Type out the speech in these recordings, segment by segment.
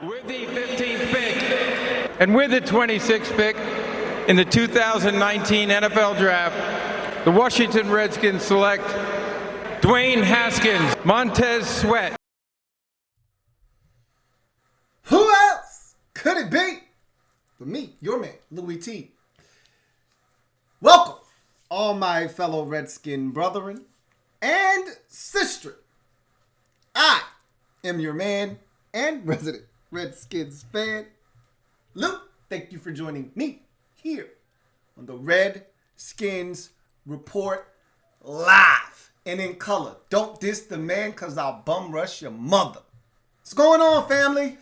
With the 15th pick and with the 26th pick in the 2019 NFL Draft, the Washington Redskins select Duane Haskins, Montez Sweat. Who else could it be but me, your man, Louis T. Welcome, all my fellow Redskin brethren and sister. I am your man and resident Redskins fan, Lou. Thank you for joining me here on the Redskins Report live and in color. Don't diss the man because I'll bum rush your mother. What's going on, family?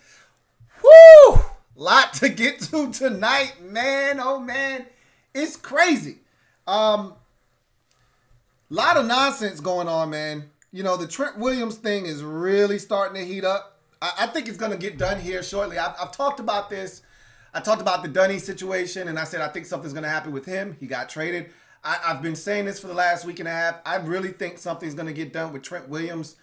Woo! Lot to get to tonight, man. Oh, man. It's crazy. Lot of nonsense going on, man. You know, the Trent Williams thing is really starting to heat up. I think it's going to get done here shortly. I've talked about this. I talked about the Dunny situation, and I said I think something's going to happen with him. He got traded. I've been saying this for the last week and a half. I really think something's going to get done with Trent Williams.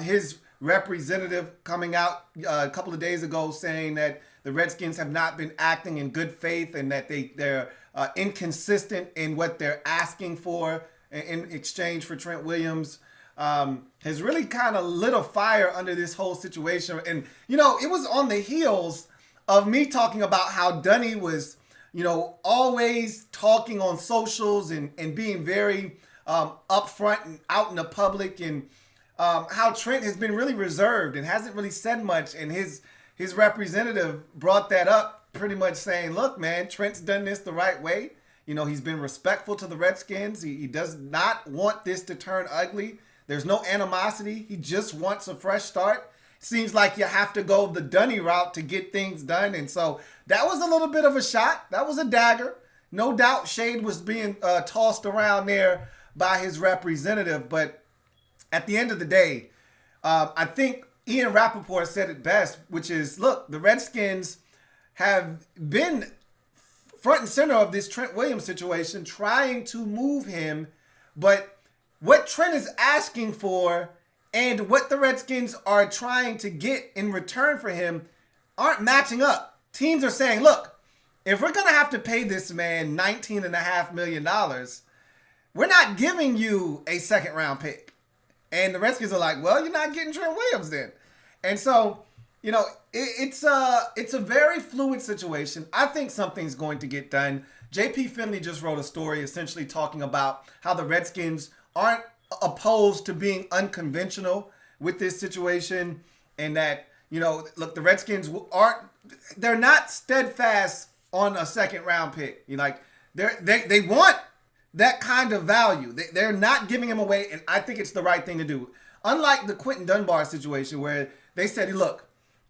His representative coming out a couple of days ago saying that the Redskins have not been acting in good faith and that they're inconsistent in what they're asking for in exchange for Trent Williams. Has really kind of lit a fire under this whole situation. And, you know, it was on the heels of me talking about how Dunny was, you know, always talking on socials and being very upfront and out in the public, and how Trent has been really reserved and hasn't really said much. And his representative brought that up, pretty much saying, look, man, Trent's done this the right way. You know, he's been respectful to the Redskins. He does not want this to turn ugly. There's no animosity. He just wants a fresh start. Seems like you have to go the Dunny route to get things done. And so that was a little bit of a shot. That was a dagger. No doubt shade was being tossed around there by his representative. But at the end of the day, I think Ian Rappaport said it best, which is, look, the Redskins have been front and center of this Trent Williams situation, trying to move him. But what Trent is asking for and what the Redskins are trying to get in return for him aren't matching up. Teams are saying, look, if we're going to have to pay this man $19.5 million, we're not giving you a second round pick. And the Redskins are like, well, you're not getting Trent Williams then. And so, you know, it's a very fluid situation. I think something's going to get done. JP Finley just wrote a story essentially talking about how the Redskins aren't opposed to being unconventional with this situation, and that, you know, look, the Redskins they're not steadfast on a second round pick. You know, like they want that kind of value. They're not giving him away, and I think it's the right thing to do. Unlike the Quinton Dunbar situation where they said, look,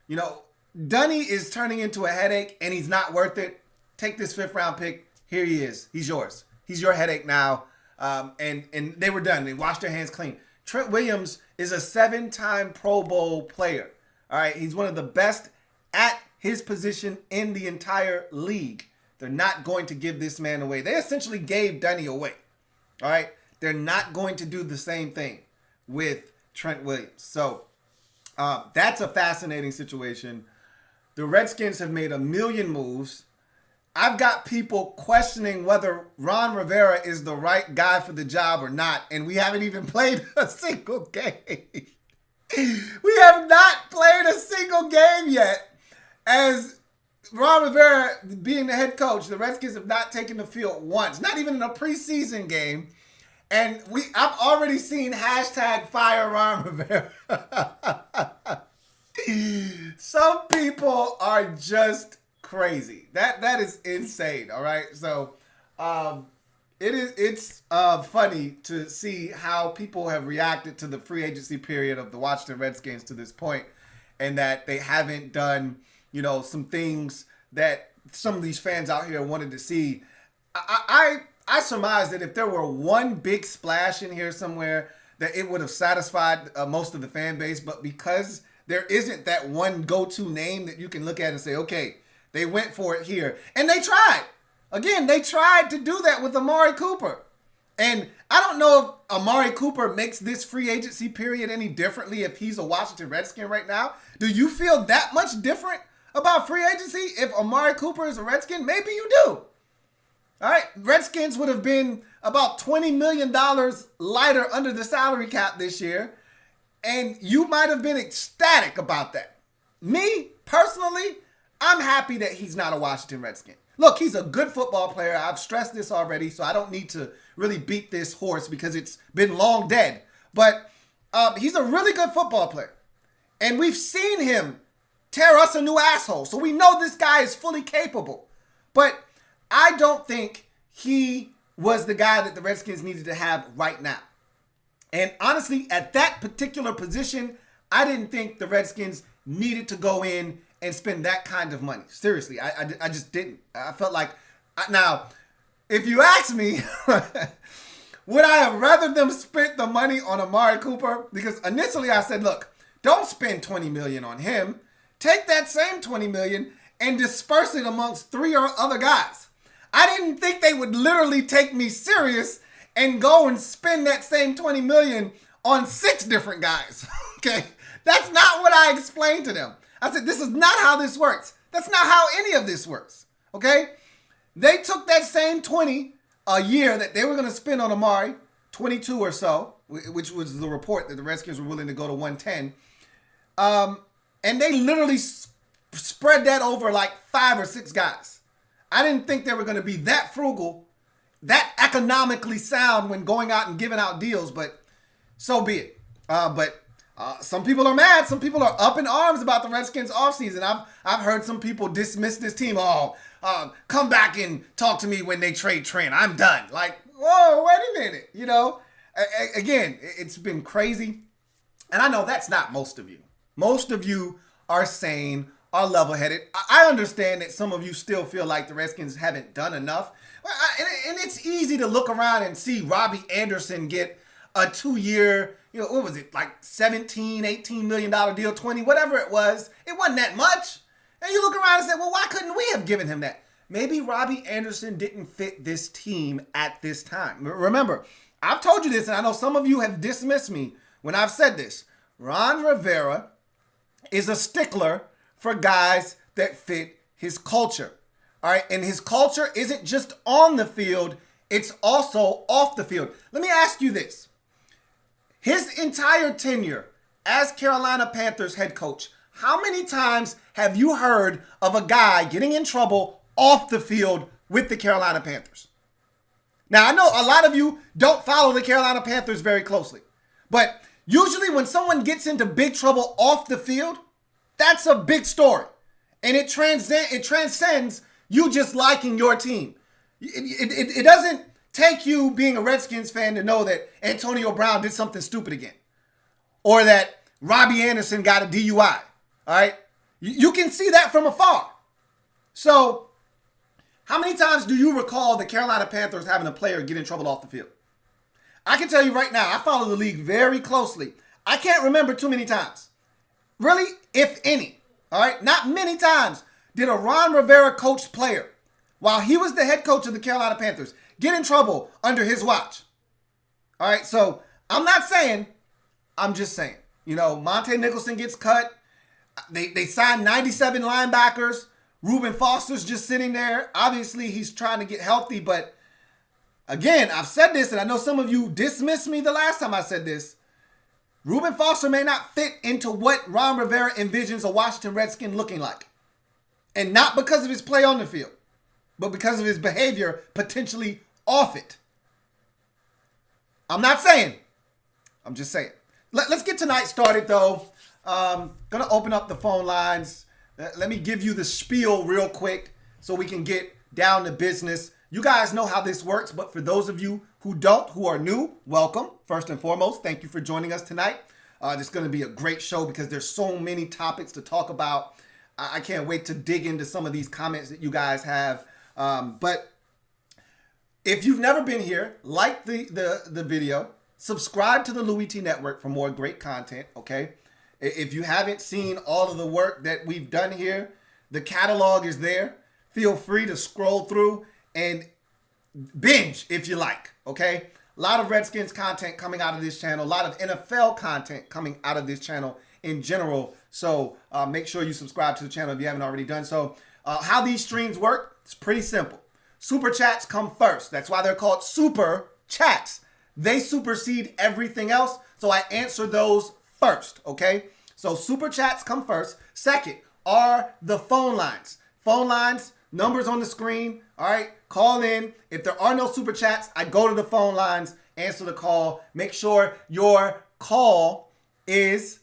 you know, Dunny is turning into a headache and he's not worth it. Take this 5th round pick. Here he is. He's yours. He's your headache now. And they were done. They washed their hands clean. Trent Williams is a 7-time Pro Bowl player. All right. He's one of the best at his position in the entire league. They're not going to give this man away. They essentially gave Dunny away. All right. They're not going to do the same thing with Trent Williams. So that's a fascinating situation. The Redskins have made a million moves. I've got people questioning whether Ron Rivera is the right guy for the job or not, and we haven't even played a single game. We have not played a single game yet. As Ron Rivera being the head coach, the Redskins have not taken the field once, not even in a preseason game. And I've already seen hashtag fire Ron Rivera. Some people are just crazy. That is insane. All right. So it's funny to see how people have reacted to the free agency period of the Washington Redskins to this point, and that they haven't done, you know, some things that some of these fans out here wanted to see. I surmise that if there were one big splash in here somewhere, that it would have satisfied most of the fan base. But because there isn't that one go-to name that you can look at and say, okay, they went for it here. And they tried. Again, they tried to do that with Amari Cooper. And I don't know if Amari Cooper makes this free agency period any differently if he's a Washington Redskin right now. Do you feel that much different about free agency if Amari Cooper is a Redskin? Maybe you do. All right, Redskins would have been about $20 million lighter under the salary cap this year, and you might have been ecstatic about that. Me, personally, I'm happy that he's not a Washington Redskin. Look, he's a good football player. I've stressed this already, so I don't need to really beat this horse because it's been long dead. But he's a really good football player. And we've seen him tear us a new asshole. So we know this guy is fully capable. But I don't think he was the guy that the Redskins needed to have right now. And honestly, at that particular position, I didn't think the Redskins needed to go in and spend that kind of money. Seriously, I just didn't. I felt like, now, if you ask me, would I have rather them spent the money on Amari Cooper? Because initially I said, look, don't spend $20 million on him. Take that same $20 million and disperse it amongst 3 or other guys. I didn't think they would literally take me serious and go and spend that same $20 million on 6 different guys. Okay? That's not what I explained to them. I said, this is not how this works. That's not how any of this works. Okay? They took that same 20 a year that they were going to spend on Amari, 22 or so, which was the report that the Redskins were willing to go to 110. And they literally spread that over like 5 or 6 guys. I didn't think they were going to be that frugal, that economically sound when going out and giving out deals, but so be it. But some people are mad. Some people are up in arms about the Redskins offseason. I've heard some people dismiss this team. Come back and talk to me when they trade Trent. I'm done. Like, whoa, wait a minute. You know, again, it's been crazy. And I know that's not most of you. Most of you are sane, are level-headed. I understand that some of you still feel like the Redskins haven't done enough. And it's easy to look around and see Robbie Anderson get a 2-year, what was it, like $17, $18 million deal, 20, whatever it was. It wasn't that much. And you look around and say, well, why couldn't we have given him that? Maybe Robbie Anderson didn't fit this team at this time. Remember, I've told you this, and I know some of you have dismissed me when I've said this. Ron Rivera is a stickler for guys that fit his culture. All right, and his culture isn't just on the field, it's also off the field. Let me ask you this. His entire tenure as Carolina Panthers head coach, how many times have you heard of a guy getting in trouble off the field with the Carolina Panthers? Now, I know a lot of you don't follow the Carolina Panthers very closely, but usually when someone gets into big trouble off the field, that's a big story. And it transcends you just liking your team. It doesn't take you being a Redskins fan to know that Antonio Brown did something stupid again. Or that Robbie Anderson got a DUI. All right? You can see that from afar. So, how many times do you recall the Carolina Panthers having a player get in trouble off the field? I can tell you right now, I follow the league very closely. I can't remember too many times. Really, if any. All right? Not many times did a Ron Rivera coached player, while he was the head coach of the Carolina Panthers, get in trouble under his watch. All right, so I'm not saying, I'm just saying. Monte Nicholson gets cut. They signed 97 linebackers. Reuben Foster's just sitting there. Obviously, he's trying to get healthy, but again, I've said this, and I know some of you dismissed me the last time I said this. Reuben Foster may not fit into what Ron Rivera envisions a Washington Redskin looking like. And not because of his play on the field, but because of his behavior potentially off it. I'm not saying. I'm just saying. Let's get tonight started, though. Going to open up the phone lines. Let me give you the spiel real quick so we can get down to business. You guys know how this works, but for those of you who don't, who are new, welcome. First and foremost, thank you for joining us tonight. It's going to be a great show because there's so many topics to talk about. I can't wait to dig into some of these comments that you guys have. But if you've never been here, like the video, subscribe to the Louis T Network for more great content, okay? If you haven't seen all of the work that we've done here, the catalog is there. Feel free to scroll through and binge if you like, okay? A lot of Redskins content coming out of this channel. A lot of NFL content coming out of this channel in general. So make sure you subscribe to the channel if you haven't already done so. How these streams work, it's pretty simple. Super chats come first. That's why they're called super chats. They supersede everything else. So I answer those first, okay? So super chats come first. Second are the phone lines. Phone lines, numbers on the screen, all right? Call in. If there are no super chats, I go to the phone lines, answer the call. Make sure your call is,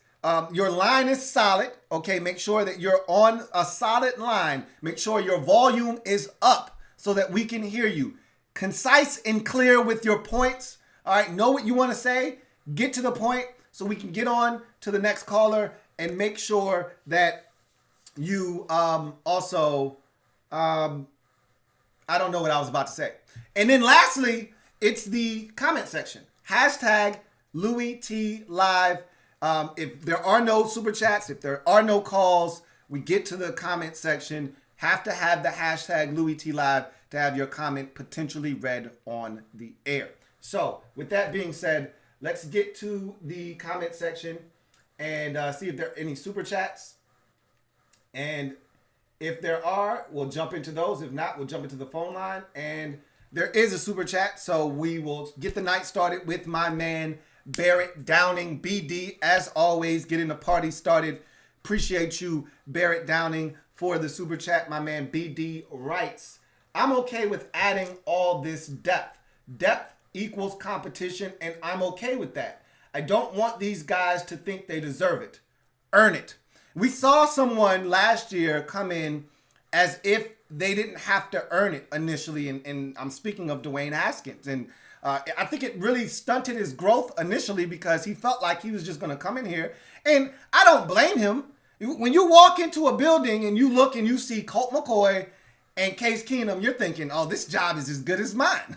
your line is solid, okay? Make sure that you're on a solid line. Make sure your volume is up so that we can hear you. Concise and clear with your points, all right? Know what you want to say. Get to the point so we can get on to the next caller and make sure that you also, I don't know what I was about to say. And then lastly, it's the comment section. Hashtag Louis T Live. If there are no super chats, if there are no calls, we get to the comment section. Have to have the hashtag Louis T Live to have your comment potentially read on the air. So with that being said, let's get to the comment section and see if there are any super chats. And if there are, we'll jump into those. If not, we'll jump into the phone line. And there is a super chat, so we will get the night started with my man, Barrett Downing, BD. As always, getting the party started. Appreciate you, Barrett Downing, for the super chat. My man, BD, writes, I'm okay with adding all this depth. Depth equals competition, and I'm okay with that. I don't want these guys to think they deserve it. Earn it. We saw someone last year come in as if they didn't have to earn it initially, and I'm speaking of Duane Haskins. And I think it really stunted his growth initially because he felt like he was just going to come in here. And I don't blame him. When you walk into a building and you look and you see Colt McCoy and Case Keenum, you're thinking, oh, this job is as good as mine.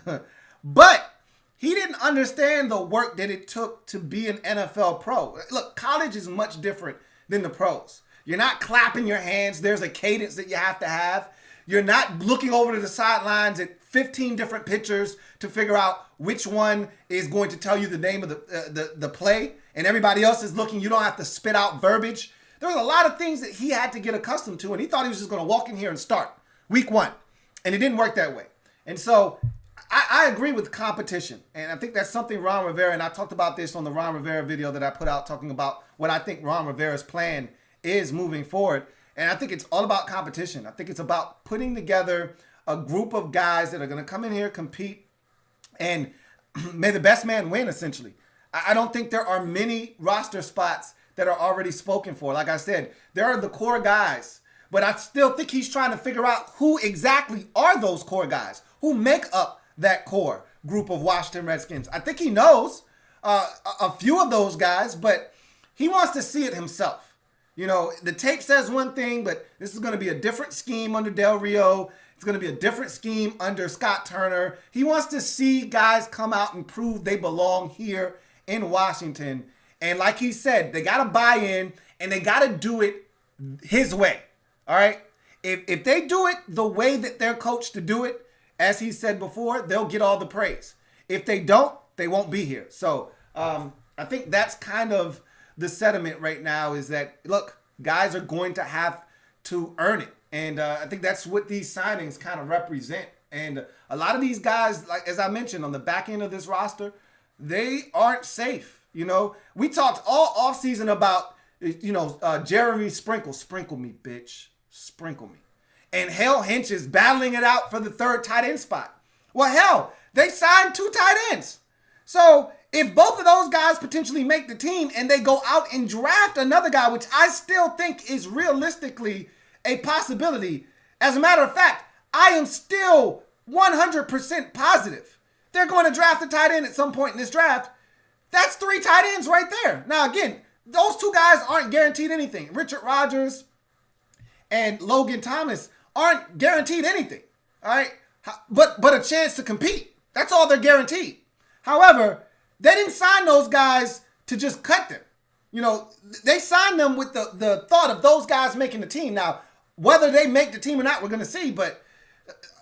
But he didn't understand the work that it took to be an NFL pro. Look, college is much different than the pros. You're not clapping your hands. There's a cadence that you have to have. You're not looking over to the sidelines at 15 different pitchers to figure out which one is going to tell you the name of the play, and everybody else is looking. You don't have to spit out verbiage. There was a lot of things that he had to get accustomed to, and he thought he was just going to walk in here and start week one, and it didn't work that way. And so I agree with competition, and I think that's something Ron Rivera, and I talked about this on the Ron Rivera video that I put out talking about what I think Ron Rivera's plan is moving forward. And I think it's all about competition. I think it's about putting together a group of guys that are going to come in here, compete, and may the best man win, essentially. I don't think there are many roster spots that are already spoken for. Like I said, there are the core guys, but I still think he's trying to figure out who exactly are those core guys, who make up that core group of Washington Redskins. I think he knows a few of those guys, but he wants to see it himself. You know, the tape says one thing, but this is going to be a different scheme under Del Rio. It's going to be a different scheme under Scott Turner. He wants to see guys come out and prove they belong here in Washington. And like he said, they got to buy in and they got to do it his way. All right. If they do it the way that they're coached to do it, as he said before, they'll get all the praise. If they don't, they won't be here. So I think that's kind of the sentiment right now, is that, look, guys are going to have to earn it. And I think that's what these signings kind of represent. And a lot of these guys, like as I mentioned, on the back end of this roster, they aren't safe. You know, we talked all offseason about, Jeremy Sprinkle me, bitch. Sprinkle me. And Hale Hinch is battling it out for the third tight end spot. Well, hell, they signed 2 tight ends. So if both of those guys potentially make the team and they go out and draft another guy, which I still think is realistically a possibility, as a matter of fact, I am still 100% positive they're going to draft a tight end at some point in this draft. That's 3 tight ends right there. Now, again, those 2 guys aren't guaranteed anything. Richard Rodgers and Logan Thomas aren't guaranteed anything, all right? But a chance to compete. That's all they're guaranteed. However, they didn't sign those guys to just cut them. You know, they signed them with the thought of those guys making the team. Now, whether they make the team or not, we're going to see. But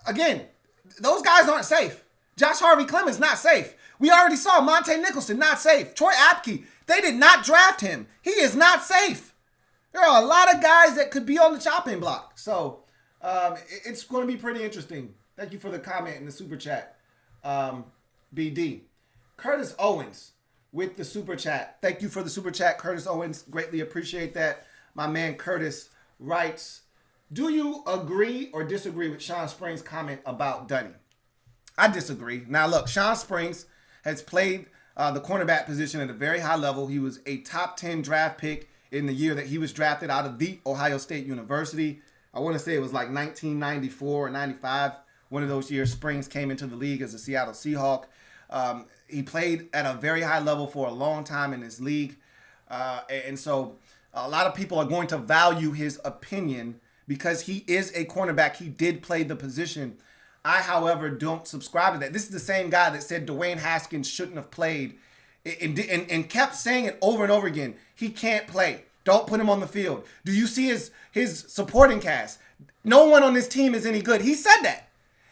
again, those guys aren't safe. Josh Harvey-Clemens, not safe. We already saw Monte Nicholson, not safe. Troy Apke, they did not draft him. He is not safe. There are a lot of guys that could be on the chopping block. So it's going to be pretty interesting. Thank you for the comment in the super chat, BD. Curtis Owens with the super chat. Thank you for the super chat, Curtis Owens. Greatly appreciate that. My man Curtis writes, do you agree or disagree with Sean Springs' comment about Dunny? I disagree. Now, look, Sean Springs has played the cornerback position at a very high level. He was a top 10 draft pick in the year that he was drafted out of the Ohio State University. I want to say it was like 1994 or 95. One of those years, Springs came into the league as a Seattle Seahawk. He played at a very high level for a long time in this league. And so a lot of people are going to value his opinion because he is a cornerback. He did play the position. I, however, don't subscribe to that. This is the same guy that said Duane Haskins shouldn't have played and kept saying it over and over again. He can't play. Don't put him on the field. Do you see his supporting cast? No one on this team is any good. He said that.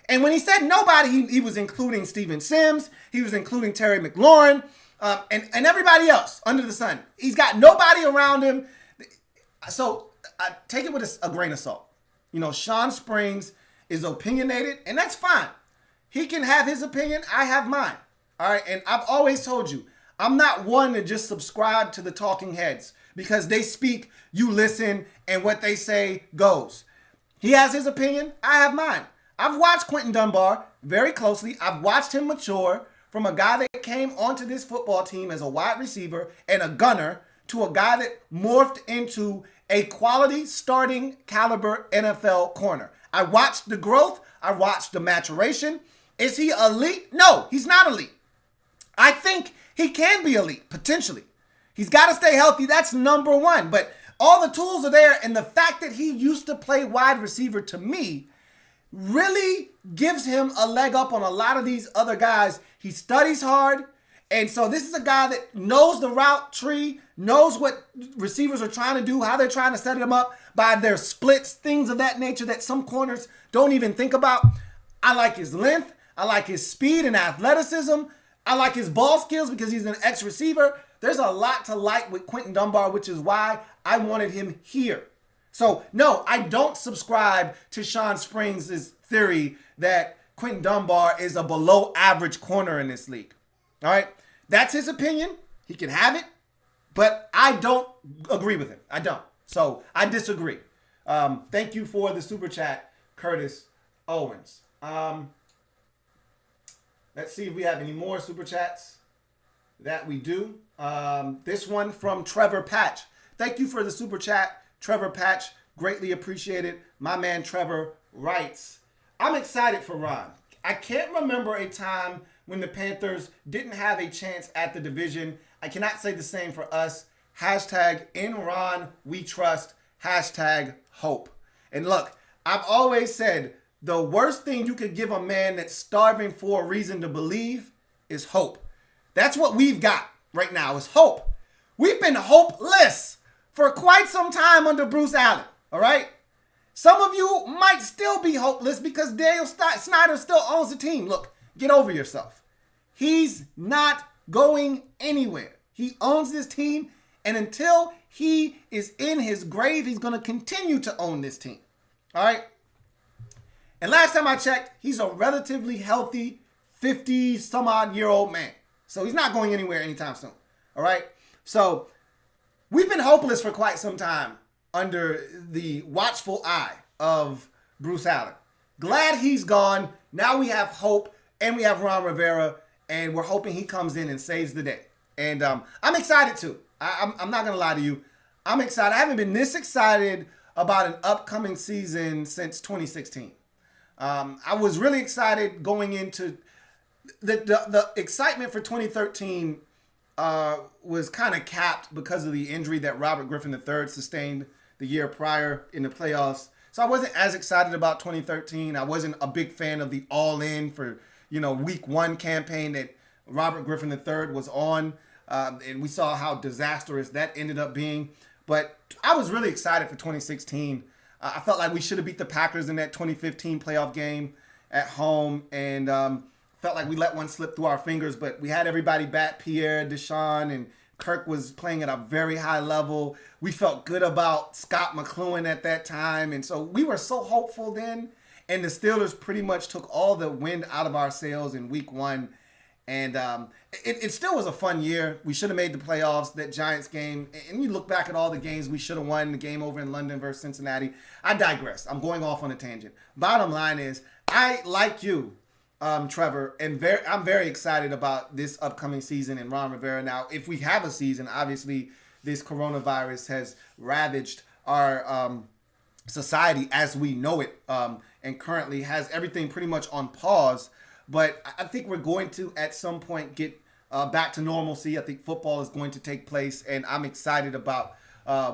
And when he said nobody, he was including Steven Sims. He was including Terry McLaurin and everybody else under the sun. He's got nobody around him. So I take it with a grain of salt. You know, Sean Springs is opinionated, and that's fine. He can have his opinion. I have mine. All right. And I've always told you, I'm not one to just subscribe to the talking heads because they speak, you listen, and what they say goes. He has his opinion. I have mine. I've watched Quinton Dunbar very closely. I've watched him mature from a guy that came onto this football team as a wide receiver and a gunner to a guy that morphed into a quality starting caliber NFL corner. I watched the growth. I watched the maturation. Is he elite? No, he's not elite. I think he can be elite, potentially. He's got to stay healthy. That's number one. But all the tools are there. And the fact that he used to play wide receiver, to me, really gives him a leg up on a lot of these other guys. He studies hard. And so this is a guy that knows the route tree, knows what receivers are trying to do, how they're trying to set them up by their splits, things of that nature that some corners don't even think about. I like his length. I like his speed and athleticism. I like his ball skills because he's an ex-receiver. There's a lot to like with Quinton Dunbar, which is why I wanted him here. So, no, I don't subscribe to Sean Springs' theory that Quinton Dunbar is a below average corner in this league. All right? That's his opinion. He can have it. But I don't agree with him. I don't. So, I disagree. Thank you for the super chat, Curtis Owens. Let's see if we have any more super chats. That we do. This one from Trevor Patch. Thank you for the super chat, Trevor Patch. Greatly appreciated. My man Trevor writes, I'm excited for Ron. I can't remember a time when the Panthers didn't have a chance at the division. I cannot say the same for us. Hashtag in Ron we trust. Hashtag hope. And look, I've always said the worst thing you could give a man that's starving for a reason to believe is hope. That's what we've got right now is hope. We've been hopeless for quite some time under Bruce Allen, all right? Some of you might still be hopeless because Daniel Snyder still owns the team. Look, get over yourself. He's not going anywhere. He owns this team, and until he is in his grave, he's going to continue to own this team, all right? And last time I checked, he's a relatively healthy 50-some-odd-year-old man. So he's not going anywhere anytime soon. All right? So we've been hopeless for quite some time under the watchful eye of Bruce Allen. Glad he's gone. Now we have hope, and we have Ron Rivera, and we're hoping he comes in and saves the day. And I'm excited too. I'm not going to lie to you. I'm excited. I haven't been this excited about an upcoming season since 2016. I was really excited going into the excitement for 2013 was kind of capped because of the injury that Robert Griffin III sustained the year prior in the playoffs. So I wasn't as excited about 2013. I wasn't a big fan of the all-in for, week one campaign that Robert Griffin III was on. And we saw how disastrous that ended up being. But I was really excited for 2016. I felt like we should have beat the Packers in that 2015 playoff game at home, and felt like we let one slip through our fingers, but we had everybody back. Pierre, Deshaun, and Kirk was playing at a very high level. We felt good about Scott McCloughan at that time. And so we were so hopeful then. And the Steelers pretty much took all the wind out of our sails in week 1. And it still was a fun year. We should have made the playoffs, that Giants game. And you look back at all the games we should have won, the game over in London versus Cincinnati. I digress. I'm going off on a tangent. Bottom line is, I, like you, Trevor, and I'm very excited about this upcoming season in Ron Rivera. Now, if we have a season, obviously this coronavirus has ravaged our society as we know it, and currently has everything pretty much on pause. But I think we're going to, at some point, get back to normalcy. I think football is going to take place, and I'm excited about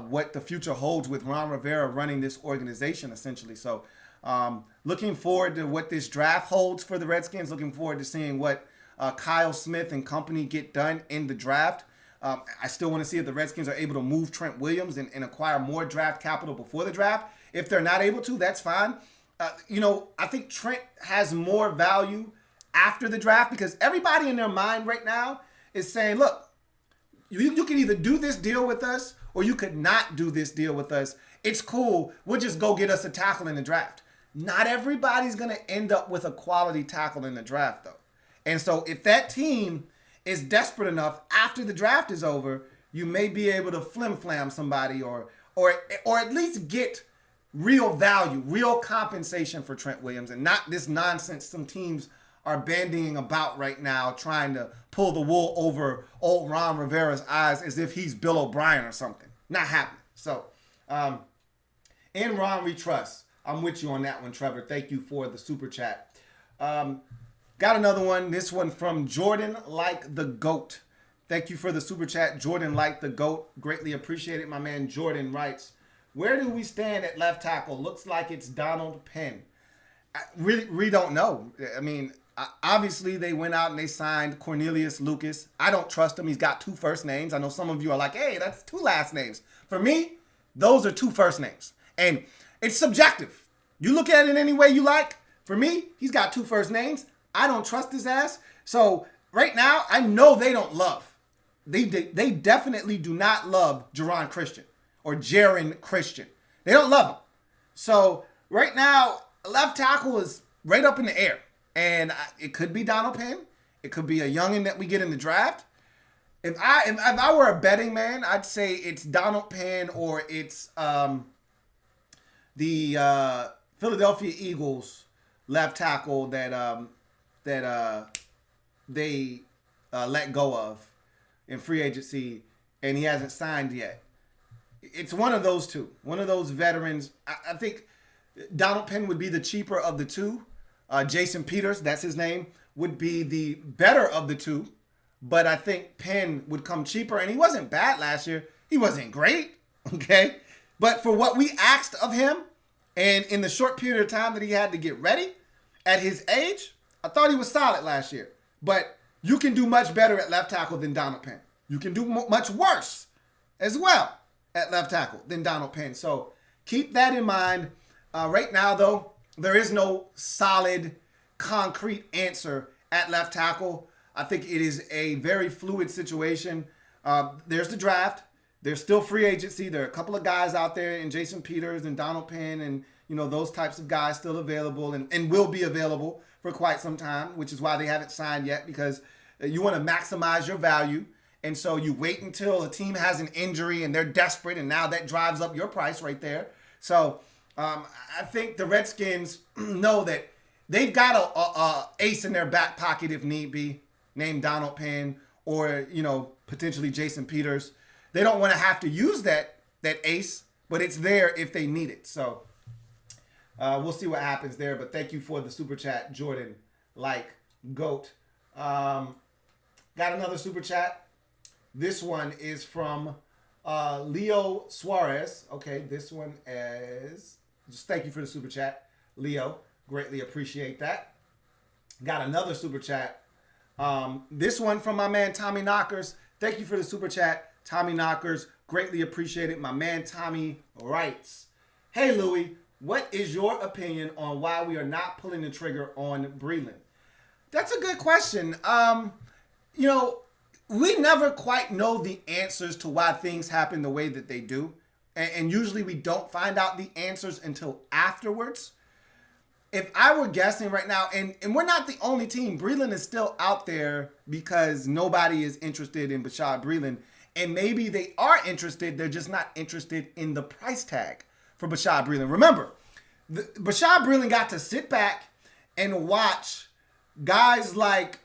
what the future holds with Ron Rivera running this organization, essentially. So looking forward to what this draft holds for the Redskins. Looking forward to seeing what Kyle Smith and company get done in the draft. I still want to see if the Redskins are able to move Trent Williams and acquire more draft capital before the draft. If they're not able to, that's fine. I think Trent has more value after the draft because everybody in their mind right now is saying, look, you can either do this deal with us or you could not do this deal with us. It's cool. We'll just go get us a tackle in the draft. Not everybody's going to end up with a quality tackle in the draft, though. And so if that team is desperate enough after the draft is over, you may be able to flim-flam somebody or at least get real value, real compensation for Trent Williams and not this nonsense some teams are bandying about right now trying to pull the wool over old Ron Rivera's eyes as if he's Bill O'Brien or something. Not happening. So, in Ron we trust. I'm with you on that one, Trevor. Thank you for the super chat. Got another one. This one from Jordan Like the Goat. Thank you for the super chat, Jordan Like the Goat. Greatly appreciate it. My man Jordan writes, where do we stand at left tackle? Looks like it's Donald Penn. We don't know. I mean, obviously they went out and they signed Cornelius Lucas. I don't trust him. He's got 2 first names. I know some of you are like, hey, that's 2 last names. For me, those are 2 first names. And it's subjective. You look at it any way you like. For me, he's got 2 first names. I don't trust his ass. So right now, I know they don't love. They definitely do not love Jaron Christian or Jaron Christian. They don't love him. So right now, left tackle is right up in the air. And it could be Donald Penn. It could be a youngin that we get in the draft. If I were a betting man, I'd say it's Donald Penn or it's the Philadelphia Eagles left tackle that they let go of in free agency, and he hasn't signed yet. It's one of those 2. One of those veterans. I think Donald Penn would be the cheaper of the 2. Jason Peters, that's his name, would be the better of the 2. But I think Penn would come cheaper. And he wasn't bad last year. He wasn't great, okay? But for what we asked of him and in the short period of time that he had to get ready at his age, I thought he was solid last year. But you can do much better at left tackle than Donald Penn. You can do much worse as well at left tackle than Donald Penn. So keep that in mind. Right now, though, there is no solid, concrete answer at left tackle. I think it is a very fluid situation. There's the draft. There's still free agency. There are a couple of guys out there in Jason Peters and Donald Penn and, those types of guys still available and will be available for quite some time, which is why they haven't signed yet because you want to maximize your value. And so you wait until a team has an injury and they're desperate, and now that drives up your price right there. So I think the Redskins know that they've got a ace in their back pocket if need be, named Donald Penn or, potentially Jason Peters. They don't want to have to use that ace, but it's there if they need it. So we'll see what happens there. But thank you for the super chat, Jordan Like Goat. Got another super chat. This one is from Leo Suarez. Okay, this one is... Just thank you for the super chat, Leo. Greatly appreciate that. Got another super chat. This one from my man Tommy Knockers. Thank you for the super chat, Tommy Knockers. Greatly appreciate it. My man Tommy writes, hey, Louie, what is your opinion on why we are not pulling the trigger on Breland? That's a good question. You know, we never quite know the answers to why things happen the way that they do. And usually we don't find out the answers until afterwards. If I were guessing right now, and we're not the only team, Breeland is still out there because nobody is interested in Bashaud Breeland. And maybe they are interested, they're just not interested in the price tag for Bashaud Breeland. Remember, Bashaud Breeland got to sit back and watch guys like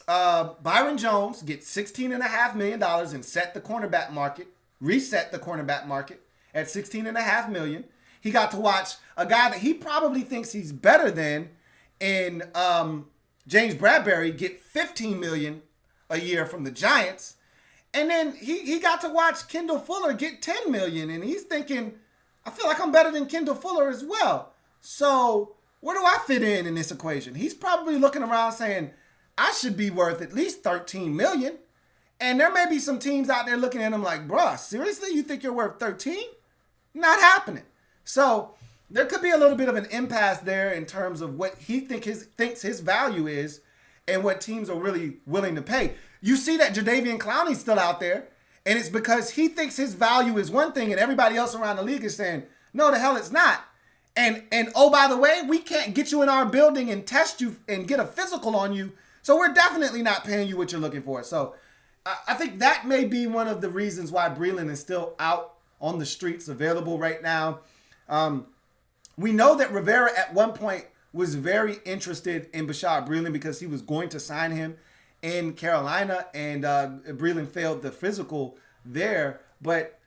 Byron Jones get $16.5 million and set the cornerback market, reset the cornerback market at $16.5 million. He got to watch a guy that he probably thinks he's better than in James Bradbury get $15 million a year from the Giants. And then he got to watch Kendall Fuller get $10 million. And he's thinking, I feel like I'm better than Kendall Fuller as well. So where do I fit in this equation? He's probably looking around saying, I should be worth at least $13 million. And there may be some teams out there looking at him like, bruh, seriously? You think you're worth 13? Not happening. So there could be a little bit of an impasse there in terms of what he thinks his value is and what teams are really willing to pay. You see that Jadeveon Clowney's still out there, and it's because he thinks his value is one thing and everybody else around the league is saying, no, the hell it's not. And oh, by the way, we can't get you in our building and test you and get a physical on you, so we're definitely not paying you what you're looking for. So I think that may be one of the reasons why Breeland is still out on the streets, available right now. We know that Rivera at one point was very interested in Bashaud Breeland because he was going to sign him in Carolina, and Breeland failed the physical there. But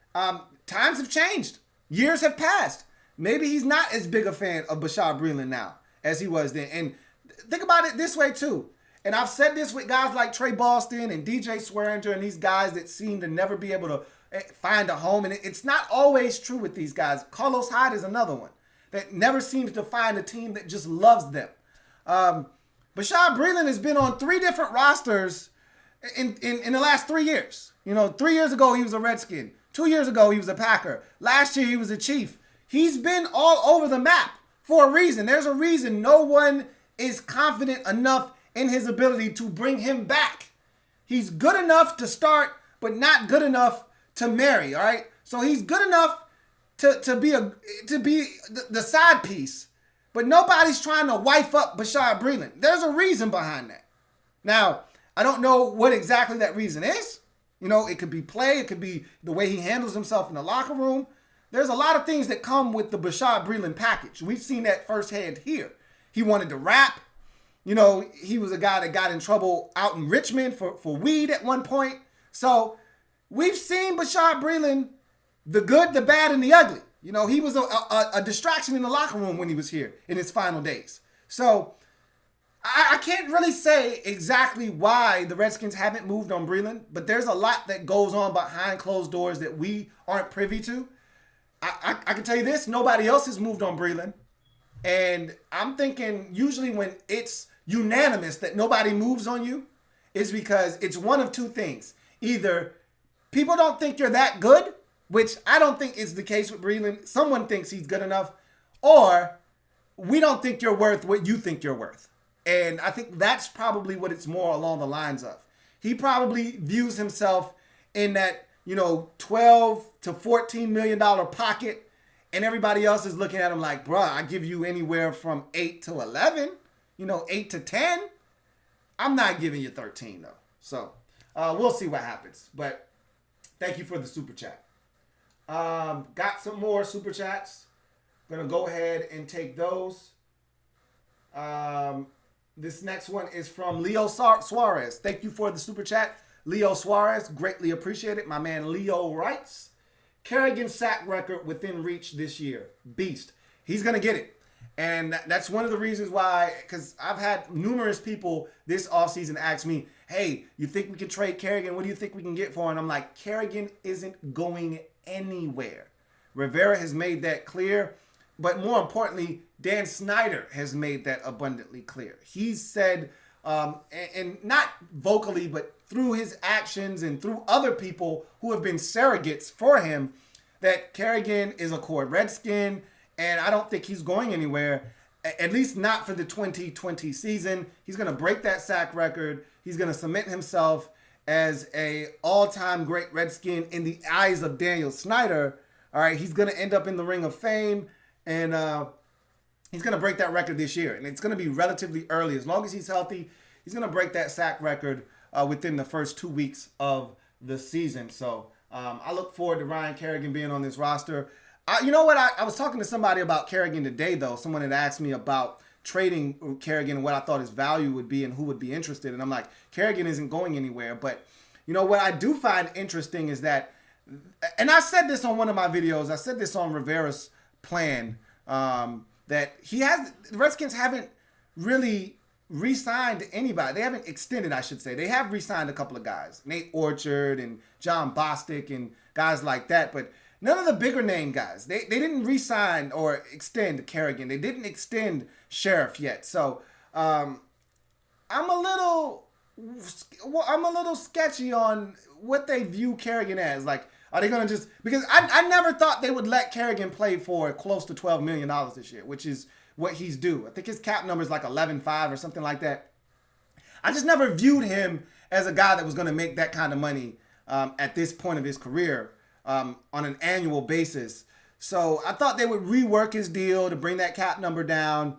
times have changed. Years have passed. Maybe he's not as big a fan of Bashaud Breeland now as he was then. And think about it this way too. And I've said this with guys like Trey Boston and DJ Swearinger and these guys that seem to never be able to find a home. And it's not always true with these guys. Carlos Hyde is another one that never seems to find a team that just loves them. Bashaud Breeland has been on 3 different rosters in the last 3 years. 3 years ago, he was a Redskin. 2 years ago, he was a Packer. Last year, he was a Chief. He's been all over the map for a reason. There's a reason no one is confident enough in his ability to bring him back. He's good enough to start, but not good enough to marry, all right? So he's good enough to be the side piece, but nobody's trying to wife up Bashaud Breeland. There's a reason behind that. Now, I don't know what exactly that reason is. It could be play. It could be the way he handles himself in the locker room. There's a lot of things that come with the Bashaud Breeland package. We've seen that firsthand here. He wanted to rap. He was a guy that got in trouble out in Richmond for weed at one point. So we've seen Bashaud Breeland, the good, the bad, and the ugly. He was a distraction in the locker room when he was here in his final days. So I can't really say exactly why the Redskins haven't moved on Breeland, but there's a lot that goes on behind closed doors that we aren't privy to. I can tell you this, nobody else has moved on Breeland. And I'm thinking usually when it's unanimous that nobody moves on you is because it's one of two things. Either people don't think you're that good, which I don't think is the case with Breeland. Someone thinks he's good enough, or we don't think you're worth what you think you're worth. And I think that's probably what it's more along the lines of. He probably views himself in that, $12 to $14 million pocket, and everybody else is looking at him like, bruh, I give you anywhere from 8 to 11, 8 to 10. I'm not giving you 13 though. So we'll see what happens. But thank you for the super chat. Got some more super chats. Gonna go ahead and take those. This next one is from Leo Suarez. Thank you for the super chat, Leo Suarez. Greatly appreciate it. My man Leo writes, Kerrigan's sack record within reach this year. Beast. He's gonna get it. And that's one of the reasons why, because I've had numerous people this offseason ask me, hey, you think we can trade Kerrigan? What do you think we can get for him? And I'm like, Kerrigan isn't going anywhere. Rivera has made that clear. But more importantly, Dan Snyder has made that abundantly clear. He's said, and not vocally, but through his actions and through other people who have been surrogates for him, that Kerrigan is a core Redskin, and I don't think he's going anywhere. at least not for the 2020 season. He's going to break that sack record. He's going to cement himself as a all-time great Redskin in the eyes of Daniel Snyder. All right, he's going to end up in the Ring of Fame, and he's going to break that record this year. And it's going to be relatively early. As long as he's healthy, he's going to break that sack record within the first 2 weeks of the season. So I look forward to Ryan Kerrigan being on this roster. You know what? I was talking to somebody about Kerrigan today, though. Someone had asked me about trading Kerrigan and what I thought his value would be and who would be interested. And I'm like, Kerrigan isn't going anywhere. But, you know, what I do find interesting is that, and I said this on one of my videos, I said this on Rivera's plan, that the Redskins haven't really re-signed anybody. They haven't extended, I should say. They have re-signed a couple of guys, Nate Orchard and John Bostic and guys like that, but none of the bigger name guys. They didn't re-sign or extend Kerrigan. They didn't extend Sheriff yet. So I'm a little sketchy on what they view Kerrigan as. Like, are they going to just, because I never thought they would let Kerrigan play for close to $12 million this year, which is what he's due. I think his cap number is like 11.5 or something like that. I just never viewed him as a guy that was going to make that kind of money at this point of his career on an annual basis. So I thought they would rework his deal to bring that cap number down.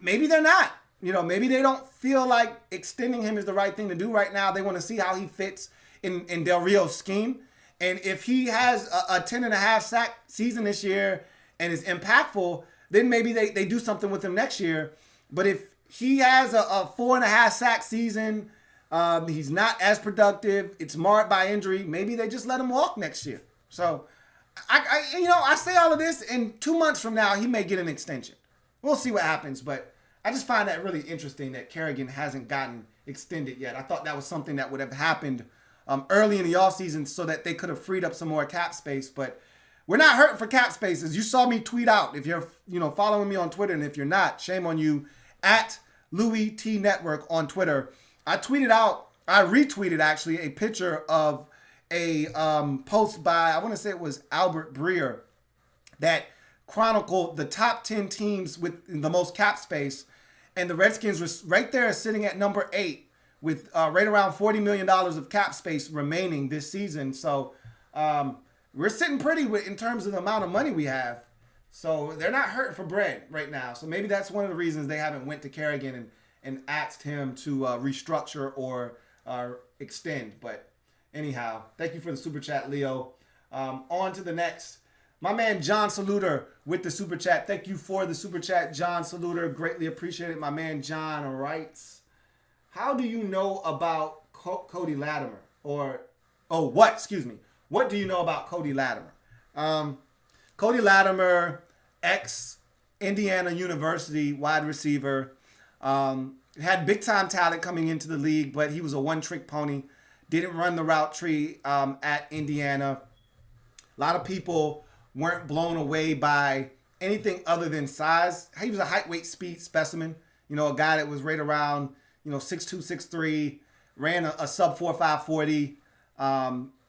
Maybe they're not. You know, maybe they don't feel like extending him is the right thing to do right now. They want to see how he fits in Del Rio's scheme. And if he has a 10.5 sack season this year and is impactful, then maybe they do something with him next year. But if he has a 4.5 sack season, he's not as productive, it's marred by injury, maybe they just let him walk next year. So, I say all of this, and 2 months from now, he may get an extension. We'll see what happens, but I just find that really interesting that Kerrigan hasn't gotten extended yet. I thought that was something that would have happened early in the offseason so that they could have freed up some more cap space, but we're not hurting for cap spaces. You saw me tweet out. If you're following me on Twitter, and if you're not, shame on you, at Louis T Network on Twitter. I retweeted actually a picture of a post by, I want to say it was Albert Breer, that chronicled the top 10 teams with the most cap space, and the Redskins were right there sitting at number 8 with right around $40 million of cap space remaining this season. So we're sitting pretty in terms of the amount of money we have. So they're not hurting for bread right now. So maybe that's one of the reasons they haven't went to Kerrigan and asked him to restructure or extend. But anyhow, thank you for the super chat, Leo. On to the next. My man John Saluter with the super chat. Thank you for the super chat, John Saluter. Greatly appreciate it. My man John writes, how do you know about Cody Latimer? What do you know about Cody Latimer? Cody Latimer, ex-Indiana University wide receiver, had big-time talent coming into the league, but he was a one-trick pony. Didn't run the route tree at Indiana. A lot of people weren't blown away by anything other than size. He was a height, weight, speed specimen. A guy that was right around 6'2", 6'3", ran a sub 4.5 40,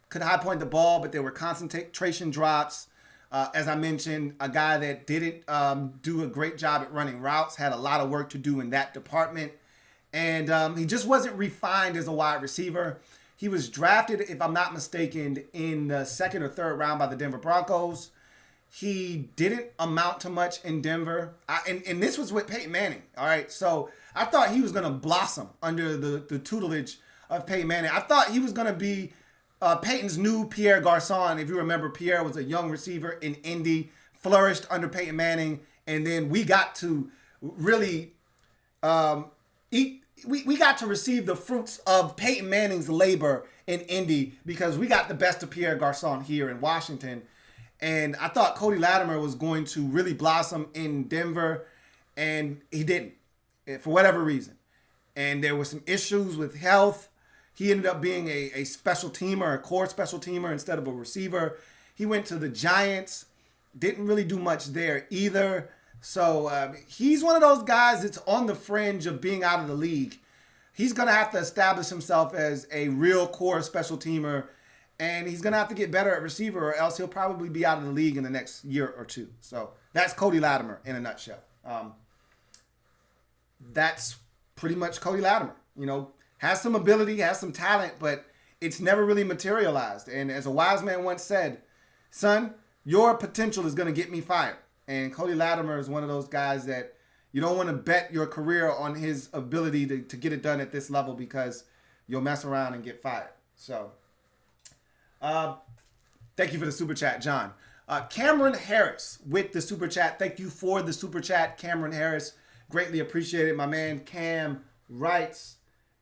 could high point the ball, but there were concentration drops. As I mentioned, a guy that didn't do a great job at running routes, had a lot of work to do in that department. And he just wasn't refined as a wide receiver. He was drafted, if I'm not mistaken, in the 2nd or 3rd round by the Denver Broncos. He didn't amount to much in Denver. And this was with Peyton Manning. All right. So I thought he was going to blossom under the tutelage of Peyton Manning. I thought he was going to be Peyton's new Pierre Garçon. If you remember, Pierre was a young receiver in Indy, flourished under Peyton Manning. And then we got to really we got to receive the fruits of Peyton Manning's labor in Indy because we got the best of Pierre Garçon here in Washington. And I thought Cody Latimer was going to really blossom in Denver, and he didn't, for whatever reason. And there were some issues with health. He ended up being a special teamer, a core special teamer instead of a receiver. He went to the Giants, didn't really do much there either. So he's one of those guys that's on the fringe of being out of the league. He's going to have to establish himself as a real core special teamer, and he's going to have to get better at receiver, or else he'll probably be out of the league in the next year or two. So that's Cody Latimer in a nutshell. that's pretty much Cody Latimer. Has some ability, has some talent, but it's never really materialized. And as a wise man once said, son, your potential is going to get me fired. And Cody Latimer is one of those guys that you don't want to bet your career on his ability to get it done at this level, because you'll mess around and get fired. So, thank you for the super chat, John. Cameron Harris with the super chat. Thank you for the super chat, Cameron Harris. Greatly appreciated. My man Cam writes,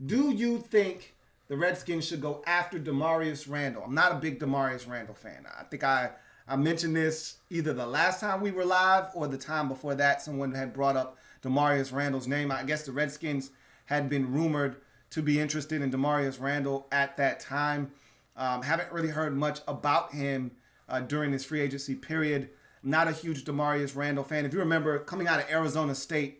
do you think the Redskins should go after Damarious Randall? I'm not a big Damarious Randall fan. I think I mentioned this either the last time we were live or the time before that. Someone had brought up Damarious Randall's name. I guess the Redskins had been rumored to be interested in Damarious Randall at that time. Haven't really heard much about him during this free agency period. I'm not a huge Damarious Randall fan. If you remember, coming out of Arizona State,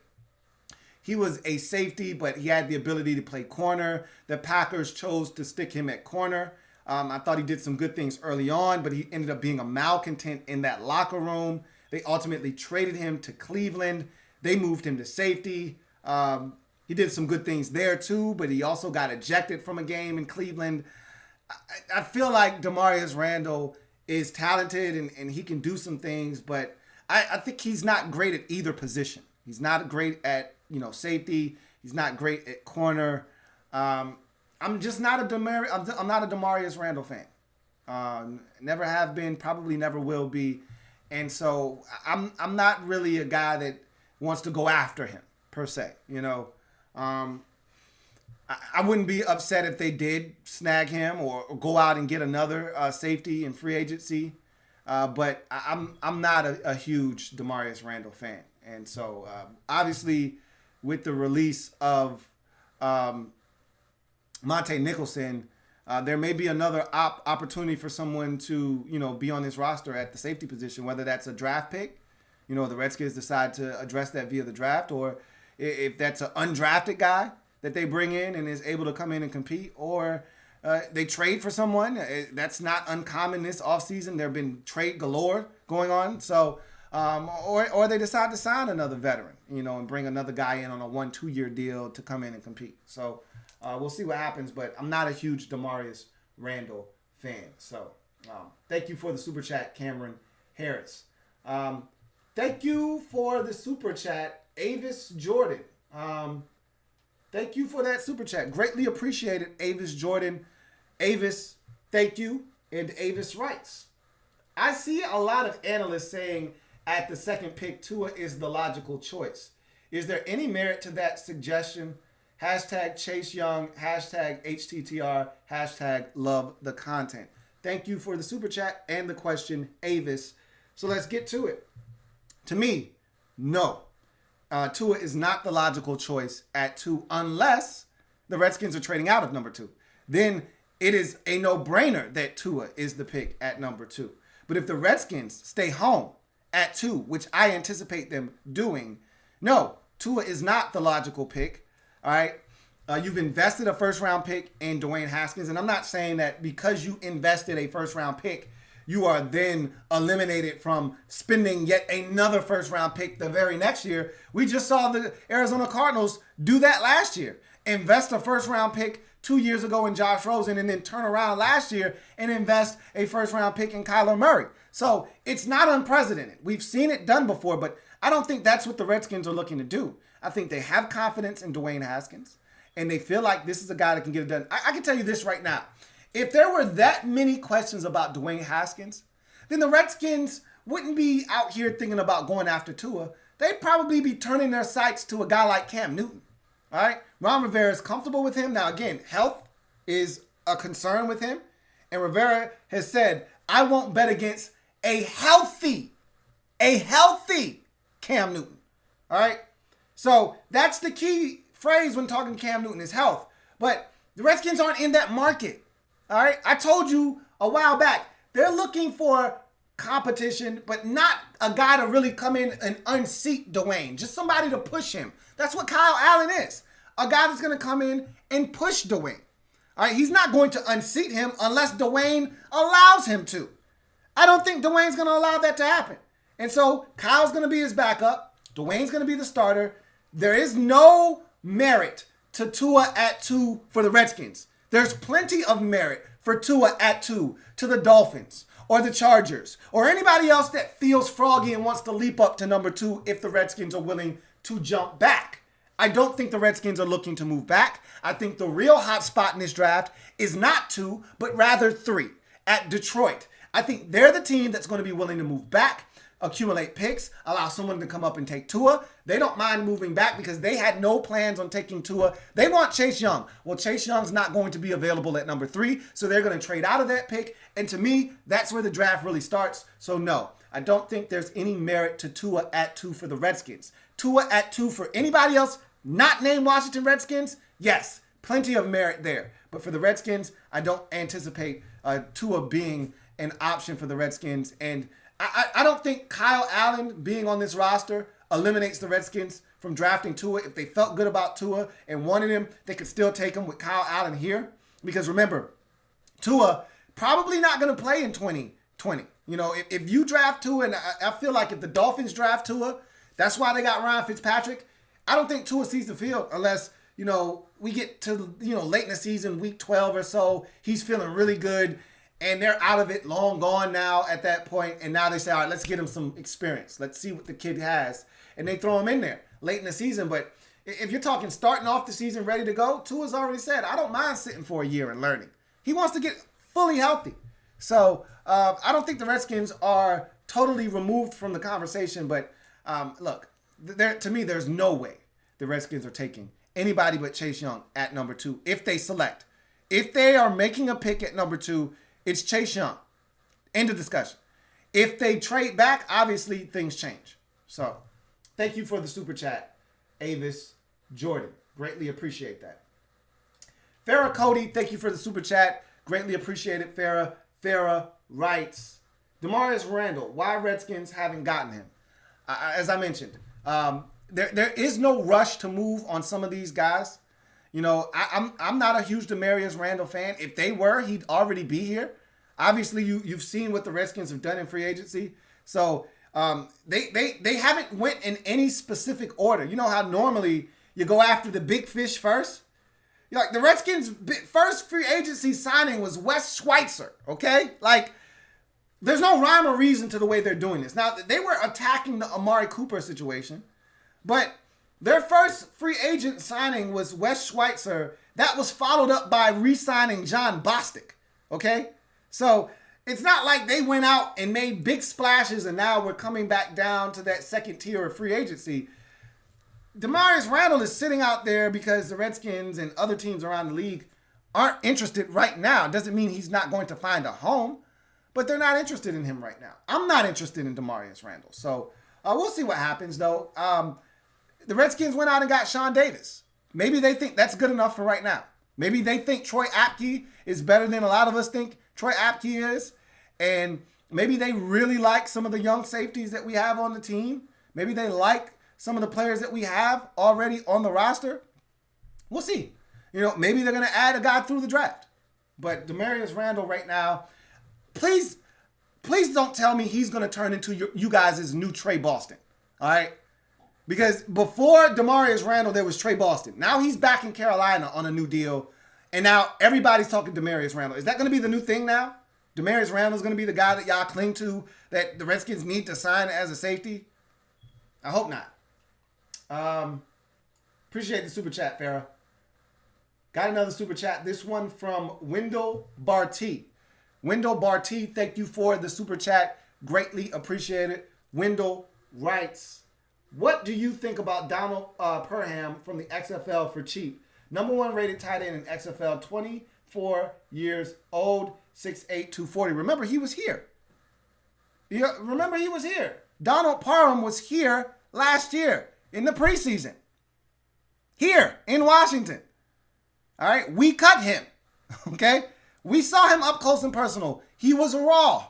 he was a safety, but he had the ability to play corner. The Packers chose to stick him at corner. I thought he did some good things early on, but he ended up being a malcontent in that locker room. They ultimately traded him to Cleveland. They moved him to safety. He did some good things there too, but he also got ejected from a game in Cleveland. I feel like Damarious Randall is talented and he can do some things, but I think he's not great at either position. He's not great at safety. He's not great at corner. I'm just not a Damarious Randall fan. Never have been, probably never will be, and so I'm not really a guy that wants to go after him per se. I wouldn't be upset if they did snag him or go out and get another safety in free agency, but I'm not a huge Damarious Randall fan, and so obviously with the release of Monte Nicholson, there may be another opportunity for someone to be on this roster at the safety position, whether that's a draft pick. The Redskins decide to address that via the draft, or if that's an undrafted guy that they bring in and is able to come in and compete, or they trade for someone. That's not uncommon this offseason. There have been trade galore going on. So, or they decide to sign another veteran, and bring another guy in on a 1-2 year deal to come in and compete. So we'll see what happens, but I'm not a huge Damarious Randall fan. So thank you for the super chat, Cameron Harris. Thank you for the super chat, Avis Jordan. Thank you for that super chat. Greatly appreciated, Avis Jordan. Avis, thank you. And Avis writes, I see a lot of analysts saying at the second pick, Tua is the logical choice. Is there any merit to that suggestion? Hashtag Chase Young, hashtag HTTR, hashtag love the content. Thank you for the super chat and the question, Avis. So let's get to it. To me, no. Tua is not the logical choice at 2 unless the Redskins are trading out of number 2. Then it is a no-brainer that Tua is the pick at number 2. But if the Redskins stay home at 2, which I anticipate them doing, no, Tua is not the logical pick. All right? You've invested a first-round pick in Duane Haskins, and I'm not saying that because you invested a first-round pick, you are then eliminated from spending yet another first-round pick the very next year. We just saw the Arizona Cardinals do that last year. Invest a first-round pick 2 years ago in Josh Rosen and then turn around last year and invest a first-round pick in Kyler Murray. So it's not unprecedented. We've seen it done before, but I don't think that's what the Redskins are looking to do. I think they have confidence in Duane Haskins, and they feel like this is a guy that can get it done. I can tell you this right now. If there were that many questions about Duane Haskins, then the Redskins wouldn't be out here thinking about going after Tua. They'd probably be turning their sights to a guy like Cam Newton. All right? Ron Rivera is comfortable with him. Now, again, health is a concern with him. And Rivera has said, I won't bet against a healthy Cam Newton. All right? So that's the key phrase when talking Cam Newton is health. But the Redskins aren't in that market. All right, I told you a while back, they're looking for competition, but not a guy to really come in and unseat Duane. Just somebody to push him. That's what Kyle Allen is. A guy that's going to come in and push Duane. All right, he's not going to unseat him unless Duane allows him to. I don't think Duane's going to allow that to happen. And so Kyle's going to be his backup. Duane's going to be the starter. There is no merit to Tua at 2 for the Redskins. There's plenty of merit for Tua at 2 to the Dolphins or the Chargers or anybody else that feels froggy and wants to leap up to number 2 if the Redskins are willing to jump back. I don't think the Redskins are looking to move back. I think the real hot spot in this draft is not 2, but rather 3 at Detroit. I think they're the team that's going to be willing to move back, accumulate picks, allow someone to come up and take Tua. They don't mind moving back because they had no plans on taking Tua. They want Chase Young. Well, Chase Young's not going to be available at number 3, so they're going to trade out of that pick. And to me, that's where the draft really starts. So no, I don't think there's any merit to Tua at 2 for the Redskins. Tua at 2 for anybody else not named Washington Redskins, yes, plenty of merit there. But for the Redskins, I don't anticipate Tua being an option for the Redskins. And I don't think Kyle Allen being on this roster eliminates the Redskins from drafting Tua. If they felt good about Tua and wanted him, they could still take him with Kyle Allen here. Because remember, Tua probably not going to play in 2020. You know, if you draft Tua, and I feel like if the Dolphins draft Tua, that's why they got Ryan Fitzpatrick. I don't think Tua sees the field unless, you know, we get to, you know, late in the season, week 12 or so, he's feeling really good. And they're out of it, long gone now at that point. And now they say, all right, let's get him some experience. Let's see what the kid has. And they throw him in there late in the season. But if you're talking starting off the season ready to go, Tua's already said, I don't mind sitting for a year and learning. He wants to get fully healthy. So I don't think the Redskins are totally removed from the conversation. But look, to me, there's no way the Redskins are taking anybody but Chase Young at number 2 if they select. If they are making a pick at number 2, it's Chase Young. End of discussion. If they trade back, obviously things change. So, thank you for the super chat, Avis Jordan. Greatly appreciate that. Farrah Cody, thank you for the super chat. Greatly appreciate it, Farrah. Farrah writes, Damarious Randall, why Redskins haven't gotten him? As I mentioned, there is no rush to move on some of these guys. You know, I'm not a huge Damarious Randall fan. If they were, he'd already be here. Obviously, you've seen what the Redskins have done in free agency. So they haven't went in any specific order. You know how normally you go after the big fish first? You're like the Redskins' first free agency signing was Wes Schweitzer, okay? Like, there's no rhyme or reason to the way they're doing this. Now, they were attacking the Amari Cooper situation, but their first free agent signing was Wes Schweitzer. That was followed up by re-signing John Bostic, okay? So it's not like they went out and made big splashes and now we're coming back down to that second tier of free agency. Damarious Randall is sitting out there because the Redskins and other teams around the league aren't interested right now. Doesn't mean he's not going to find a home, but they're not interested in him right now. I'm not interested in Damarious Randall. So we'll see what happens, though. The Redskins went out and got Sean Davis. Maybe they think that's good enough for right now. Maybe they think Troy Apke is better than a lot of us think Troy Apke is. And maybe they really like some of the young safeties that we have on the team. Maybe they like some of the players that we have already on the roster. We'll see. You know, maybe they're going to add a guy through the draft. But Damarious Randall right now, please don't tell me he's going to turn into you guys' new Trey Boston. All right? Because before Damarious Randall, there was Trey Boston. Now he's back in Carolina on a new deal. And now everybody's talking Damarious Randall. Is that going to be the new thing now? Damarious Randall is going to be the guy that y'all cling to, that the Redskins need to sign as a safety? I hope not. Appreciate the super chat, Farrah. Got another super chat. This one from Wendell Barty. Wendell Barty, thank you for the super chat. Greatly appreciate it. Wendell writes, what do you think about Donald Parham from the XFL for cheap? Number 1 rated tight end in XFL, 24 years old, 6'8", 240. Remember, he was here. Remember, he was here. Donald Parham was here last year in the preseason. Here in Washington. All right, we cut him. Okay? We saw him up close and personal. He was raw.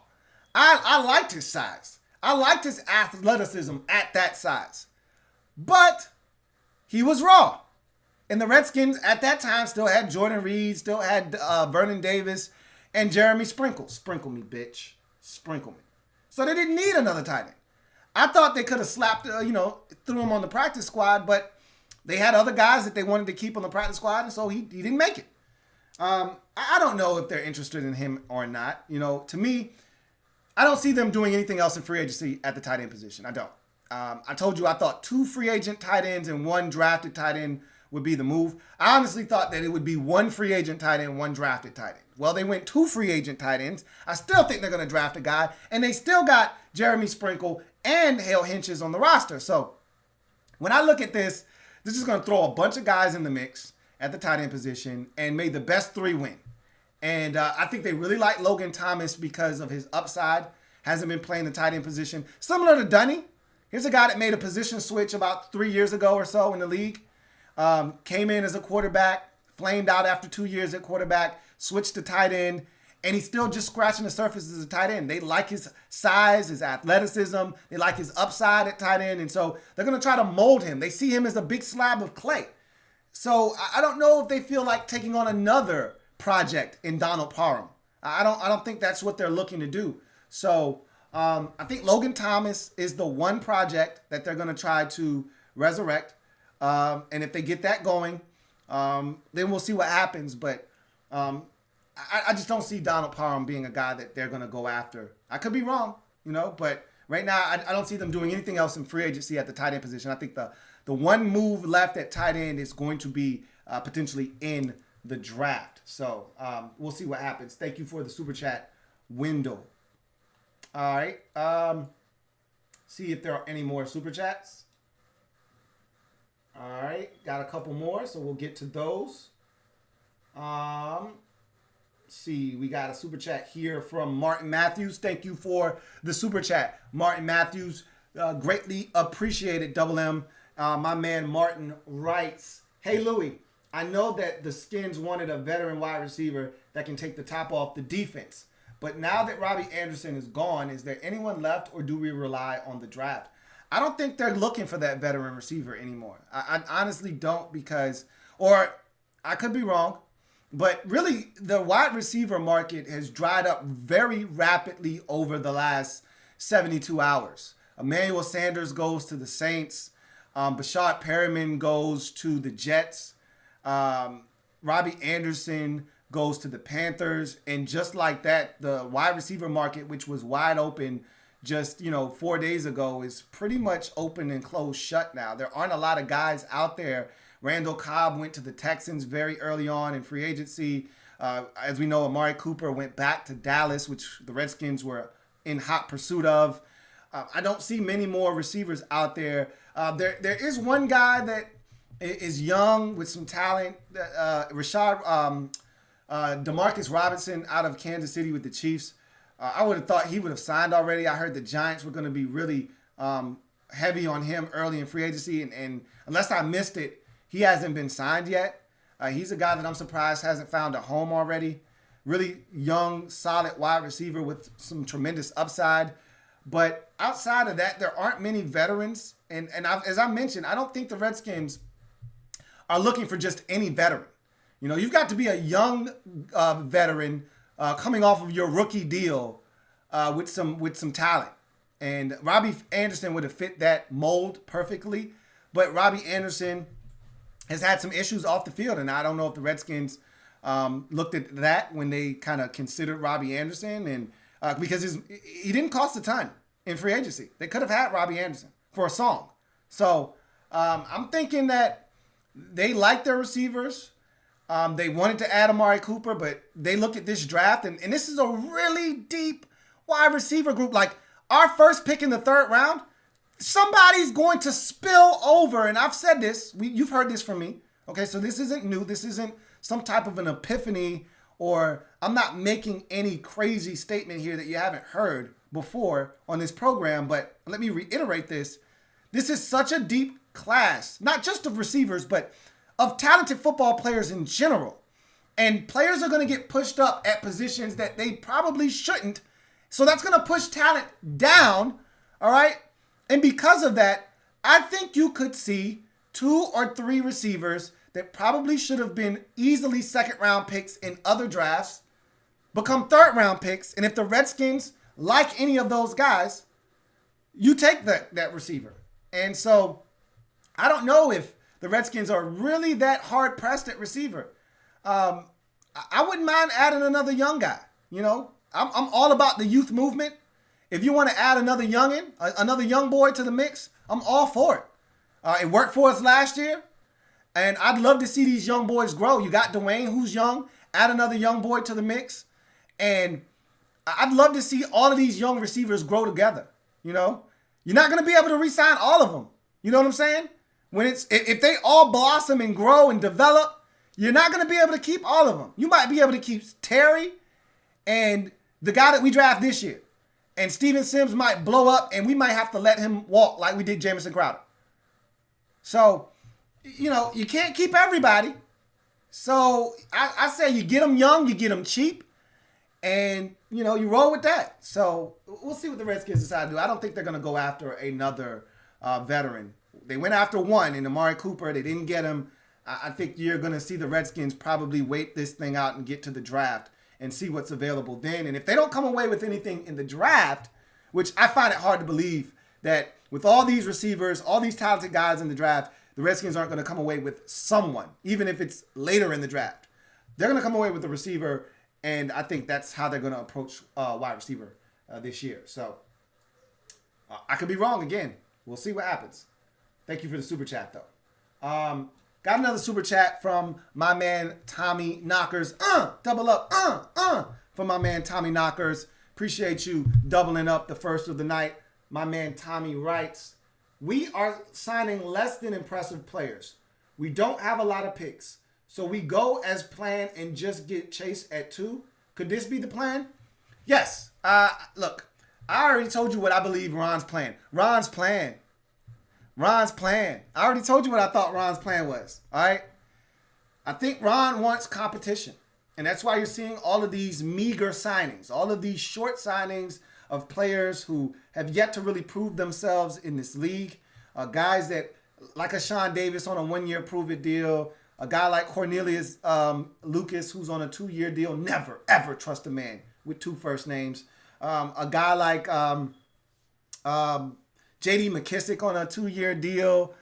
I liked his size. I liked his athleticism at that size. But he was raw. And the Redskins at that time still had Jordan Reed, still had Vernon Davis, and Jeremy Sprinkle. Sprinkle me, bitch. Sprinkle me. So they didn't need another tight end. I thought they could have slapped, threw him on the practice squad, but they had other guys that they wanted to keep on the practice squad, and so he didn't make it. I don't know if they're interested in him or not. To me, I don't see them doing anything else in free agency at the tight end position. I don't. I told you I thought 2 free agent tight ends and 1 drafted tight end would be the move. I honestly thought that it would be 1 free agent tight end, 1 drafted tight end. Well, they went 2 free agent tight ends. I still think they're going to draft a guy, and they still got Jeremy Sprinkle and Hale Hinches on the roster. So when I look at this is going to throw a bunch of guys in the mix at the tight end position and made the best 3 win. And I think they really like Logan Thomas because of his upside. Hasn't been playing the tight end position. Similar to Dunny. Here's a guy that made a position switch about 3 years ago or so in the league. Came in as a quarterback, flamed out after 2 years at quarterback, switched to tight end, and he's still just scratching the surface as a tight end. They like his size, his athleticism. They like his upside at tight end, and so they're going to try to mold him. They see him as a big slab of clay. So I don't know if they feel like taking on another project in Donald Parham. I don't think that's what they're looking to do. So I think Logan Thomas is the one project that they're going to try to resurrect. And if they get that going, then we'll see what happens. But I just don't see Donald Parham being a guy that they're going to go after. I could be wrong, but right now I don't see them doing anything else in free agency at the tight end position. I think the one move left at tight end is going to be potentially in the draft. So we'll see what happens. Thank you for the super chat window. All right. See if there are any more super chats. All right. Got a couple more, so we'll get to those. See, we got a super chat here from Martin Matthews. Thank you for the super chat, Martin Matthews. Greatly appreciated, Double M. My man Martin writes, "Hey Louie, I know that the Skins wanted a veteran wide receiver that can take the top off the defense. But now that Robbie Anderson is gone, is there anyone left or do we rely on the draft?" I don't think they're looking for that veteran receiver anymore. I honestly don't or I could be wrong, but really the wide receiver market has dried up very rapidly over the last 72 hours. Emmanuel Sanders goes to the Saints. Bashad Perriman goes to the Jets. Robbie Anderson goes to the Panthers. And just like that, the wide receiver market, which was wide open just 4 days ago, is pretty much open and closed shut now. There aren't a lot of guys out there. Randall Cobb went to the Texans very early on in free agency. As we know, Amari Cooper went back to Dallas, which the Redskins were in hot pursuit of. I don't see many more receivers out there. There is one guy that is young with some talent, Demarcus Robertson out of Kansas City with the Chiefs. I would have thought he would have signed already. I heard the Giants were going to be really heavy on him early in free agency, and unless I missed it, he hasn't been signed yet. He's a guy that I'm surprised hasn't found a home already. Really young, solid wide receiver with some tremendous upside. But outside of that, there aren't many veterans. And as I mentioned, I don't think the Redskins are looking for just any veteran. You've got to be a young veteran coming off of your rookie deal with some talent. And Robbie Anderson would have fit that mold perfectly. But Robbie Anderson has had some issues off the field. And I don't know if the Redskins looked at that when they kind of considered Robbie Anderson. And because he didn't cost a ton in free agency. They could have had Robbie Anderson for a song. So I'm thinking that they like their receivers. They wanted to add Amari Cooper, but they looked at this draft, and this is a really deep wide receiver group. Like our first pick in the 3rd round, somebody's going to spill over. And I've said this. You've heard this from me. Okay, so this isn't new. This isn't some type of an epiphany, or I'm not making any crazy statement here that you haven't heard before on this program. But let me reiterate this. This is such a deep class, not just of receivers, but of talented football players in general. And players are going to get pushed up at positions that they probably shouldn't. So that's going to push talent down, all right? And because of that, I think you could see 2 or 3 receivers that probably should have been easily 2nd-round picks in other drafts become 3rd-round picks. And if the Redskins like any of those guys, you take that receiver. And so I don't know if the Redskins are really that hard pressed at receiver. I wouldn't mind adding another young guy. You know, I'm all about the youth movement. If you want to add another youngin, another young boy to the mix, I'm all for it. It worked for us last year, and I'd love to see these young boys grow. You got Duane, who's young. Add another young boy to the mix, and I'd love to see all of these young receivers grow together. You know, you're not going to be able to re-sign all of them. You know what I'm saying? If they all blossom and grow and develop, you're not going to be able to keep all of them. You might be able to keep Terry and the guy that we draft this year. And Steven Sims might blow up and we might have to let him walk like we did Jamison Crowder. So, you know, you can't keep everybody. So I say you get them young, you get them cheap, and, you know, you roll with that. So we'll see what the Redskins decide to do. I don't think they're going to go after another veteran. They went after one in Amari Cooper. They didn't get him. I think you're going to see the Redskins probably wait this thing out and get to the draft and see what's available then. And if they don't come away with anything in the draft, which I find it hard to believe that with all these receivers, all these talented guys in the draft, the Redskins aren't going to come away with someone, even if it's later in the draft. They're going to come away with the receiver, and I think that's how they're going to approach wide receiver this year. So I could be wrong again. We'll see what happens. Thank you for the super chat, though. Got another super chat from my man Tommy Knockers. Double up. From my man Tommy Knockers. Appreciate you doubling up the first of the night. My man Tommy writes, we are signing less than impressive players. We don't have a lot of picks. So we go as planned and just get Chase at 2. Could this be the plan? Yes. Look, I already told you what I believe Ron's plan. I already told you what I thought Ron's plan was. All right. I think Ron wants competition. And that's why you're seeing all of these meager signings, all of these short signings of players who have yet to really prove themselves in this league. Guys that, like a Sean Davis on a 1-year prove-it deal. A guy like Cornelius Lucas who's on a 2-year deal. Never, ever trust a man with 2 first names. A guy like J.D. McKissick on a 2-year deal.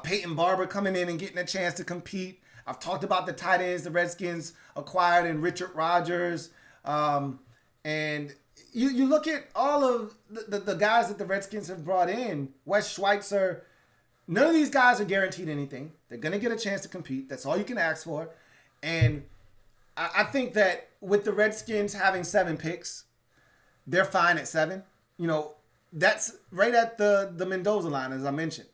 Peyton Barber coming in and getting a chance to compete. I've talked about the tight ends the Redskins acquired in Richard Rodgers. And you look at all of the guys that the Redskins have brought in. Wes Schweitzer. None of these guys are guaranteed anything. They're going to get a chance to compete. That's all you can ask for. And I think that with the Redskins having 7 picks, they're fine at 7. You know, that's right at the Mendoza line, as I mentioned.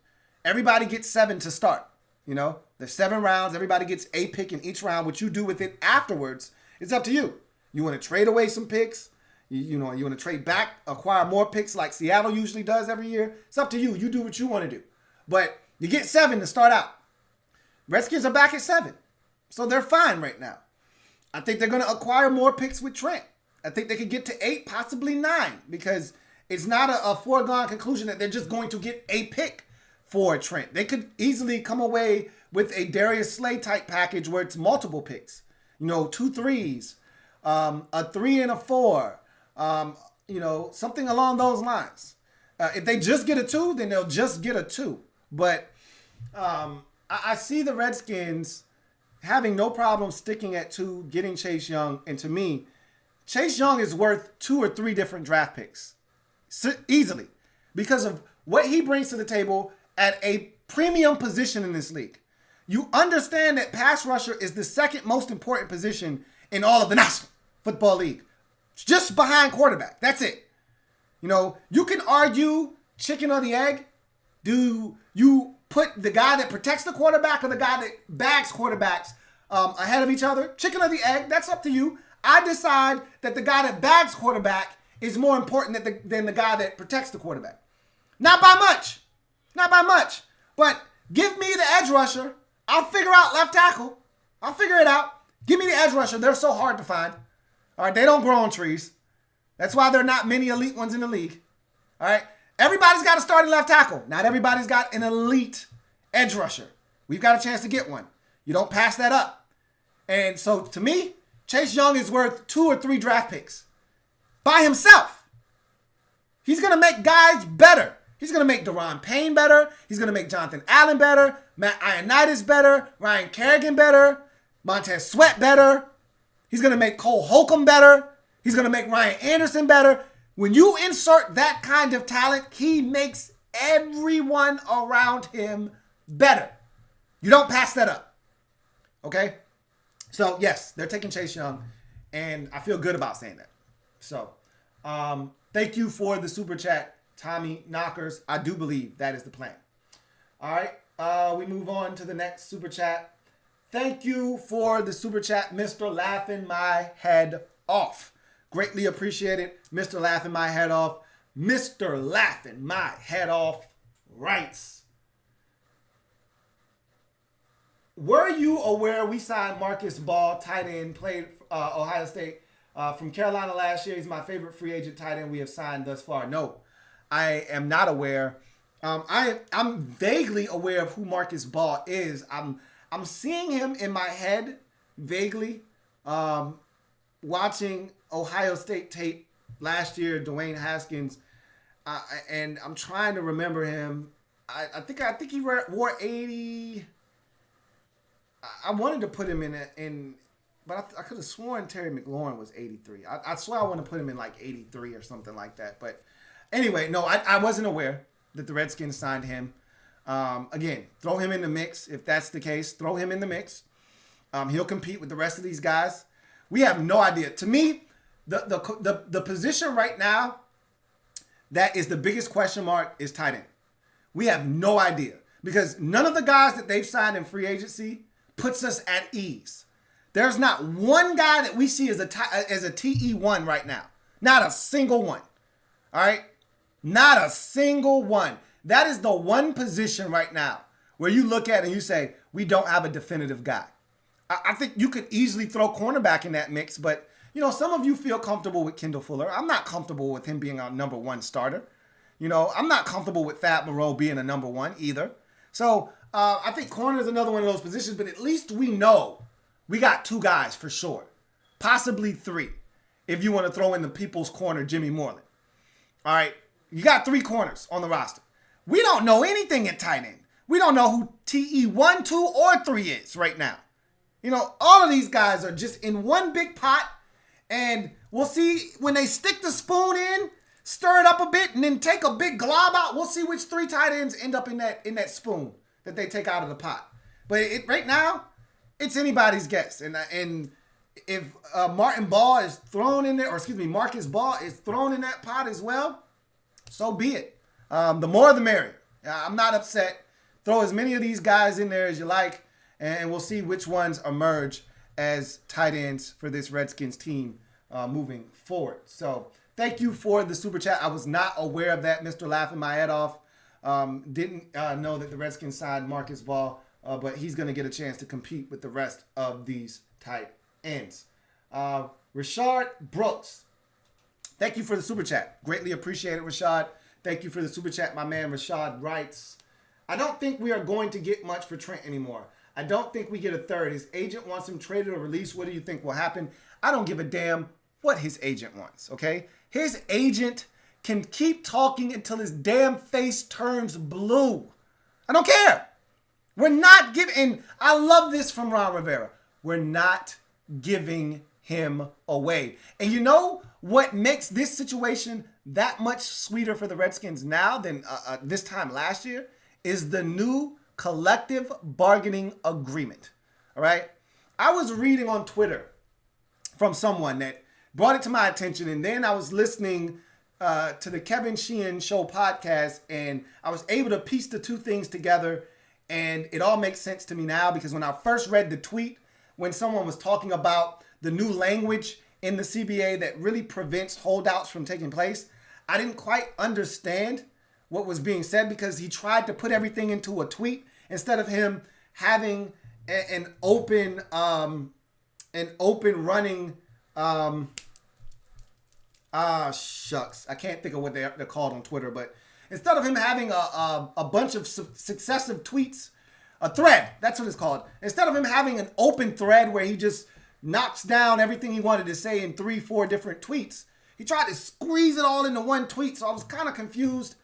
Everybody gets 7 to start. You know, there's 7 rounds. Everybody gets a pick in each round. What you do with it afterwards, it's up to you. You want to trade away some picks. You want to trade back, acquire more picks like Seattle usually does every year. It's up to you. You do what you want to do. But you get 7 to start out. Redskins are back at 7. So they're fine right now. I think they're going to acquire more picks with Trent. I think they could get to 8, possibly 9, because it's not a foregone conclusion that they're just going to get a pick for Trent. They could easily come away with a Darius Slay type package where it's multiple picks. 2 3s, a 3 and a 4, something along those lines. If they just get a 2, then they'll just get a 2. But I see the Redskins having no problem sticking at 2, getting Chase Young. And to me, Chase Young is worth 2 or 3 different draft picks. Easily. Because of what he brings to the table at a premium position in this league. You understand that pass rusher is the second most important position in all of the National Football League. It's just behind quarterback. That's it. You can argue chicken or the egg. Do you put the guy that protects the quarterback or the guy that bags quarterbacks ahead of each other? Chicken or the egg, that's up to you. I decide that the guy that bags quarterback is more important than the guy that protects the quarterback. Not by much. But give me the edge rusher. I'll figure out left tackle. I'll figure it out. Give me the edge rusher. They're so hard to find. All right, they don't grow on trees. That's why there are not many elite ones in the league. All right, everybody's got a starting left tackle. Not everybody's got an elite edge rusher. We've got a chance to get one. You don't pass that up. And so to me, Chase Young is worth 2 or 3 draft picks by himself. He's going to make guys better. He's going to make Daron Payne better. He's going to make Jonathan Allen better. Matt Ioannidis better. Ryan Kerrigan better. Montez Sweat better. He's going to make Cole Holcomb better. He's going to make Ryan Anderson better. When you insert that kind of talent, he makes everyone around him better. You don't pass that up. Okay? So, yes, they're taking Chase Young, and I feel good about saying that. So, thank you for the super chat, Tommy Knockers. I do believe that is the plan. All right, we move on to the next super chat. Thank you for the super chat, Mr. Laughing My Head Off. Greatly appreciated, Mr. Laughing My Head Off. Mr. Laughing My Head Off writes, were you aware we signed Marcus Ball, tight end, played Ohio State from Carolina last year? He's my favorite free agent tight end we have signed thus far. No, I am not aware. I'm vaguely aware of who Marcus Ball is. I'm seeing him in my head vaguely, watching Ohio State tape last year, Duane Haskins, and I'm trying to remember him. I think he wore 80. I wanted to put him in, but I could have sworn Terry McLaurin was 83. I swear I want to put him in like 83 or something like that. But anyway, no, I wasn't aware that the Redskins signed him. Again, throw him in the mix. If that's the case, throw him in the mix. He'll compete with the rest of these guys. We have no idea. To me, the position right now that is the biggest question mark is tight end. We have no idea because none of the guys that they've signed in free agency puts us at ease. There's not one guy that we see as a TE1 right now. Not a single one. All right? Not a single one. That is the one position right now where you look at it and you say, we don't have a definitive guy. I think you could easily throw cornerback in that mix, but some of you feel comfortable with Kendall Fuller. I'm not comfortable with him being our number one starter. I'm not comfortable with Thad Moreau being a number one either. So I think corner is another one of those positions, but at least we know we got two guys for sure. Possibly three, if you want to throw in the people's corner, Jimmy Moreland. All right, you got three corners on the roster. We don't know anything at tight end. We don't know who TE1, 2, or 3 is right now. All of these guys are just in one big pot, and we'll see when they stick the spoon in, stir it up a bit, and then take a big glob out. We'll see which three tight ends end up in that spoon that they take out of the pot. But right now, it's anybody's guess. And if Marcus Ball is thrown in there pot as well, so be it. The more the merrier. I'm not upset. Throw as many of these guys in there as you like, and we'll see which ones emerge as tight ends for this Redskins team moving forward. So thank you for the super chat. I was not aware of that, Mr. Laughing My Head Off. Didn't know that the Redskins signed Marcus Ball, but he's going to get a chance to compete with the rest of these tight ends. Rashard Brooks, thank you for the super chat. Greatly appreciate it, Rashad. Thank you for the super chat. My man Rashad writes, I don't think we are going to get much for Trent anymore. I don't think we get a third. His agent wants him traded or released. What do you think will happen? I don't give a damn what his agent wants, okay? His agent can keep talking until his damn face turns blue. I don't care. We're not giving, and I love this from Ron Rivera. We're not giving him away. And you know what makes this situation that much sweeter for the Redskins now than this time last year is the new collective bargaining agreement. All right. I was reading on Twitter from someone that brought it to my attention, and then I was listening to the Kevin Sheehan Show podcast, and I was able to piece the two things together, and it all makes sense to me now because when I first read the tweet, when someone was talking about the new language in the CBA that really prevents holdouts from taking place, I didn't quite understand what was being said because he tried to put everything into a tweet instead of him having an open running shucks. I can't think of what they're called on Twitter, but instead of him having a bunch of successive tweets, a thread, that's what it's called. Instead of him having an open thread where he just knocks down everything he wanted to say in 3-4 different tweets, he tried to squeeze it all into one tweet. So I was kind of confused.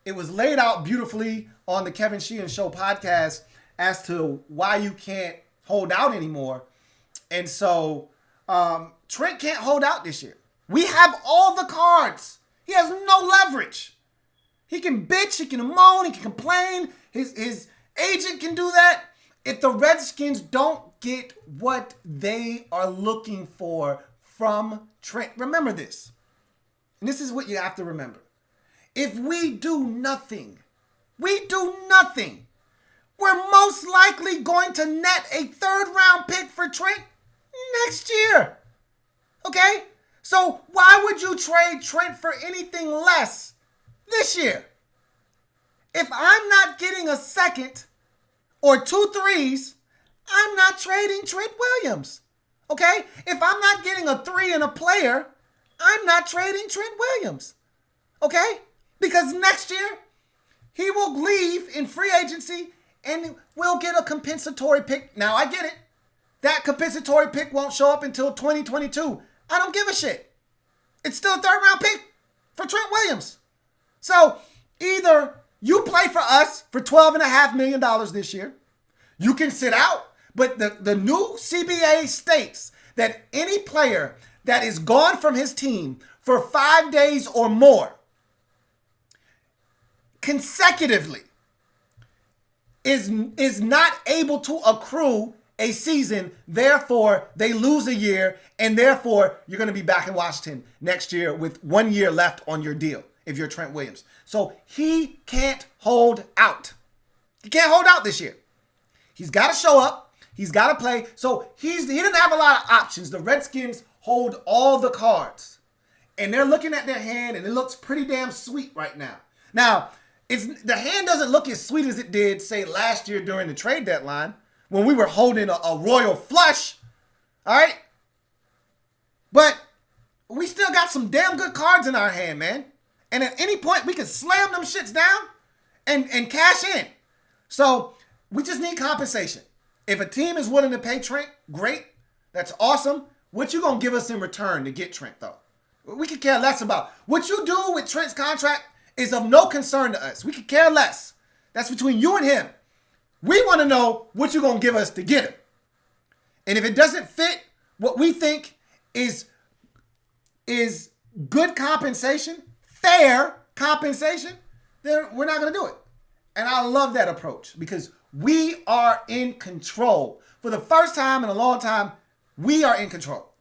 it was laid out beautifully on the Kevin Sheehan Show podcast as to why you can't hold out anymore. And so Trent can't hold out this year. We have all the cards. He has no leverage. He can bitch, he can moan, he can complain. His agent can do that. If the Redskins don't get what they are looking for from Trent, remember this. And this is what you have to remember. If we do nothing, we're most likely going to net a 3rd-round pick for Trent next year. Okay? So why would you trade Trent for anything less this year? If I'm not getting a second or 2 threes, I'm not trading Trent Williams. Okay? If I'm not getting a 3 and a player, I'm not trading Trent Williams. Okay? Because next year, he will leave in free agency and we'll get a compensatory pick. Now, I get it. That compensatory pick won't show up until 2022. I don't give a shit. It's still a 3rd-round pick for Trent Williams. So, either you play for us for $12.5 million this year. You can sit out. But the new CBA states that any player that is gone from his team for 5 days or more consecutively is not able to accrue a season. Therefore, they lose a year, and therefore, you're going to be back in Washington next year with 1 year left on your deal if you're Trent Williams. So he can't hold out. He can't hold out this year. He's got to show up. He's got to play. So he doesn't have a lot of options. The Redskins hold all the cards. And they're looking at their hand, and it looks pretty damn sweet right now. Now, the hand doesn't look as sweet as it did, say, last year during the trade deadline when we were holding a royal flush. All right? But we still got some damn good cards in our hand, man. And at any point, we can slam them shits down and cash in. So we just need compensation. If a team is willing to pay Trent, great. That's awesome. What you going to give us in return to get Trent, though? We could care less about. What you do with Trent's contract is of no concern to us. We could care less. That's between you and him. We want to know what you're going to give us to get him. And if it doesn't fit what we think is good compensation, fair compensation, then we're not going to do it. And I love that approach because we are in control. For the first time in a long time, we are in control.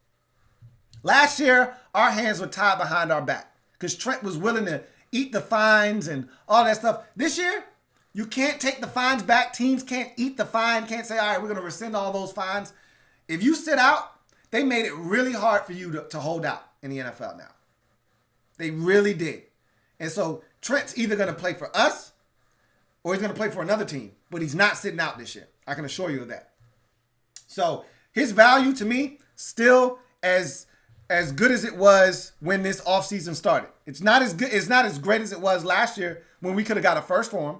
Last year, our hands were tied behind our back because Trent was willing to eat the fines and all that stuff. This year, you can't take the fines back. Teams can't eat the fine, can't say, all right, we're going to rescind all those fines. If you sit out, they made it really hard for you to hold out in the NFL now. They really did. And so Trent's either going to play for us or he's going to play for another team, but he's not sitting out this year. I can assure you of that. So his value to me still as good as it was when this offseason started. It's not as good. It's not as great as it was last year when we could have got a first for him.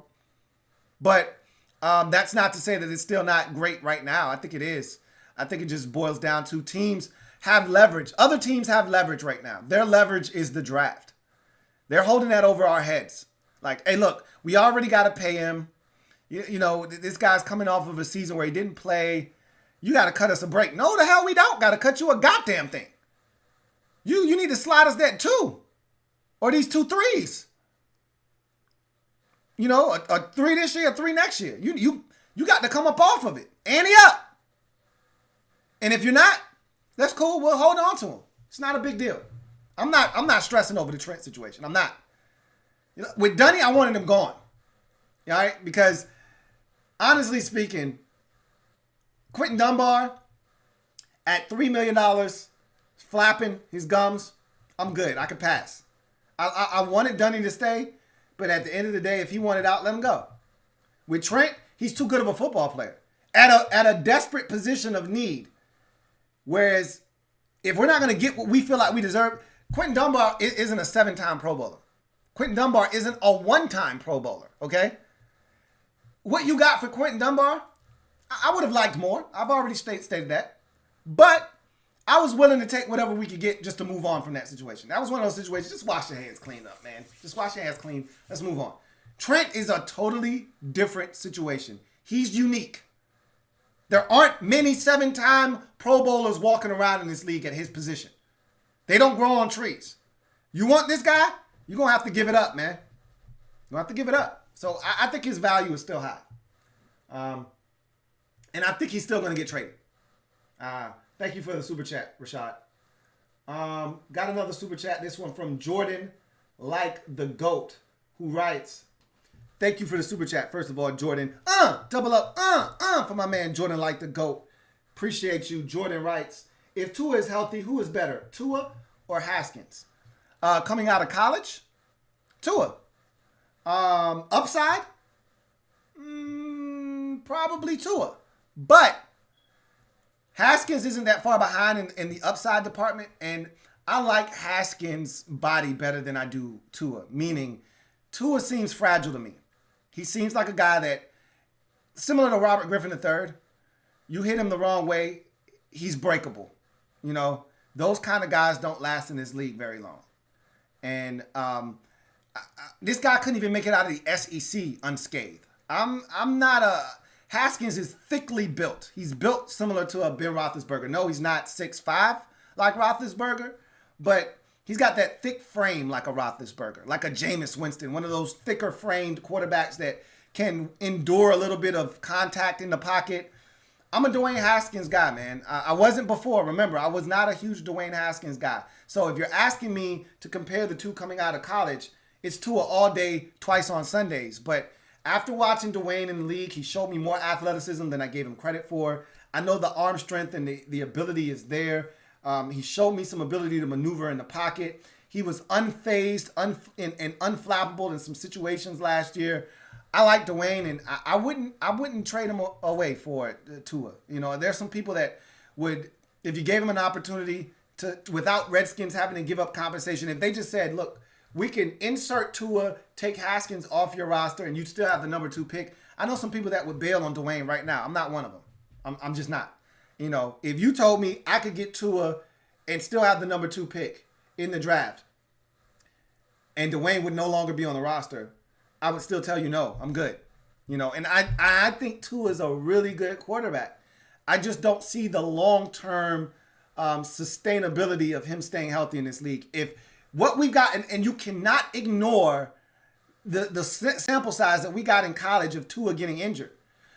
But that's not to say that it's still not great right now. I think it is. I think it just boils down to teams have leverage. Other teams have leverage right now. Their leverage is the draft. They're holding that over our heads. Like, hey, look, we already got to pay him. You know, this guy's coming off of a season where he didn't play. You got to cut us a break. No, the hell we don't. Got to cut you a goddamn thing. You need to slide us that 2 or these 2 threes. You know, a 3 this year, a 3 next year. You got to come up off of it. Ante up. And if you're not, that's cool. We'll hold on to him. It's not a big deal. I'm not stressing over the Trent situation. I'm not. You know, with Dunny, I wanted him gone. All right? Because honestly speaking, Quinton Dunbar at $3 million, flapping his gums, I'm good. I can pass. I wanted Dunny to stay, but at the end of the day, if he wanted out, let him go. With Trent, he's too good of a football player at a desperate position of need. Whereas if we're not going to get what we feel like we deserve, Quinton Dunbar isn't a 7-time Pro Bowler. Quinton Dunbar isn't a 1-time Pro Bowler, okay? What you got for Quinton Dunbar, I would have liked more. I've already stated that. But I was willing to take whatever we could get just to move on from that situation. That was one of those situations. Just wash your hands clean up, man. Just wash your hands clean. Let's move on. Trent is a totally different situation. He's unique. There aren't many 7-time Pro Bowlers walking around in this league at his position. They don't grow on trees. You want this guy? You're going to have to give it up, man. You're going to have to give it up. So I think his value is still high. And I think he's still going to get traded. Thank you for the super chat, Rashad. Got another super chat. This one from Jordan Like the GOAT, who writes, thank you for the super chat. First of all, Jordan, double up, for my man Jordan Like the GOAT. Appreciate you. Jordan writes, if Tua is healthy, who is better, Tua or Haskins? Coming out of college, Tua. Upside, probably Tua. But Haskins isn't that far behind in the upside department, and I like Haskins' body better than I do Tua, meaning Tua seems fragile to me. He seems like a guy that, similar to Robert Griffin III, you hit him the wrong way, he's breakable. You know, those kind of guys don't last in this league very long. And this guy couldn't even make it out of the SEC unscathed. Haskins is thickly built. He's built similar to a Ben Roethlisberger. No, he's not 6'5" like Roethlisberger, but he's got that thick frame like a Roethlisberger, like a Jameis Winston, one of those thicker framed quarterbacks that can endure a little bit of contact in the pocket. I'm a Duane Haskins guy, man. I wasn't before. Remember, I was not a huge Duane Haskins guy. So if you're asking me to compare the two coming out of college, it's Tua all day, twice on Sundays. But after watching Duane in the league, he showed me more athleticism than I gave him credit for. I know the arm strength and the ability is there. He showed me some ability to maneuver in the pocket. He was unfazed and unflappable in some situations last year. I like Duane, and I wouldn't trade him away for Tua. You know, there's some people that would, if you gave him an opportunity to, without Redskins having to give up compensation, if they just said, look, we can insert Tua, take Haskins off your roster, and you'd still have the number 2 pick. I know some people that would bail on Duane right now. I'm not one of them. I'm just not. You know, if you told me I could get Tua and still have the number 2 pick in the draft, and Duane would no longer be on the roster, I would still tell you no, I'm good. You know, and I think Tua is a really good quarterback. I just don't see the long-term sustainability of him staying healthy in this league. If what we've got, and you cannot ignore the sample size that we got in college of Tua getting injured.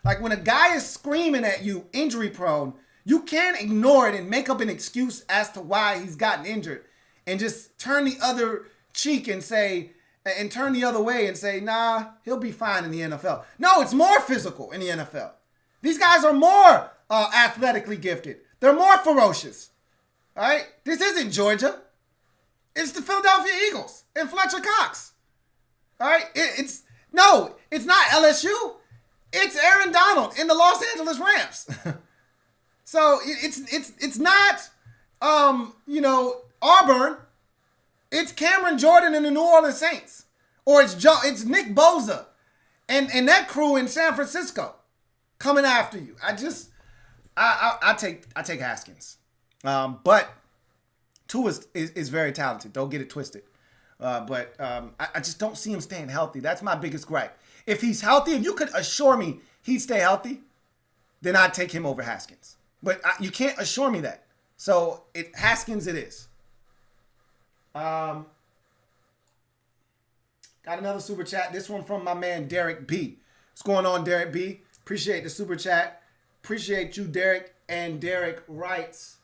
Like when a guy is screaming at you, injury prone, you can't ignore it and make up an excuse as to why he's gotten injured and just turn the other cheek and say, and turn the other way and say, nah, he'll be fine in the NFL. No, it's more physical in the NFL. These guys are more athletically gifted. They're more ferocious. All right? This isn't Georgia. It's the Philadelphia Eagles and Fletcher Cox. All right? It's not LSU. It's Aaron Donald in the Los Angeles Rams. So it's not Auburn. It's Cameron Jordan and the New Orleans Saints, or it's Nick Bosa and that crew in San Francisco coming after you. I take Haskins, but Tua is very talented. Don't get it twisted. But I just don't see him staying healthy. That's my biggest gripe. If he's healthy, if you could assure me he'd stay healthy, then I'd take him over Haskins. But you can't assure me that. So Haskins it is. Got another super chat. This one from my man Derek B. What's going on, Derek B? Appreciate the super chat. Appreciate you, Derek. And Derek writes,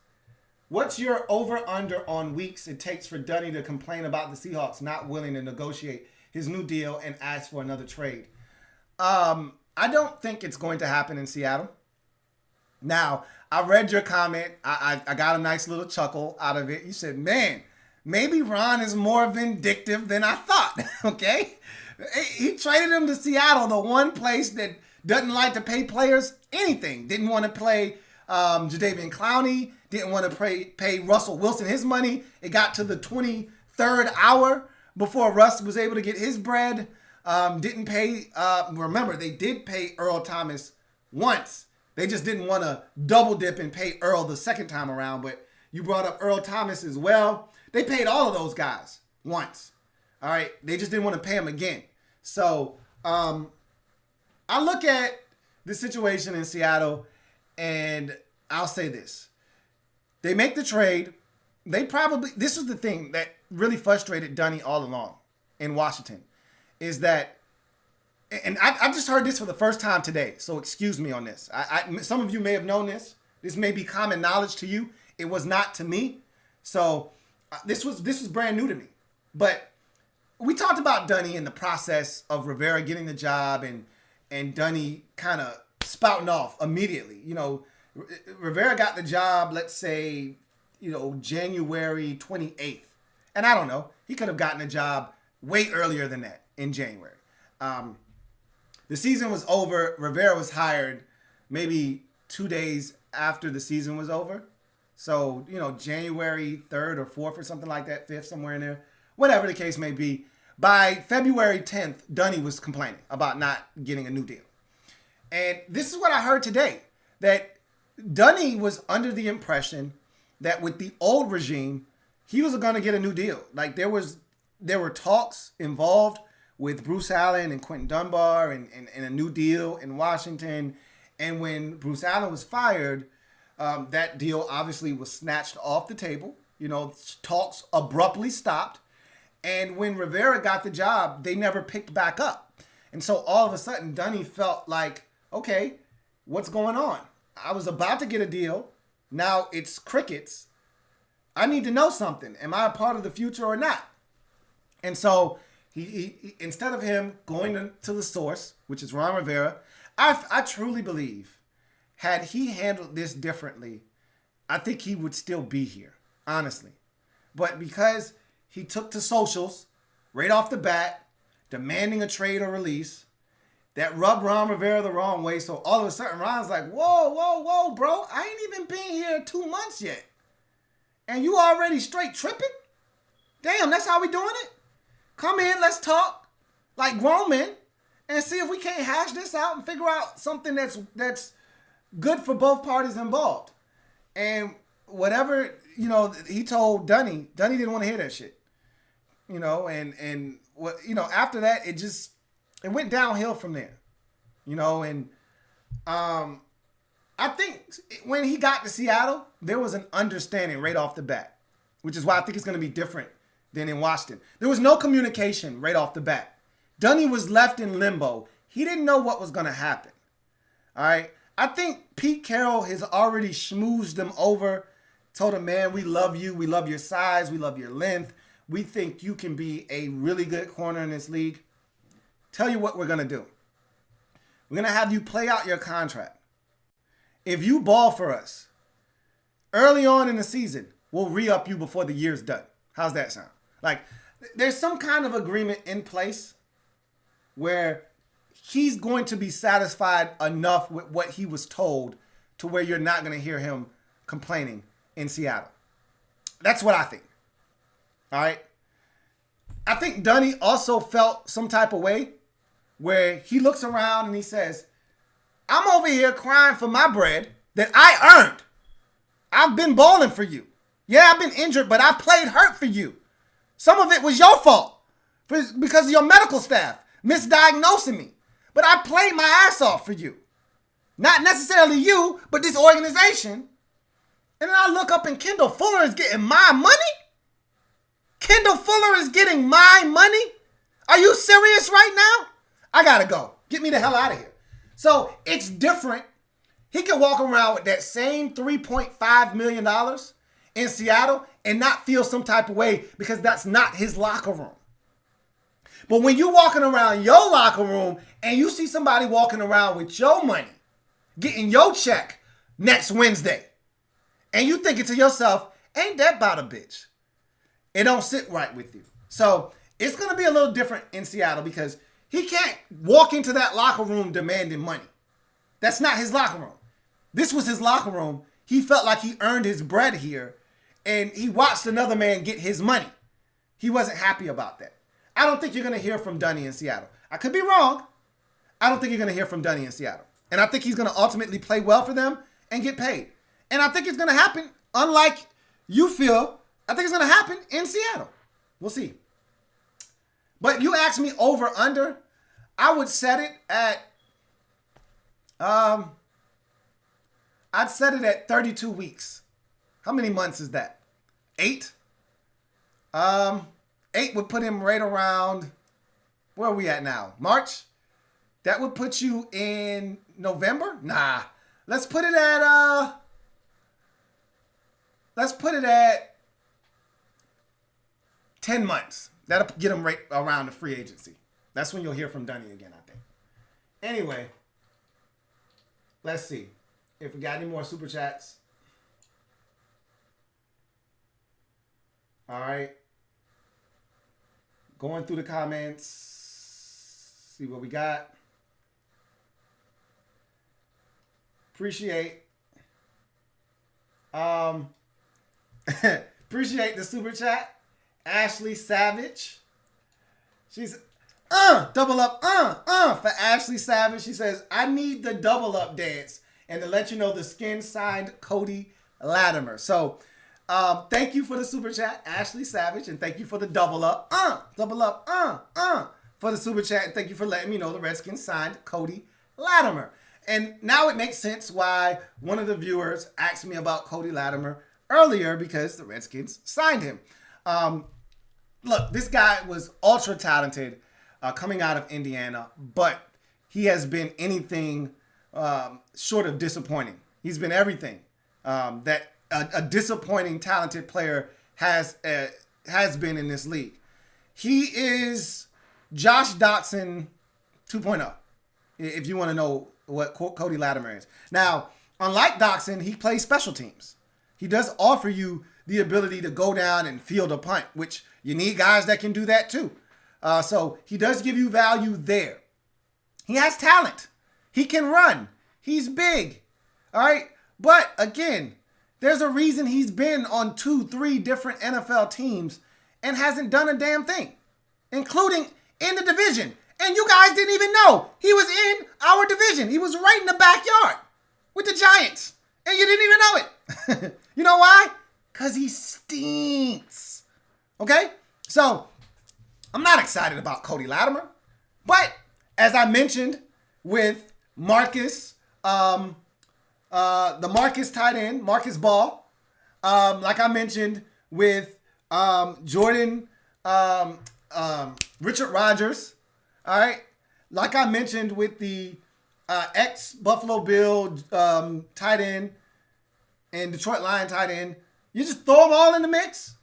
what's your over-under on weeks it takes for Dunny to complain about the Seahawks not willing to negotiate his new deal and ask for another trade? I don't think it's going to happen in Seattle. Now, I read your comment. I got a nice little chuckle out of it. You said, man, maybe Ron is more vindictive than I thought, okay? He traded him to Seattle, the one place that doesn't like to pay players anything. Didn't want to play Jadeveon Clowney, didn't want to pay Russell Wilson his money. It got to the 23rd hour before Russ was able to get his bread. Didn't pay, remember, they did pay Earl Thomas once. They just didn't want to double dip and pay Earl the second time around, but you brought up Earl Thomas as well. They paid all of those guys once. All right. They just didn't want to pay him again. So I look at the situation in Seattle, and I'll say this. They make the trade. This was the thing that really frustrated Dunny all along in Washington, is that, and I just heard this for the first time today, so excuse me on this. Some of you may have known this. This may be common knowledge to you. It was not to me. So this was brand new to me. But we talked about Dunny in the process of Rivera getting the job and Dunny kind of spouting off immediately. You know, Rivera got the job, let's say, January 28th. And I don't know. He could have gotten a job way earlier than that in January. The season was over. Rivera was hired maybe 2 days after the season was over. So, January 3rd or 4th or something like that, 5th, somewhere in there. Whatever the case may be. By February 10th, Dunny was complaining about not getting a new deal. And this is what I heard today, that Dunny was under the impression that with the old regime, he was going to get a new deal. Like there were talks involved with Bruce Allen and Quinton Dunbar and a new deal in Washington. And when Bruce Allen was fired, that deal obviously was snatched off the table. Talks abruptly stopped. And when Rivera got the job, they never picked back up. And so all of a sudden, Dunny felt like, okay, what's going on? I was about to get a deal. Now it's crickets. I need to know something. Am I a part of the future or not? And so he instead of him going to the source, which is Ron Rivera, I truly believe had he handled this differently, I think he would still be here, honestly. But because he took to socials right off the bat, demanding a trade or release, that rubbed Ron Rivera the wrong way. So all of a sudden, Ron's like, whoa, bro. I ain't even been here 2 months yet. And you already straight tripping? Damn, that's how we doing it? Come in, let's talk like grown men and see if we can't hash this out and figure out something that's good for both parties involved. And whatever, he told Dunny didn't want to hear that shit. And what, after that, it went downhill from there, and I think when he got to Seattle, there was an understanding right off the bat, which is why I think it's going to be different than in Washington. There was no communication right off the bat. Dunny was left in limbo. He didn't know what was going to happen. All right. I think Pete Carroll has already schmoozed him over, told him, man, we love you. We love your size. We love your length. We think you can be a really good corner in this league. Tell you what we're going to do. We're going to have you play out your contract. If you ball for us early on in the season, we'll re-up you before the year's done. How's that sound? Like, there's some kind of agreement in place where he's going to be satisfied enough with what he was told to where you're not going to hear him complaining in Seattle. That's what I think. All right. I think Dunny also felt some type of way where he looks around and he says, I'm over here crying for my bread that I earned. I've been balling for you. Yeah, I've been injured, but I played hurt for you. Some of it was your fault because of your medical staff misdiagnosing me. But I played my ass off for you. Not necessarily you, but this organization. And then I look up and Kendall Fuller is getting my money? Kendall Fuller is getting my money? Are you serious right now? I gotta go. Get me the hell out of here. So it's different. He can walk around with that same $3.5 million in Seattle and not feel some type of way because that's not his locker room. But when you're walking around your locker room and you see somebody walking around with your money, getting your check next Wednesday, and you thinking to yourself, ain't that about a bitch? It don't sit right with you. So it's going to be a little different in Seattle because he can't walk into that locker room demanding money. That's not his locker room. This was his locker room. He felt like he earned his bread here, and he watched another man get his money. He wasn't happy about that. I don't think you're going to hear from Dunny in Seattle. I could be wrong. I don't think you're going to hear from Dunny in Seattle. And I think he's going to ultimately play well for them and get paid. And I think it's going to happen, unlike you feel, I think it's going to happen in Seattle. We'll see. But you asked me over, under. I would set it at I'd set it at 32 weeks. How many months is that? 8? 8 would put him right around, where are we at now? March? That would put you in November? Nah. Let's put it at 10 months. That'll get him right around the free agency. That's when you'll hear from Dunny again, I think. Anyway, let's see if we got any more super chats. All right. Going through the comments. See what we got. Appreciate appreciate the super chat. Ashley Savage. She's double up for Ashley Savage. She says, I need the double up dance. And to let you know, the Skin signed Cody Latimer. So thank you for the super chat, Ashley Savage, and thank you for the double up for the super chat, and thank you for letting me know the Redskins signed Cody Latimer. And now it makes sense why one of the viewers asked me about Cody Latimer earlier, because the Redskins signed him. Look, this guy was ultra talented coming out of Indiana, but he has been anything short of disappointing. He's been everything that a disappointing, talented player has been in this league. He is Josh Doctson 2.0, if you want to know what Cody Latimer is. Now, unlike Doctson, he plays special teams. He does offer you the ability to go down and field a punt, which you need guys that can do that too. So he does give you value there. He has talent. He can run. He's big. All right. But again, there's a reason he's been on 2-3 different NFL teams and hasn't done a damn thing, including in the division. And you guys didn't even know he was in our division. He was right in the backyard with the Giants. And you didn't even know it. You know why? Because he stinks. Okay? So, I'm not excited about Cody Latimer. But, as I mentioned with Marcus, the Marcus tight end, Marcus Ball, like I mentioned with Jordan, Richard Rodgers, all right? Like I mentioned with the ex-Buffalo Bill tight end and Detroit Lion tight end, you just throw them all in the mix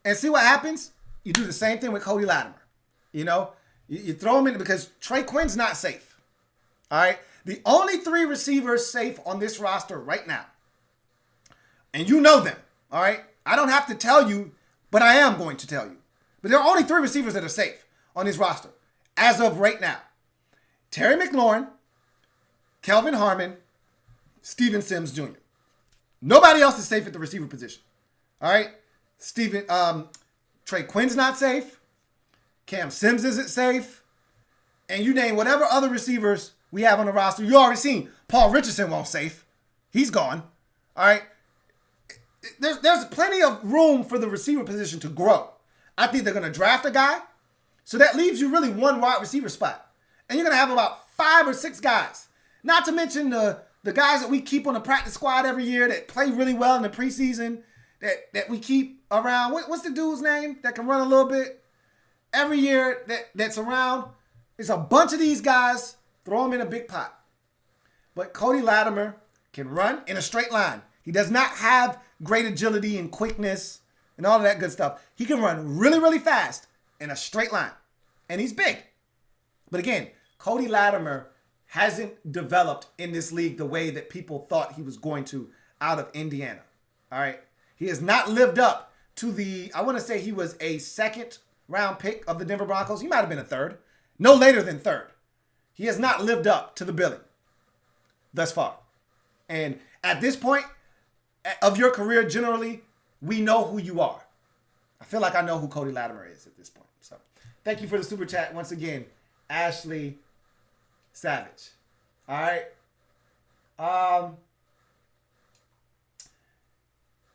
and see what happens. You do the same thing with Cody Latimer. You know, you throw him in because Trey Quinn's not safe. All right? The only 3 receivers safe on this roster right now, and you know them, all right? I don't have to tell you, but I am going to tell you. But there are only 3 receivers that are safe on this roster as of right now. Terry McLaurin, Kelvin Harmon, Steven Sims Jr. Nobody else is safe at the receiver position. All right? Trey Quinn's not safe. Cam Sims isn't safe. And you name whatever other receivers we have on the roster. You already seen Paul Richardson won't safe. He's gone. All right? There's plenty of room for the receiver position to grow. I think they're going to draft a guy. So that leaves you really 1 wide receiver spot. And you're going to have about 5 or 6 guys. Not to mention the guys that we keep on the practice squad every year that play really well in the preseason that we keep around. What's the dude's name that can run a little bit? Every year that's around. It's a bunch of these guys. Throw them in a big pot. But Cody Latimer can run in a straight line. He does not have great agility and quickness and all of that good stuff. He can run really, really fast in a straight line. And he's big. But again, Cody Latimer hasn't developed in this league the way that people thought he was going to out of Indiana. All right. He has not lived up to I want to say he was a 2nd round pick of the Denver Broncos. He might have been a 3rd. No later than 3rd. He has not lived up to the billing thus far. And at this point of your career, generally, we know who you are. I feel like I know who Cody Latimer is at this point. So thank you for the super chat once again, Ashley Savage. All right.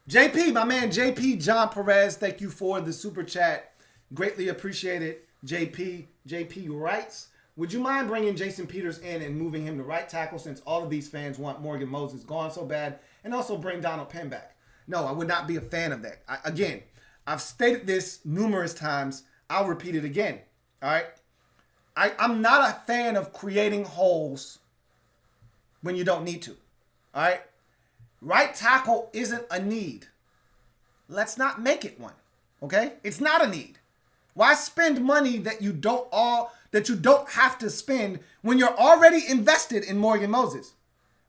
JP, my man JP John Perez, thank you for the super chat. Greatly appreciated. JP writes, would you mind bringing Jason Peters in and moving him to right tackle since all of these fans want Morgan Moses gone so bad, and also bring Donald Penn back? No, I would not be a fan of that. Again, I've stated this numerous times. I'll repeat it again. All right? I'm not a fan of creating holes when you don't need to. All right? Right tackle isn't a need. Let's not make it one. Okay? It's not a need. Why spend money that you don't have to spend when you're already invested in Morgan Moses?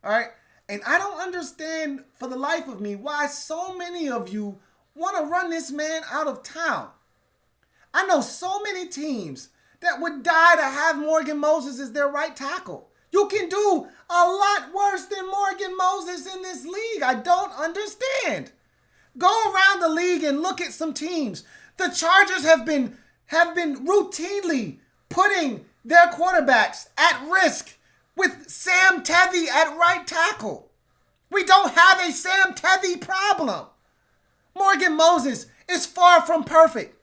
All right? And I don't understand for the life of me why so many of you want to run this man out of town. I know so many teams that would die to have Morgan Moses as their right tackle. You can do a lot worse than Morgan Moses in this league. I don't understand. Go around the league and look at some teams. The Chargers have been routinely putting their quarterbacks at risk with Sam Tevy at right tackle. We don't have a Sam Tevy problem. Morgan Moses is far from perfect.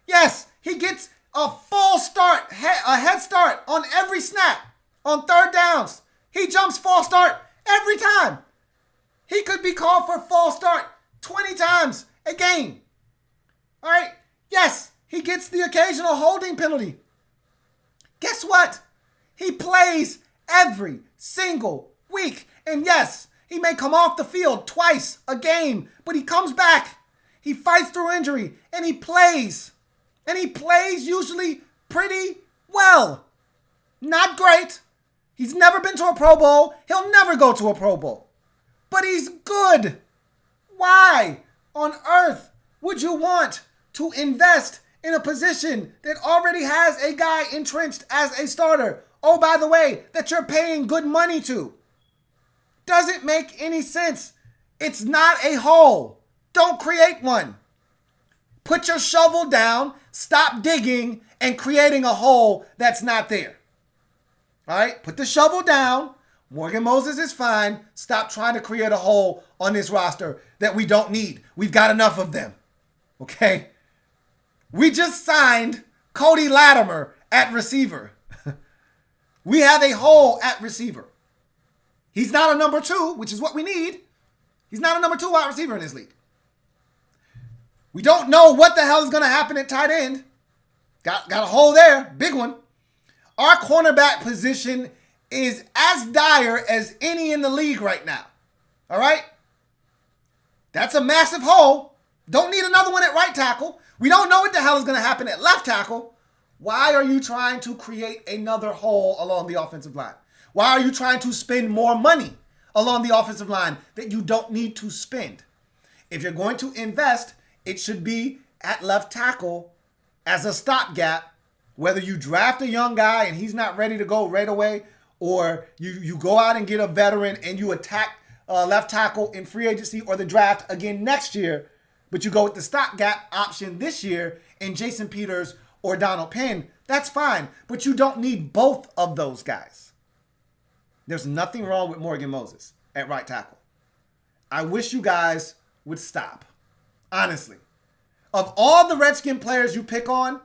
Yes, he gets a full start, a head start on every snap, on third downs. He jumps false start every time. He could be called for false start 20 times a game. All right? Yes, he gets the occasional holding penalty. Guess what? He plays every single week. And yes, he may come off the field twice a game, but he comes back. He fights through injury, and he plays. And he plays usually pretty well. Not great. He's never been to a Pro Bowl. He'll never go to a Pro Bowl. But he's good. Why on earth would you want to invest in a position that already has a guy entrenched as a starter? Oh, by the way, that you're paying good money to. Doesn't make any sense. It's not a hole. Don't create one. Put your shovel down, stop digging, and creating a hole that's not there. All right? Put the shovel down. Morgan Moses is fine. Stop trying to create a hole on this roster that we don't need. We've got enough of them. Okay? We just signed Cody Latimer at receiver. We have a hole at receiver. He's not a number 2, which is what we need. He's not a number 2 wide receiver in this league. We don't know what the hell is going to happen at tight end. Got a hole there, big one. Our cornerback position is as dire as any in the league right now. All right? That's a massive hole. Don't need another one at right tackle. We don't know what the hell is going to happen at left tackle. Why are you trying to create another hole along the offensive line? Why are you trying to spend more money along the offensive line that you don't need to spend? If you're going to invest, it should be at left tackle as a stopgap, whether you draft a young guy and he's not ready to go right away, or you go out and get a veteran and you attack left tackle in free agency or the draft again next year, but you go with the stopgap option this year in Jason Peters or Donald Penn. That's fine, but you don't need both of those guys. There's nothing wrong with Morgan Moses at right tackle. I wish you guys would stop. Honestly. Of all the Redskin players you pick on,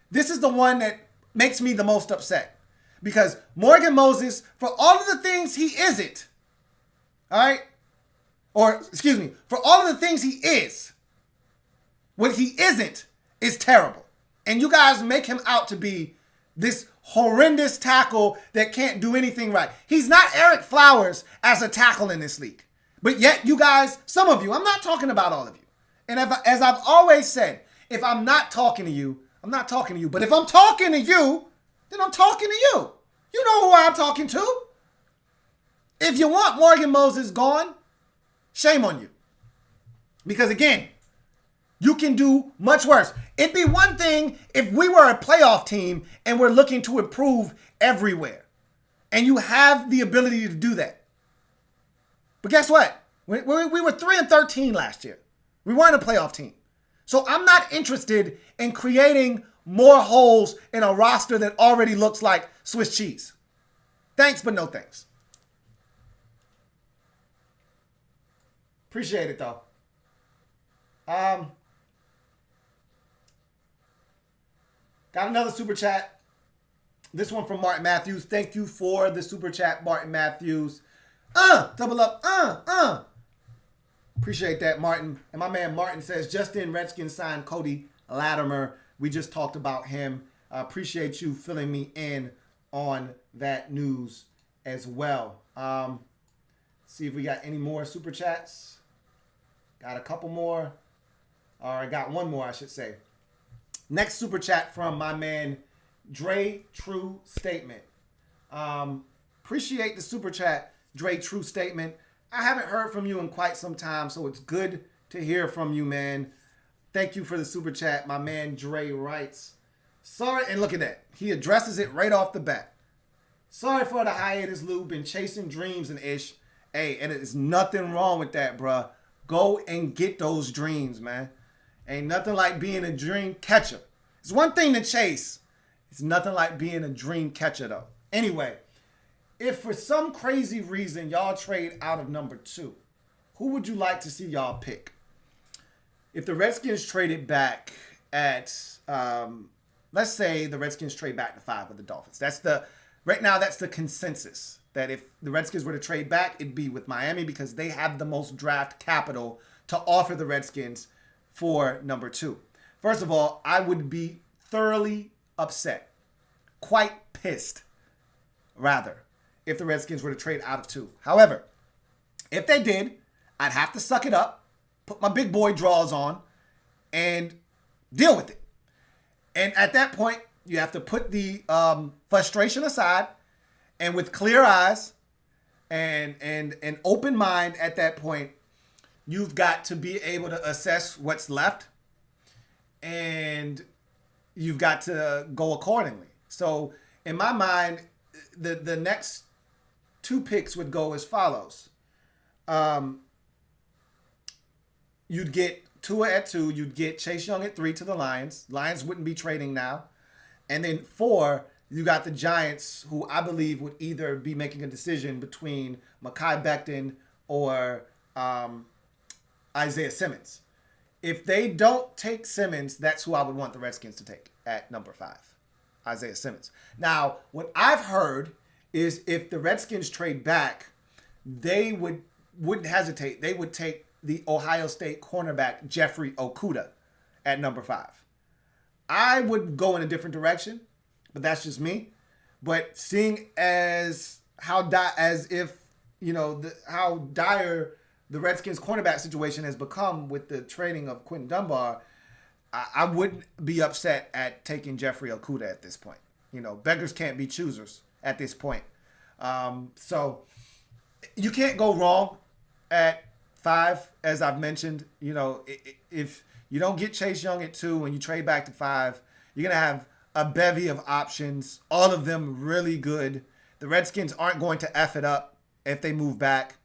this is the one that makes me the most upset. Because Morgan Moses, for all of the things he isn't, all right? Or, excuse me, for all of the things he is, what he isn't is terrible. And you guys make him out to be this horrendous tackle that can't do anything right. He's not Eric Flowers as a tackle in this league. But yet you guys, some of you, I'm not talking about all of you. And as I've always said, if I'm not talking to you, I'm not talking to you. But if I'm talking to you, then I'm talking to you. You know who I'm talking to. If you want Morgan Moses gone, shame on you. Because again, you can do much worse. It'd be one thing if we were a playoff team and we're looking to improve everywhere. And you have the ability to do that. But guess what? We were 3-13 last year. We weren't a playoff team. So I'm not interested in creating more holes in a roster that already looks like Swiss cheese. Thanks, but no thanks. Appreciate it, though. Got another super chat This one from Martin Matthews. Thank you for the super chat, Martin Matthews. Double up. Appreciate that, Martin. And my man Martin says, just in, Redskins signed Cody Latimer. We just talked about him. I appreciate you filling me in on that news as well. See if we got any more super chats. Got a couple more. Or I got one more, I should say. Next super chat from my man Dre True Statement. Appreciate the super chat, Dre True Statement. I haven't heard from you in quite some time, so it's good to hear from you, man. Thank you for the super chat. My man Dre writes, sorry, and look at that. He addresses it right off the bat. Sorry for the hiatus, Lou. Been chasing dreams and ish. Hey, and there's nothing wrong with that, bruh. Go and get those dreams, man. Ain't nothing like being a dream catcher. It's one thing to chase. It's nothing like being a dream catcher, though. Anyway, if for some crazy reason y'all trade out of number 2, who would you like to see y'all pick? If the Redskins traded back at, let's say the Redskins trade back to 5 with the Dolphins. Right now, that's the consensus. That if the Redskins were to trade back, it'd be with Miami because they have the most draft capital to offer the Redskins for number 2. First of all, I would be thoroughly upset, quite pissed, rather, if the Redskins were to trade out of 2. However, if they did, I'd have to suck it up, put my big boy drawers on, and deal with it. And at that point, you have to put the frustration aside, and with clear eyes and an open mind at that point, you've got to be able to assess what's left, and you've got to go accordingly. So in my mind, the next 2 picks would go as follows. You'd get Tua at 2. You'd get Chase Young at 3 to the Lions. Lions wouldn't be trading now. And then 4, you got the Giants, who I believe would either be making a decision between Mekhi Becton or Isaiah Simmons. If they don't take Simmons, that's who I would want the Redskins to take at number 5, Isaiah Simmons. Now, what I've heard is if the Redskins trade back, they wouldn't hesitate. They would take the Ohio State cornerback Jeffrey Okudah at number 5. I would go in a different direction, but that's just me. But seeing as how dire the Redskins cornerback situation has become with the trading of Quinton Dunbar, I wouldn't be upset at taking Jeffrey Okudah at this point. Beggars can't be choosers at this point. So you can't go wrong at 5, as I've mentioned. If you don't get Chase Young at 2 and you trade back to 5, you're going to have a bevy of options, all of them really good. The Redskins aren't going to F it up if they move back,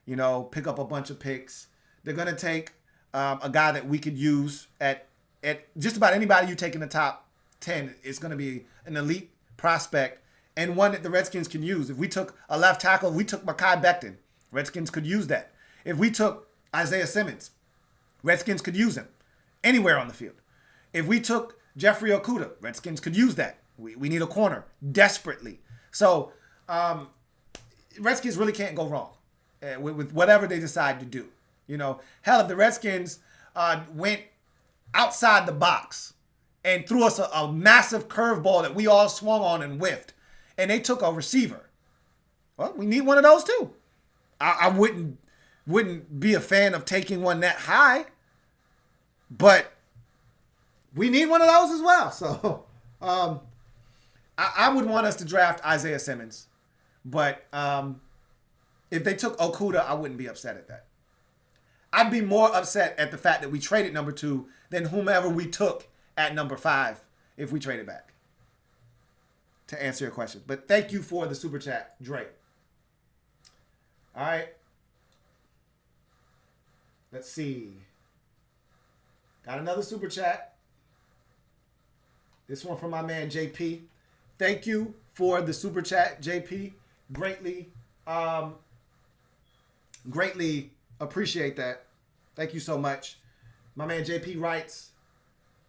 pick up a bunch of picks. They're going to take a guy that we could use at just about anybody you take in the top 10 is going to be an elite prospect and one that the Redskins can use. If we took a left tackle, we took Mekhi Becton, Redskins could use that. If we took Isaiah Simmons, Redskins could use him anywhere on the field. If we took Jeffrey Okudah, Redskins could use that. We need a corner desperately. So Redskins really can't go wrong with whatever they decide to do. Hell, if the Redskins went outside the box and threw us a massive curveball that we all swung on and whiffed, and they took a receiver, well, we need one of those too. I wouldn't be a fan of taking one that high, but we need one of those as well. So I would want us to draft Isaiah Simmons, but if they took Okudah, I wouldn't be upset at that. I'd be more upset at the fact that we traded number 2 than whomever we took at number 5 if we traded back, to answer your question. But thank you for the super chat, Drake. All right. Let's see. Got another super chat. This one from my man JP. Thank you for the super chat, JP. Greatly appreciate that. Thank you so much. My man JP writes,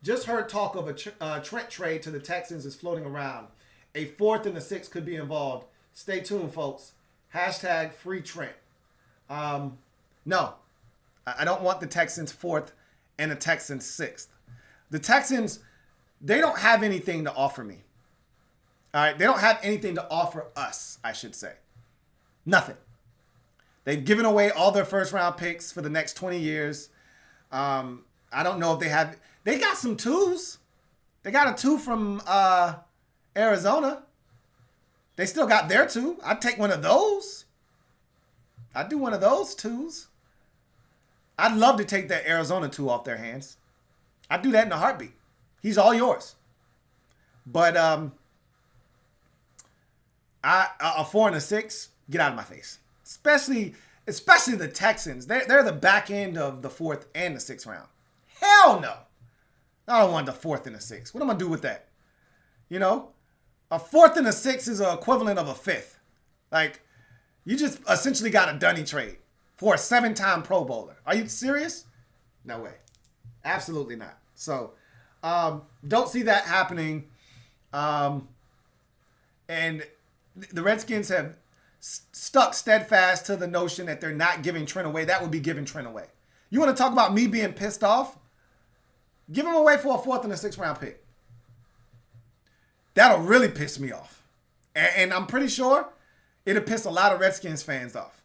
just heard talk of a Trent trade to the Texans is floating around. a 4th and a 6 could be involved. Stay tuned, folks. Hashtag free Trent. No, I don't want the Texans 4th and the Texans 6th. The Texans, they don't have anything to offer me. All right, they don't have anything to offer us, I should say. Nothing. They've given away all their first-round picks for the next 20 years. I don't know if they have. They got some 2s. They got a 2 from Arizona. They still got their 2. I'd take one of those. I'd do one of those 2s. I'd love to take that Arizona 2 off their hands. I'd do that in a heartbeat. He's all yours. But a 4 and a 6, get out of my face. Especially the Texans. They're the back end of the 4th and the 6th round. Hell no. I don't want the 4th and the 6th. What am I going to do with that? You know? A 4th and a 6th is the equivalent of a 5th. Like, you just essentially got a dunny trade for a 7-time Pro Bowler. Are you serious? No way. Absolutely not. So, don't see that happening. And the Redskins have stuck steadfast to the notion that they're not giving Trent away. That would be giving Trent away. You want to talk about me being pissed off? Give him away for a 4th and a 6th round pick. That'll really piss me off. And I'm pretty sure it'll piss a lot of Redskins fans off.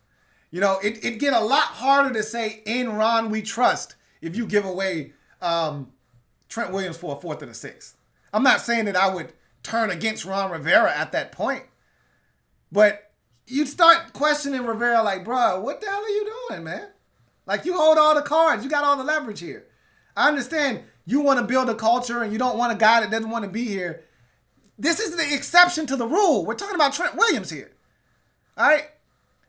You know, it'd get a lot harder to say, in Ron we trust, if you give away Trent Williams for a 4th and a 6th. I'm not saying that I would turn against Ron Rivera at that point. But you'd start questioning Rivera like, bro, what the hell are you doing, man? Like, you hold all the cards. You got all the leverage here. I understand you want to build a culture and you don't want a guy that doesn't want to be here. This is the exception to the rule. We're talking about Trent Williams here. All right?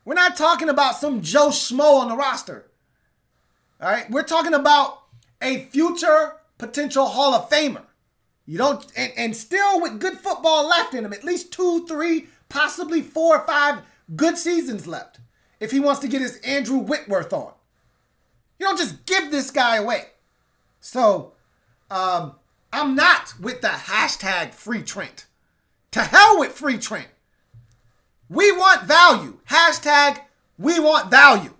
We're not talking about some Joe Schmo on the roster. All right? We're talking about a future potential Hall of Famer. You don't, and still with good football left in him, at least 2, 3, possibly 4 or 5 good seasons left if he wants to get his Andrew Whitworth on. You don't just give this guy away. So, I'm not with the hashtag free Trent. To hell with free Trent. We want value. Hashtag we want value.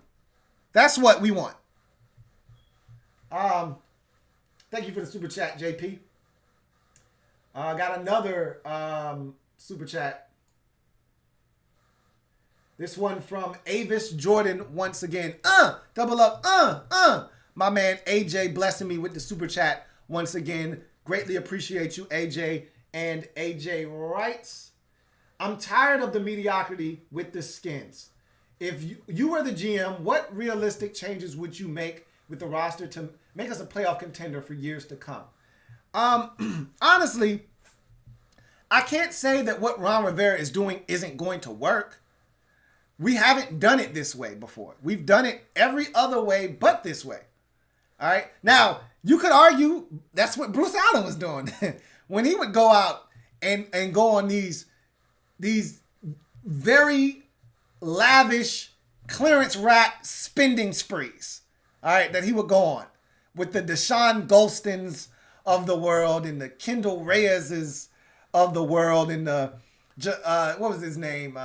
That's what we want. Thank you for the super chat, JP. I got another super chat. This one from Avis Jordan once again. Double up. My man AJ blessing me with the super chat once again. Greatly appreciate you, AJ. And AJ writes, I'm tired of the mediocrity with the Skins. If you were the GM, what realistic changes would you make with the roster to make us a playoff contender for years to come? Honestly, I can't say that what Ron Rivera is doing isn't going to work. We haven't done it this way before. We've done it every other way but this way. All right. Now, you could argue that's what Bruce Allen was doing when he would go out and go on these very lavish clearance rack spending sprees. All right, that he would go on with the Deshaun Golstons of the world and the Kendall Reyeses of the world and the what was his name?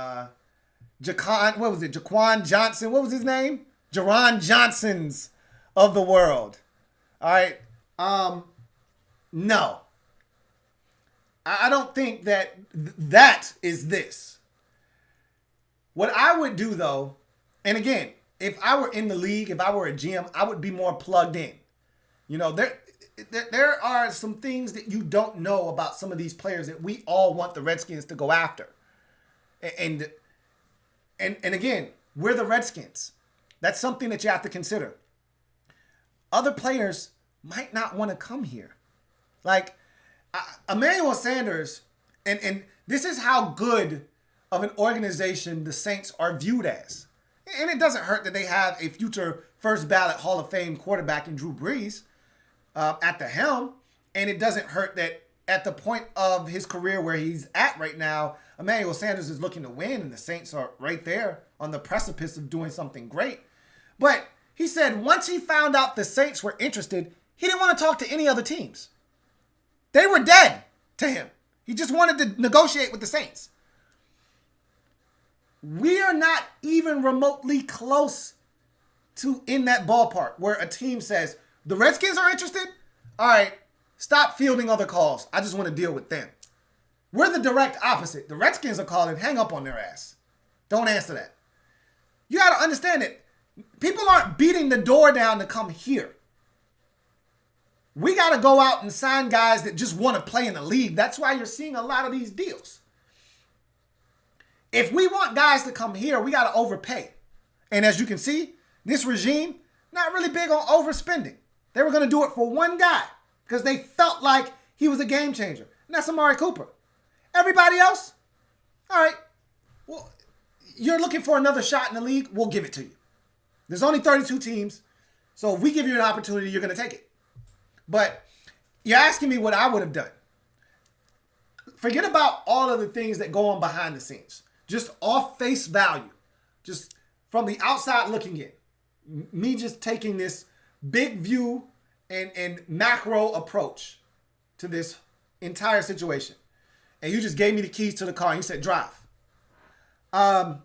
Jaquan Johnson. What was his name? Jaron Johnsons of the world. All right. No. I don't think that is this. What I would do though, and again, if I were in the league, if I were a GM, I would be more plugged in. You know, there are some things that you don't know about some of these players that we all want the Redskins to go after. And again, we're the Redskins. That's something that you have to consider. Other players might not want to come here. Like Emmanuel Sanders, and this is how good of an organization the Saints are viewed as. And it doesn't hurt that they have a future first ballot Hall of Fame quarterback in Drew Brees at the helm. And it doesn't hurt that at the point of his career where he's at right now, Emmanuel Sanders is looking to win and the Saints are right there on the precipice of doing something great. But he said once he found out the Saints were interested, he didn't want to talk to any other teams. They were dead to him. He just wanted to negotiate with the Saints. We are not even remotely close to in that ballpark where a team says, the Redskins are interested? All right, stop fielding other calls. I just want to deal with them. We're the direct opposite. The Redskins are calling, hang up on their ass. Don't answer that. You got to understand that people aren't beating the door down to come here. We got to go out and sign guys that just want to play in the league. That's why you're seeing a lot of these deals. If we want guys to come here, we got to overpay. And as you can see, this regime, not really big on overspending. They were going to do it for one guy because they felt like he was a game changer. And that's Amari Cooper. Everybody else, all right, well, you're looking for another shot in the league, we'll give it to you. There's only 32 teams, so if we give you an opportunity, you're going to take it. But you're asking me what I would have done. Forget about all of the things that go on behind the scenes. Just off face value, just from the outside looking in. Me just taking this big view and macro approach to this entire situation. And you just gave me the keys to the car and you said, drive. I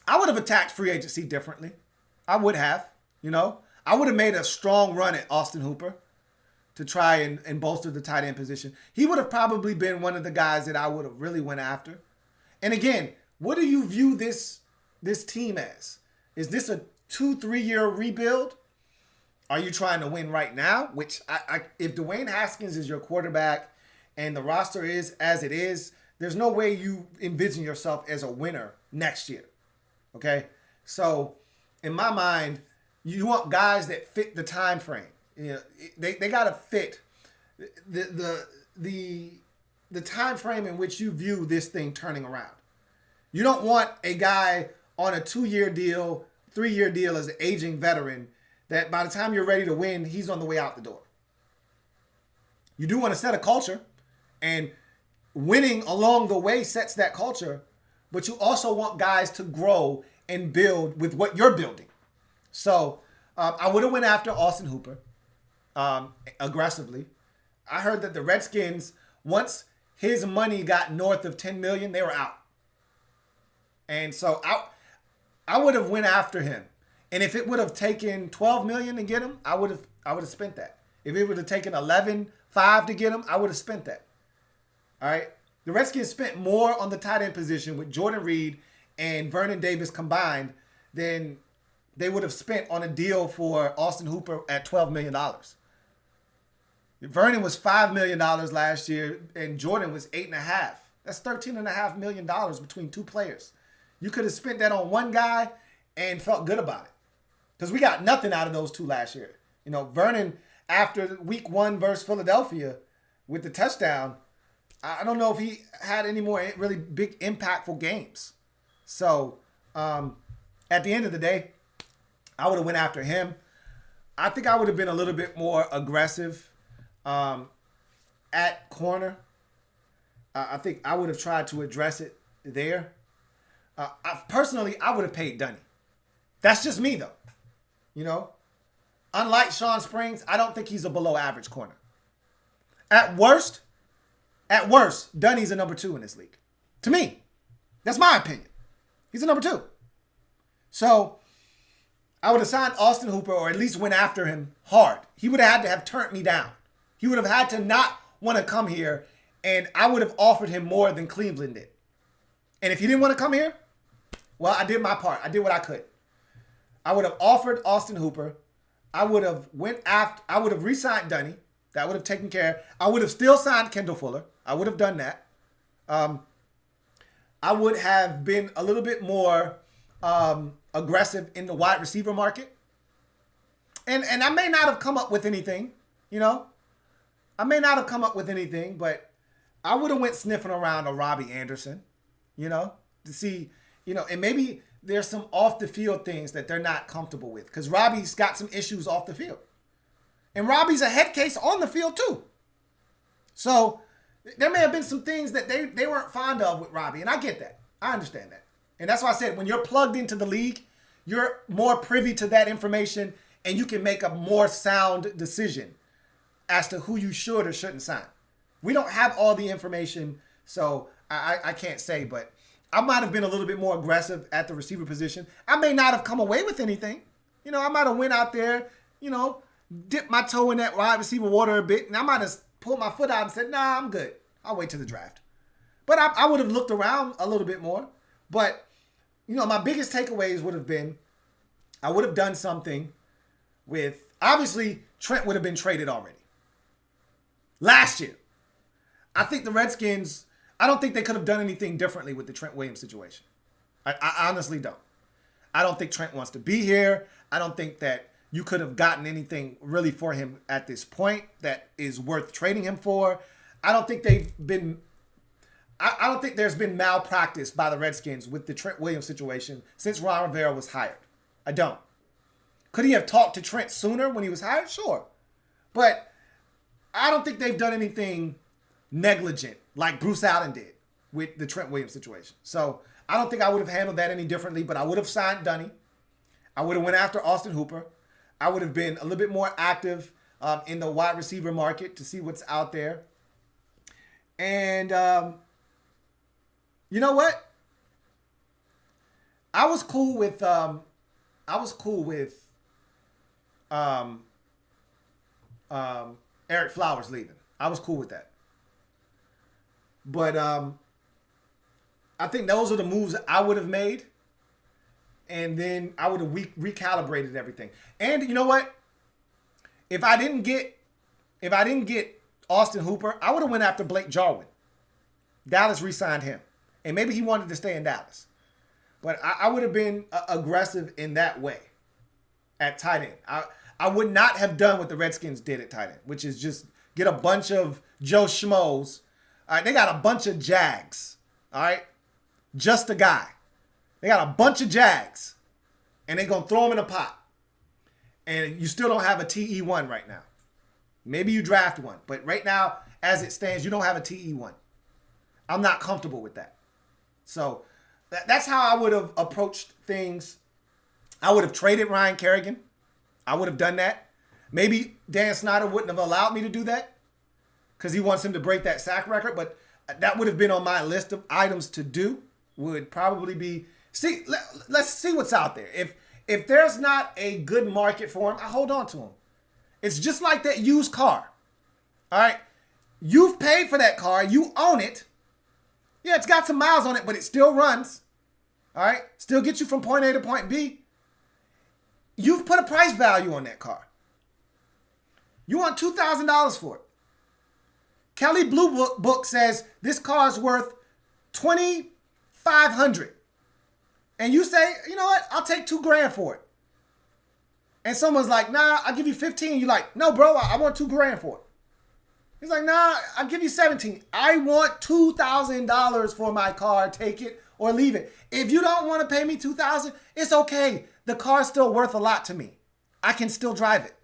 would have attacked free agency differently. I would have, I would have made a strong run at Austin Hooper to try and bolster the tight end position. He would have probably been one of the guys that I would have really went after. And again, what do you view this team as? Is this a 2-3 year rebuild? Are you trying to win right now? Which if Duane Haskins is your quarterback and the roster is as it is, there's no way you envision yourself as a winner next year. Okay? So in my mind, you want guys that fit the time frame. They got to fit the time frame in which you view this thing turning around. You don't want a guy on a 2-year deal, 3-year deal as an aging veteran that by the time you're ready to win, he's on the way out the door. You do want to set a culture, and winning along the way sets that culture, but you also want guys to grow and build with what you're building. So I would have went after Austin Hooper aggressively. I heard that the Redskins, once his money got north of $10 million, they were out. And so I would have went after him. And if it would have taken $12 million to get him, I would have spent that. If it would have taken $11.5 to get him, I would have spent that. All right. The Redskins spent more on the tight end position with Jordan Reed and Vernon Davis combined than they would have spent on a deal for Austin Hooper at $12 million. Vernon was $5 million last year, and Jordan was $8.5 million. That's $13.5 million between two players. You could have spent that on one guy and felt good about it. Because we got nothing out of those two last year. Vernon, after week 1 versus Philadelphia with the touchdown, I don't know if he had any more really big impactful games. So at the end of the day, I would have went after him. I think I would have been a little bit more aggressive at corner. I think I would have tried to address it there. Personally, I would have paid Dunny. That's just me, though. Unlike Sean Springs, I don't think he's a below average corner. At worst, Dunny's a number 2 in this league. To me, that's my opinion. He's a number 2. So I would have signed Austin Hooper, or at least went after him hard. He would have had to have turned me down. He would have had to not want to come here, and I would have offered him more than Cleveland did. And if he didn't want to come here, well, I did my part. I did what I could. I would have offered Austin Hooper. I would have re-signed Dunny. That would have taken care. I would have still signed Kendall Fuller. I would have done that. I would have been a little bit more aggressive in the wide receiver market. And I may not have come up with anything, I may not have come up with anything, but I would have went sniffing around a Robbie Anderson, to see, and maybe there's some off the field things that they're not comfortable with, because Robbie's got some issues off the field. And Robbie's a head case on the field too. So there may have been some things that they weren't fond of with Robbie, and I get that. I understand that. And that's why I said when you're plugged into the league, you're more privy to that information, and you can make a more sound decision as to who you should or shouldn't sign. We don't have all the information, so I can't say, but I might have been a little bit more aggressive at the receiver position. I may not have come away with anything. I might have went out there, dipped my toe in that wide receiver water a bit, and I might have pulled my foot out and said, nah, I'm good. I'll wait till the draft. But I would have looked around a little bit more. But, my biggest takeaways would have been, I would have done something with, obviously, Trent would have been traded already. Last year. I think the Redskins, I don't think they could have done anything differently with the Trent Williams situation. I honestly don't. I don't think Trent wants to be here. I don't think that you could have gotten anything really for him at this point that is worth trading him for. I don't think there's been malpractice by the Redskins with the Trent Williams situation since Ron Rivera was hired. I don't. Could he have talked to Trent sooner when he was hired? Sure. But I don't think they've done anything negligent like Bruce Allen did with the Trent Williams situation. So I don't think I would have handled that any differently, but I would have signed Dunny. I would have went after Austin Hooper. I would have been a little bit more active in the wide receiver market to see what's out there. And you know what? I was cool with Eric Flowers leaving. I was cool with that. But I think those are the moves I would have made. And then I would have recalibrated everything. And you know what? If I didn't get Austin Hooper, I would have went after Blake Jarwin. Dallas re-signed him. And maybe he wanted to stay in Dallas. But I would have been aggressive in that way at tight end. I would not have done what the Redskins did at tight end, which is just get a bunch of Joe Schmoes. All right, they got a bunch of Jags. All right, just a guy. They got a bunch of Jags, and they're going to throw them in a pot. And you still don't have a TE1 right now. Maybe you draft one, but right now, as it stands, you don't have a TE1. I'm not comfortable with that. So that's how I would have approached things. I would have traded Ryan Kerrigan. I would have done that. Maybe Dan Snyder wouldn't have allowed me to do that because he wants him to break that sack record, but that would have been on my list of items to do. Would probably be, let's see what's out there. If there's not a good market for him, I hold on to him. It's just like that used car. All right? You've paid for that car. You own it. Yeah, it's got some miles on it, but it still runs. All right? Still gets you from point A to point B. You've put a price value on that car. You want $2,000 for it. Kelly Blue Book says this car is worth $2,500. And you say, you know what? I'll take $2,000 for it. And someone's like, nah, I'll give you 15. You're like, no, bro, I want $2,000 for it. He's like, nah, I'll give you 17. I want $2,000 for my car. Take it or leave it. If you don't want to pay me $2,000, it's okay. The car's still worth a lot to me. I can still drive it.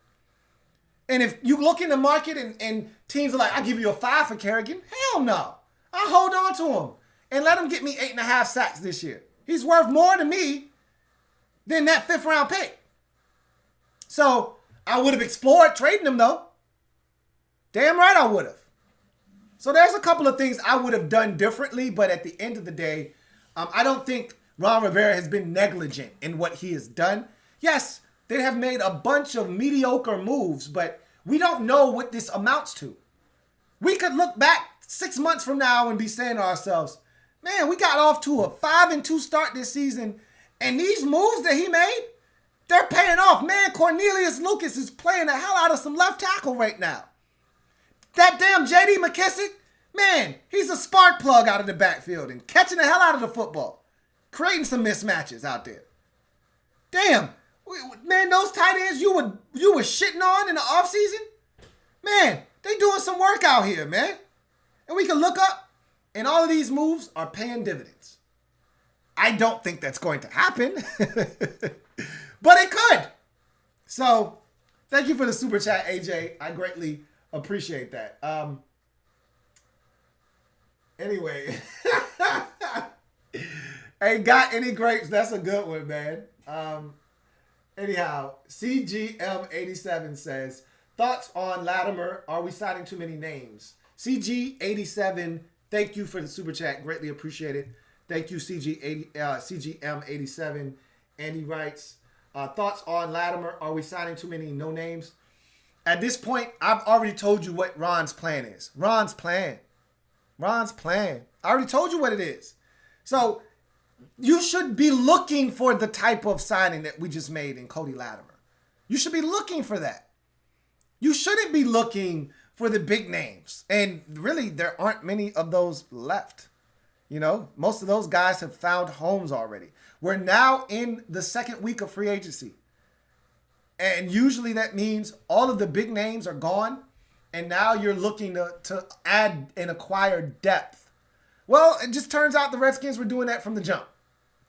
And if you look in the market and teams are like, I'll give you a 5 for Kerrigan. Hell no. I'll hold on to him and let him get me 8.5 sacks this year. He's worth more to me than that 5th round pick. So I would have explored trading him though. Damn right I would have. So there's a couple of things I would have done differently, but at the end of the day, I don't think Ron Rivera has been negligent in what he has done. Yes, they have made a bunch of mediocre moves, but we don't know what this amounts to. We could look back 6 months from now and be saying to ourselves, man, we got off to a 5-2 start this season, and these moves that he made, they're paying off. Man, Cornelius Lucas is playing the hell out of some left tackle right now. That damn J.D. McKissick, man, he's a spark plug out of the backfield and catching the hell out of the football. Creating some mismatches out there. Damn, man, those tight ends you were shitting on in the offseason, man, they doing some work out here, man. And we can look up, and all of these moves are paying dividends. I don't think that's going to happen, but it could. So, thank you for the super chat, AJ. I greatly appreciate that. Anyway. Hey, got any grapes? That's a good one, man. Anyhow, CGM87 says, thoughts on Latimer? Are we signing too many names? CG87, thank you for the super chat. Greatly appreciated. Thank you, CGM87. And he writes, thoughts on Latimer? Are we signing too many no names? At this point, I've already told you what Ron's plan is. Ron's plan. I already told you what it is. So you should be looking for the type of signing that we just made in Cody Latimer. You should be looking for that. You shouldn't be looking for the big names. And really, there aren't many of those left. You know, most of those guys have found homes already. We're now in the second week of free agency. And usually that means all of the big names are gone. And now you're looking to add and acquire depth. Well, it just turns out the Redskins were doing that from the jump.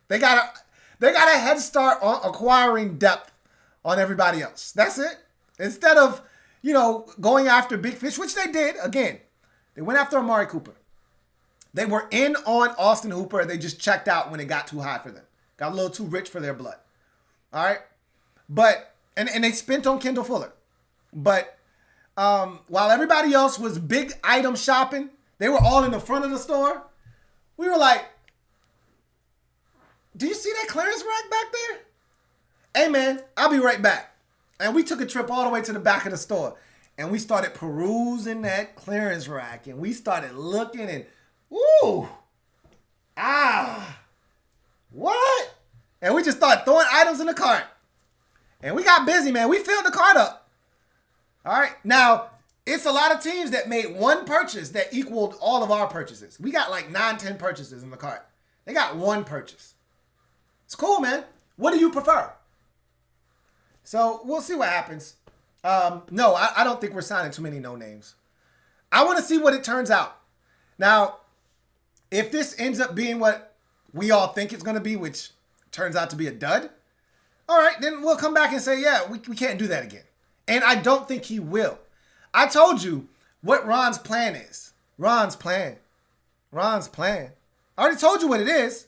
They got a head start on acquiring depth on everybody else. That's it. Instead of, going after big fish, which they did. Again, they went after Amari Cooper. They were in on Austin Hooper. They just checked out when it got too high for them. Got a little too rich for their blood. All right. But, and they spent on Kendall Fuller. But while everybody else was big item shopping, they were all in the front of the store. We were like, do you see that clearance rack back there? Hey, man, I'll be right back. And we took a trip all the way to the back of the store. And we started perusing that clearance rack. And we started looking and, what? And we just started throwing items in the cart. And we got busy, man. We filled the cart up. All right. Now, it's a lot of teams that made one purchase that equaled all of our purchases. We got like 9, 10 purchases in the cart. They got one purchase. It's cool, man. What do you prefer? So we'll see what happens. No, I don't think we're signing too many no names. I want to see what it turns out. Now, if this ends up being what we all think it's going to be, which turns out to be a dud, all right, then we'll come back and say, yeah, we can't do that again. And I don't think he will. I told you what Ron's plan is. Ron's plan. I already told you what it is.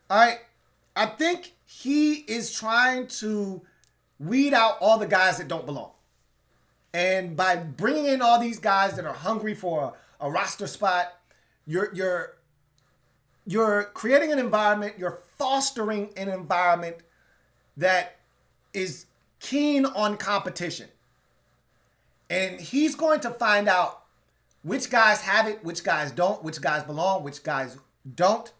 All right. I think he is trying to weed out all the guys that don't belong. And by bringing in all these guys that are hungry for a roster spot, you're creating an environment, you're fostering an environment that is keen on competition. And he's going to find out which guys have it, which guys don't, which guys belong, which guys don't.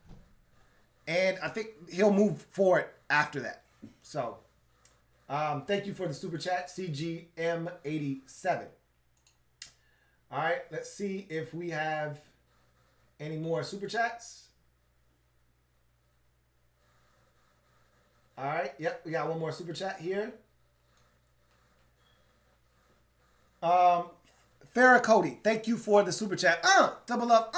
And I think he'll move forward after that. So, thank you for the super chat, CGM87. All right, let's see if we have any more super chats. All right, yep, we got one more super chat here. Farrah Cody, thank you for the super chat. Double up,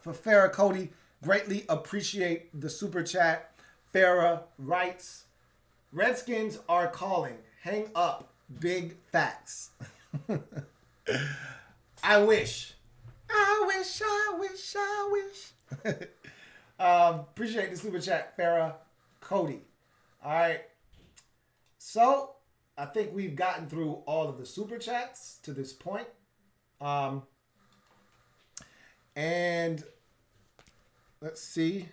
for Farrah Cody. Greatly appreciate the super chat. Farrah writes, Redskins are calling. Hang up. Big facts. I wish. Appreciate the super chat, Farrah Cody. All right. So, I think we've gotten through all of the super chats to this point. And let's see.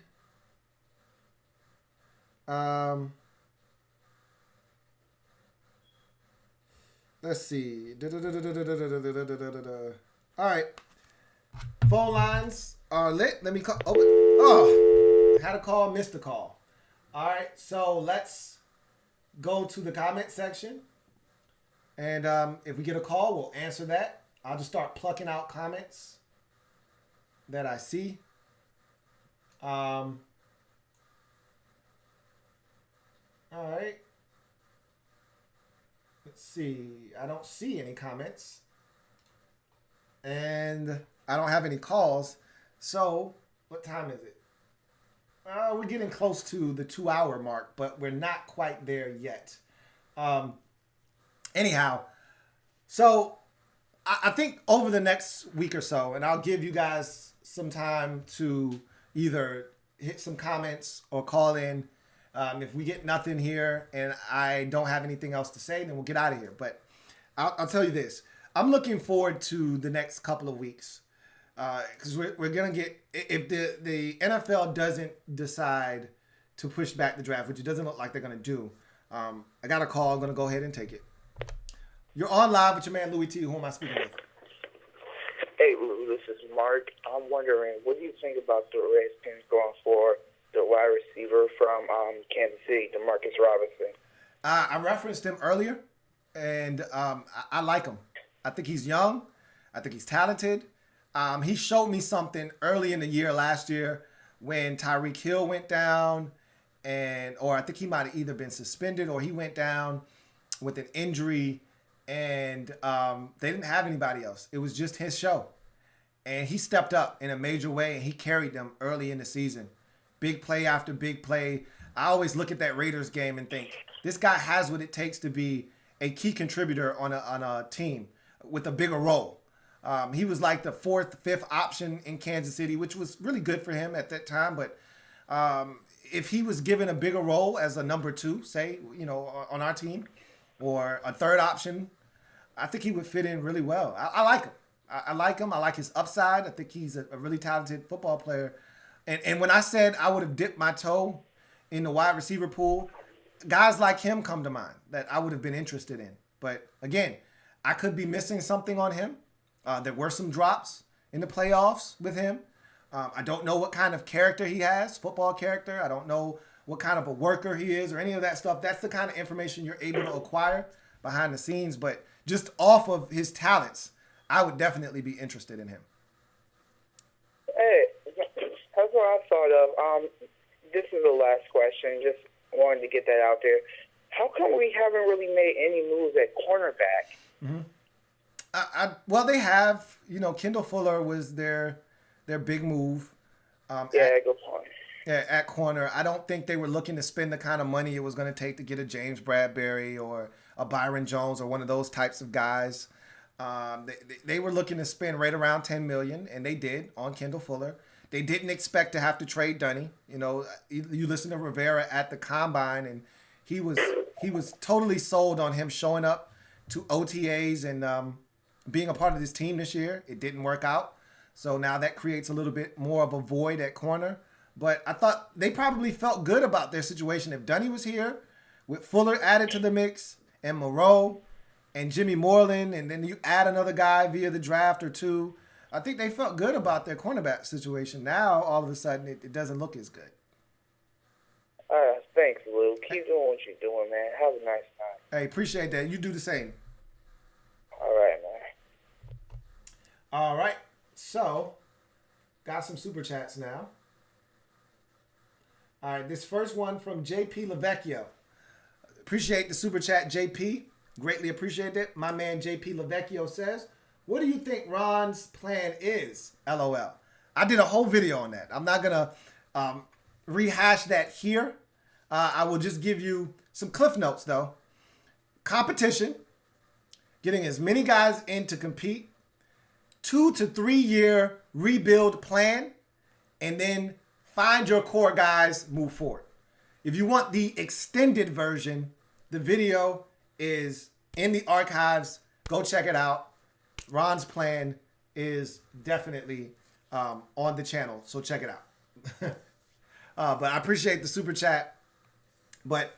Let's see. All right. Phone lines are lit. Let me call. Had a call, missed a call. All right. So let's go to the comment section. And if we get a call, we'll answer that. I'll just start plucking out comments that I see. All right. Let's see. I don't see any comments. And I don't have any calls. So, what time is it? We're getting close to the 2-hour mark, but we're not quite there yet. Anyhow, so I think over the next week or so, and I'll give you guys some time to either hit some comments or call in. If we get nothing here and I don't have anything else to say, then we'll get out of here. But I'll tell you this. I'm looking forward to the next couple of weeks because we're gonna get, if the NFL doesn't decide to push back the draft, which it doesn't look like they're gonna do. I got a call. I'm gonna go ahead and take it. You're on live with your man Louis T. Who am I speaking with? Hey, Lou, this is Mark. I'm wondering, what do you think about the Redskins going for the wide receiver from Kansas City, Damarious Robertson? I referenced him earlier, and I like him. I think he's young. I think he's talented. He showed me something early in the year last year when Tyreek Hill went down, or I think he might have either been suspended or he went down with an injury, and they didn't have anybody else. It was just his show. And he stepped up in a major way, and he carried them early in the season. Big play after big play. I always look at that Raiders game and think, this guy has what it takes to be a key contributor on a team with a bigger role. He was like the fourth, fifth option in Kansas City, which was really good for him at that time. But if he was given a bigger role as a number two, say, on our team, or a third option, I think he would fit in really well. I like him. I like him. I like his upside. I think he's a really talented football player. And when I said I would have dipped my toe in the wide receiver pool, guys like him come to mind that I would have been interested in. But again, I could be missing something on him. There were some drops in the playoffs with him. I don't know what kind of character he has, football character. I don't know what kind of a worker he is or any of that stuff. That's the kind of information you're able to acquire behind the scenes. But just off of his talents, I would definitely be interested in him. Hey, that's what I thought of. This is the last question. Just wanted to get that out there. How come we haven't really made any moves at cornerback? Mm-hmm. Well, they have. Kendall Fuller was their big move. Good point. Yeah, at corner. I don't think they were looking to spend the kind of money it was going to take to get a James Bradbury or a Byron Jones or one of those types of guys. They were looking to spend right around $10 million, and they did on Kendall Fuller. They didn't expect to have to trade Dunny. You listen to Rivera at the combine, and he was totally sold on him showing up to OTAs and being a part of this team this year. It didn't work out, so now that creates a little bit more of a void at corner. But I thought they probably felt good about their situation. If Dunny was here, with Fuller added to the mix, and Moreau, and Jimmy Moreland, and then you add another guy via the draft or two, I think they felt good about their cornerback situation. Now, all of a sudden, it doesn't look as good. Thanks, Lou. Keep doing what you're doing, man. Have a nice time. Hey, appreciate that. You do the same. All right, man. All right. So, got some super chats now. All right, this first one from JP Lavecchio. Appreciate the super chat, JP. Greatly appreciate it. My man JP Lavecchio says, what do you think Ron's plan is? LOL. I did a whole video on that. I'm not going to rehash that here. I will just give you some cliff notes, though. Competition. Getting as many guys in to compete. 2 to 3 year rebuild plan. And then find your core guys, move forward. If you want the extended version, the video is in the archives. Go check it out. Ron's plan is definitely on the channel, so check it out. But I appreciate the super chat. But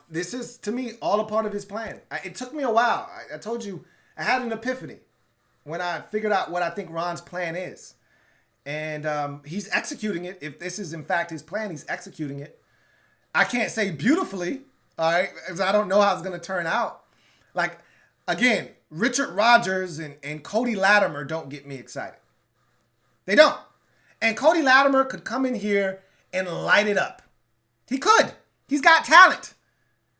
this is, to me, all a part of his plan. It took me a while. I told you, I had an epiphany when I figured out what I think Ron's plan is. And he's executing it. If this is, in fact, his plan, he's executing it. I can't say beautifully, all right, because I don't know how it's going to turn out. Like, again, Richard Rodgers and Cody Latimer don't get me excited. They don't. And Cody Latimer could come in here and light it up. He could. He's got talent.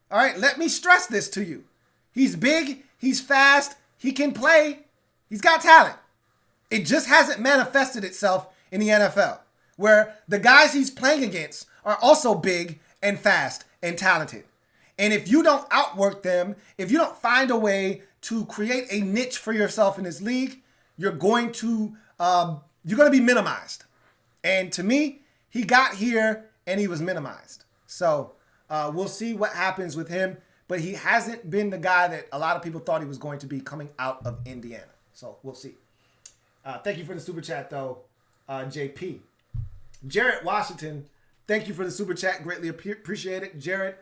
All right, let me stress this to you. He's big. He's fast. He can play. He's got talent. It just hasn't manifested itself in the NFL, where the guys he's playing against are also big and fast and talented. And if you don't outwork them, if you don't find a way to create a niche for yourself in this league, you're going to be minimized. And to me, he got here and he was minimized. So we'll see what happens with him. but he hasn't been the guy that a lot of people thought he was going to be coming out of Indiana. So we'll see. Thank you for the super chat, though, JP. Jared Washington, thank you for the super chat. Greatly appreciate it. Jared,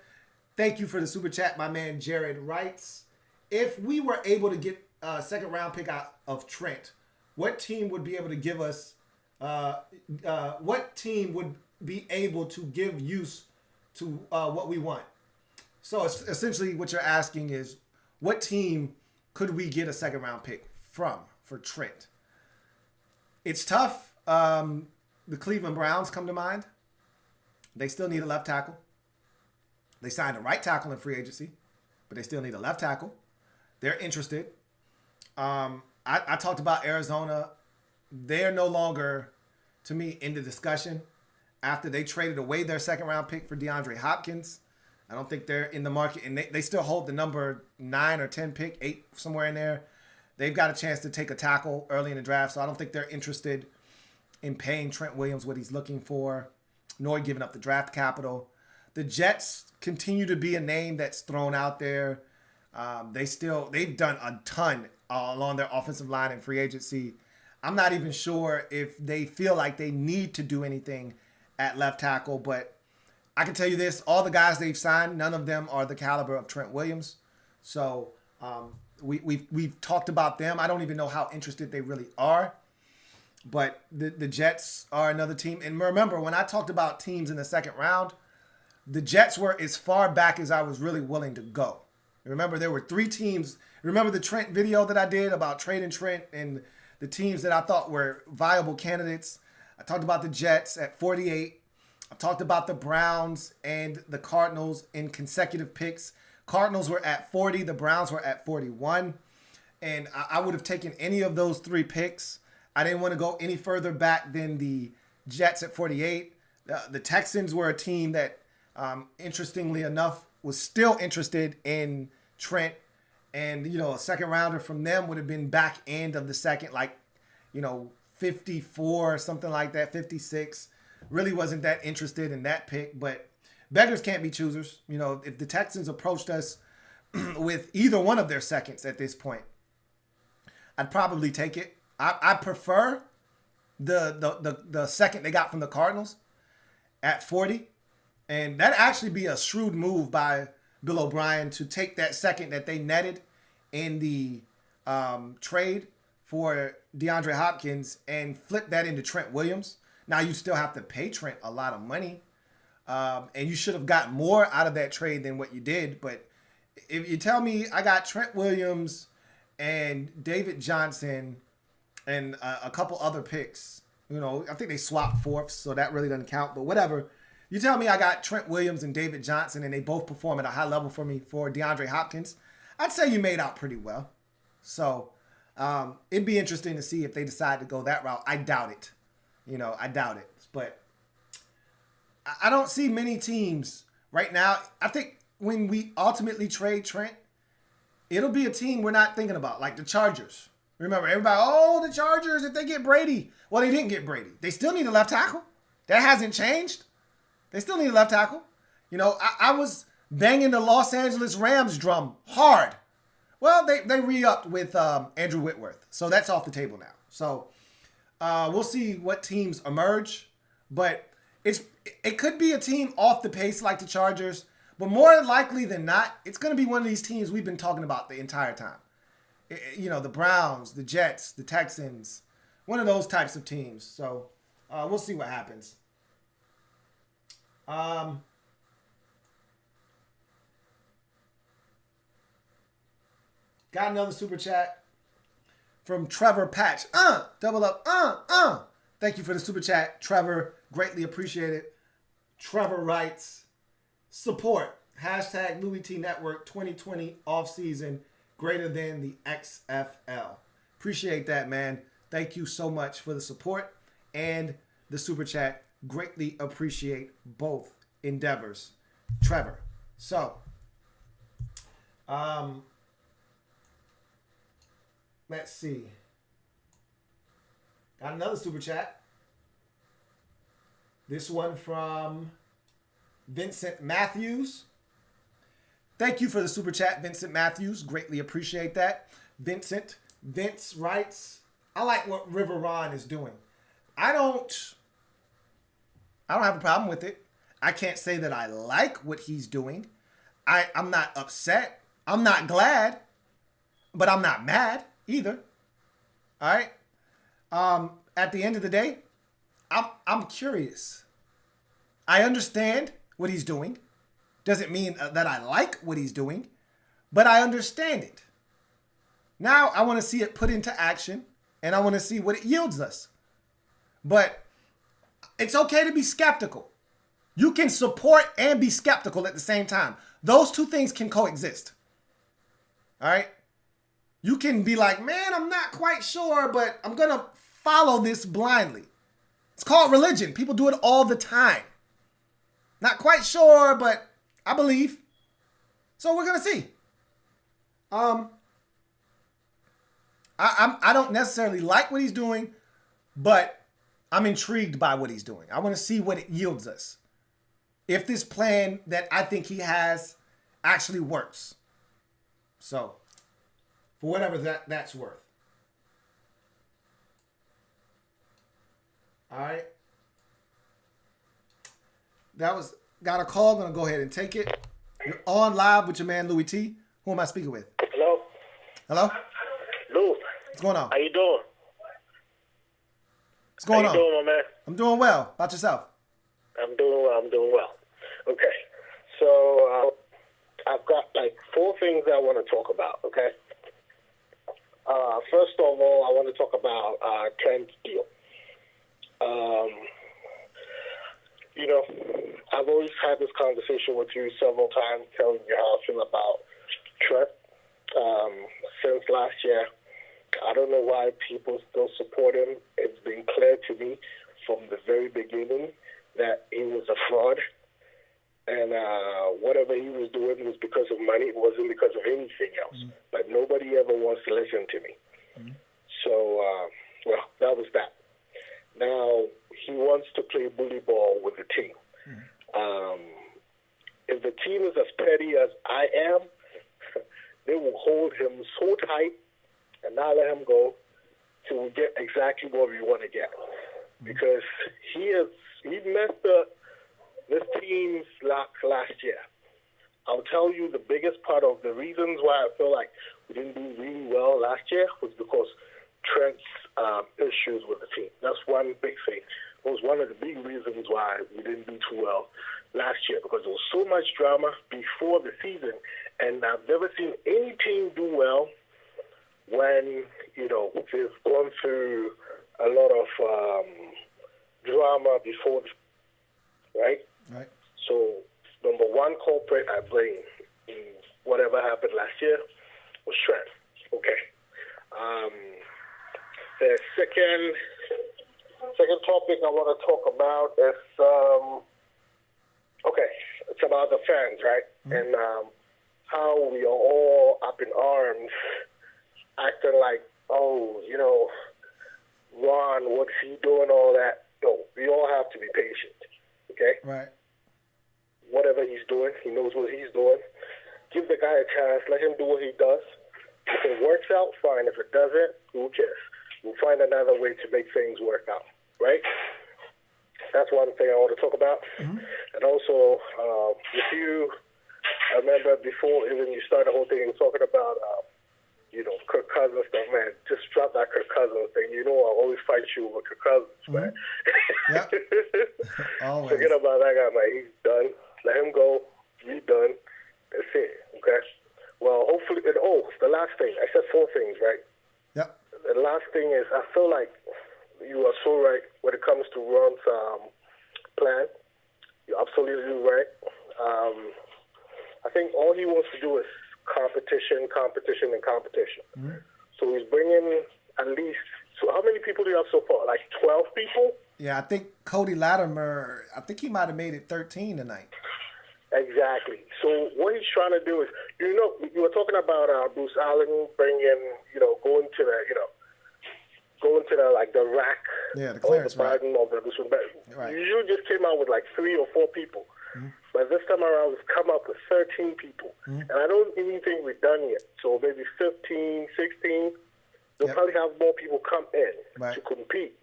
thank you for the super chat. My man Jared writes, if we were able to get a second round pick out of Trent, what team would be able to give us, what team would be able to give use to what we want? So essentially what you're asking is, what team could we get a second round pick from for Trent? It's tough. The Cleveland Browns come to mind. They still need a left tackle. They signed a right tackle in free agency, but they still need a left tackle. They're interested. I talked about Arizona. They're no longer, to me, in the discussion after they traded away their second round pick for DeAndre Hopkins. I don't think they're in the market, and they still hold the number 9 or 10 pick, 8, somewhere in there. They've got a chance to take a tackle early in the draft, so I don't think they're interested in paying Trent Williams what he's looking for, nor giving up the draft capital. The Jets continue to be a name that's thrown out there. They've done a ton along their offensive line in free agency. I'm not even sure if they feel like they need to do anything at left tackle, but I can tell you this, all the guys they've signed, none of them are the caliber of Trent Williams. So we've talked about them. I don't even know how interested they really are. But the Jets are another team. And remember, when I talked about teams in the second round, the Jets were as far back as I was really willing to go. Remember, there were 3 teams. Remember the Trent video that I did about trading Trent and the teams that I thought were viable candidates? I talked about the Jets at 48. I talked about the Browns and the Cardinals in consecutive picks. Cardinals were at 40. The Browns were at 41. And I would have taken any of those 3 picks. I didn't want to go any further back than the Jets at 48. The Texans were a team that, interestingly enough, was still interested in Trent. And, a second rounder from them would have been back end of the second, 54 or something like that, 56. Really wasn't that interested in that pick. But beggars can't be choosers. If the Texans approached us with either one of their seconds at this point, I'd probably take it. I prefer the second they got from the Cardinals at 40. And that'd actually be a shrewd move by Bill O'Brien to take that second that they netted in the trade for DeAndre Hopkins and flip that into Trent Williams. Now, you still have to pay Trent a lot of money. And you should have got more out of that trade than what you did. But if you tell me I got Trent Williams and David Johnson and a couple other picks, I think they swapped fourths, so that really doesn't count. But whatever. You tell me I got Trent Williams and David Johnson, and they both perform at a high level for me for DeAndre Hopkins, I'd say you made out pretty well. So it'd be interesting to see if they decide to go that route. I doubt it. I doubt it. But I don't see many teams right now. I think when we ultimately trade Trent, it'll be a team we're not thinking about, like the Chargers. Remember, everybody, the Chargers, if they get Brady. Well, they didn't get Brady. They still need a left tackle. That hasn't changed. They still need a left tackle. I was banging the Los Angeles Rams drum hard. Well, they re-upped with Andrew Whitworth. So that's off the table now. So we'll see what teams emerge. But it could be a team off the pace like the Chargers. But more likely than not, it's going to be one of these teams we've been talking about the entire time. The Browns, the Jets, the Texans. One of those types of teams. So we'll see what happens. Got another super chat from Trevor Patch. Double up. Thank you for the super chat, Trevor. Greatly appreciate it. Trevor writes, support. # Louis T Network 2020 offseason greater than the XFL. Appreciate that, man. Thank you so much for the support and the super chat. Greatly appreciate both endeavors, Trevor. So, let's see. Got another super chat. This one from Vincent Matthews. Thank you for the super chat, Vincent Matthews. Greatly appreciate that. Vince writes, I like what River Ron is doing. I don't have a problem with it. I can't say that I like what he's doing. I'm not upset. I'm not glad, but I'm not mad either. All right. At the end of the day, I'm curious. I understand what he's doing. Doesn't mean that I like what he's doing, but I understand it. Now I want to see it put into action, and I want to see what it yields us. But it's okay to be skeptical. You can support and be skeptical at the same time. Those two things can coexist. All right? You can be like, man, I'm not quite sure, but I'm going to follow this blindly. It's called religion. People do it all the time. Not quite sure, but I believe. So we're going to see. I don't necessarily like what he's doing, but I'm intrigued by what he's doing. I want to see what it yields us. If this plan that I think he has actually works. So, for whatever that's worth. All right. Got a call. I'm going to go ahead and take it. You're on live with your man, Louis T. Who am I speaking with? Hello? Hello? Lou. What's going on? How you doing? What's going on? How you doing, my man? I'm doing well. About yourself? I'm doing well. Okay. So, I've got like 4 things I want to talk about, okay? First of all, I want to talk about Trent's deal. You know, I've always had this conversation with you several times, telling you how I feel about Trent. Since last year, I don't know why people still support him. It's been clear to me from the very beginning that he was a fraud. And whatever he was doing was because of money. It wasn't because of anything else. Mm-hmm. But nobody ever wants to listen to me. Mm-hmm. So, well, that was that. Now, he wants to play bully ball with the team. Mm-hmm. If the team is as petty as I am, they will hold him so tight and not let him go till we get exactly what we want to get. Mm-hmm. Because he messed up this team's luck last year. I'll tell you the biggest part of the reasons why I feel like we didn't do really well last year was because Trent's issues with the team. That's one big thing. It was one of the big reasons why we didn't do too well last year, because there was so much drama before the season, and I've never seen any team do well when, you know, they've gone through a lot of drama before, right? Right. So, number one culprit I blame in whatever happened last year was Trent. Okay. The second topic I want to talk about is, it's about the fans, right? Mm-hmm. And how we are all up in arms, acting like, oh, you know, Ron, what's he doing, all that. No, we all have to be patient, okay? Right. Whatever he's doing, he knows what he's doing. Give the guy a chance. Let him do what he does. If it works out, fine. If it doesn't, who cares? We'll find another way to make things work out, right? That's one thing I want to talk about. Mm-hmm. And also, with you, I remember before even you started the whole thing, you were talking about, you know, Kirk Cousins stuff, man. Just drop that Kirk Cousins thing. You know I'll always fight you over Kirk Cousins, man. Yep. Always. Forget about that guy, man. He's done. Let him go. He's done. That's it, okay? Well, hopefully, the last thing. I said 4 things, right? Yep. The last thing is, I feel like you are so right when it comes to Ron's plan. You're absolutely right. I think all he wants to do is competition. Mm-hmm. So he's bringing at least, so how many people do you have so far? Like 12 people? Yeah, I think Cody Latimer, I think he might have made it 13 tonight. Exactly. So what he's trying to do is, you know, you were talking about Bruce Allen bringing, you know, going to the like the rack. Yeah, the clearance rack. Right. You just came out with like 3 or 4 people. But this time around, we've come up with 13 people. And I don't even think we're done yet. So maybe 15, 16. They'll probably have more people come in to compete.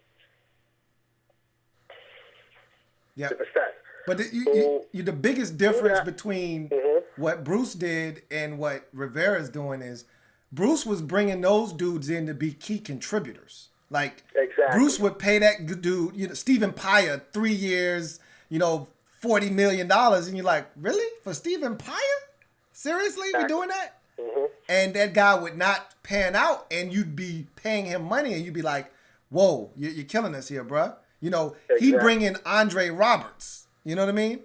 Yeah. To the stats. But the biggest difference between what Bruce did and what Rivera's doing is Bruce was bringing those dudes in to be key contributors. Like, Bruce would pay that dude, Stephen Paya, 3 years, $40 million. And you're like, really? For Stephen Paya? Seriously? We doing that? And that guy would not pan out, and you'd be paying him money, and you'd be like, whoa, you're killing us here, bruh. He'd bring in Andre Roberts. You know what I mean?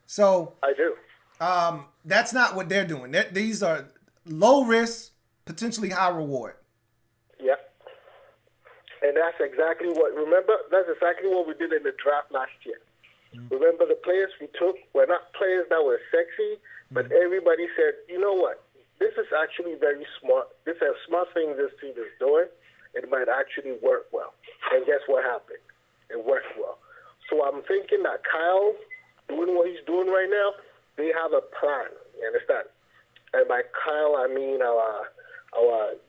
So I do. That's not what they're doing. These are low risk, potentially high reward. Yeah. And that's exactly what we did in the draft last year. Remember, the players we took were not players that were sexy, but everybody said, you know what? This is actually very smart. This is a smart thing this team is doing. It might actually work well. And guess what happened? It worked well. So I'm thinking that Kyle, doing what he's doing right now, they have a plan. You understand? And by Kyle, I mean our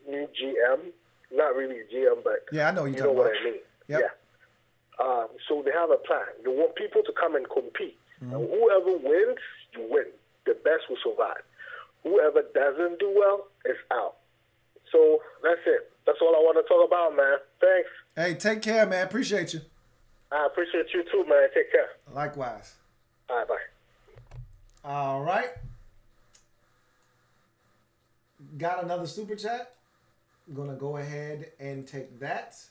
new GM. Not really GM, but I know you know what I mean. Yep. Yeah. So they have a plan. They want people to come and compete. And whoever wins, you win. The best will survive. Whoever doesn't do well is out. So that's it. That's all I want to talk about, man. Thanks. Hey, take care, man. Appreciate you. I appreciate you too, man. Take care. Likewise. All right, bye. All right. Got another super chat. I'm going to go ahead and take that. It's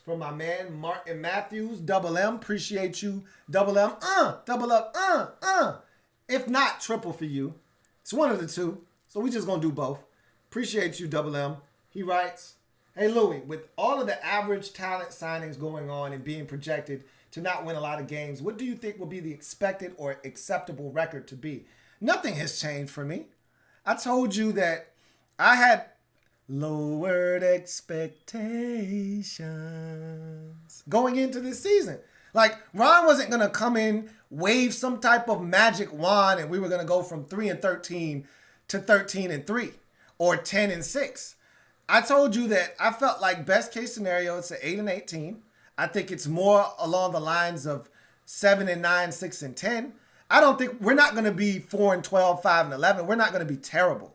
from my man, Martin Matthews, Double M. Appreciate you, Double M. Double up, If not, triple for you. It's one of the two. So we just going to do both. Appreciate you, Double M. He writes, hey, Louie, with all of the average talent signings going on and being projected to not win a lot of games, what do you think will be the expected or acceptable record to be? Nothing has changed for me. I told you that I had lowered expectations going into this season. Like, Ron wasn't going to come in, wave some type of magic wand, and we were going to go from 3-13 to 13-3 or 10-6. I told you that I felt like best case scenario, it's an 8-18. I think it's more along the lines of 7-9, 6-10. I don't think we're not going to be 4-12, 5-11. We're not going to be terrible,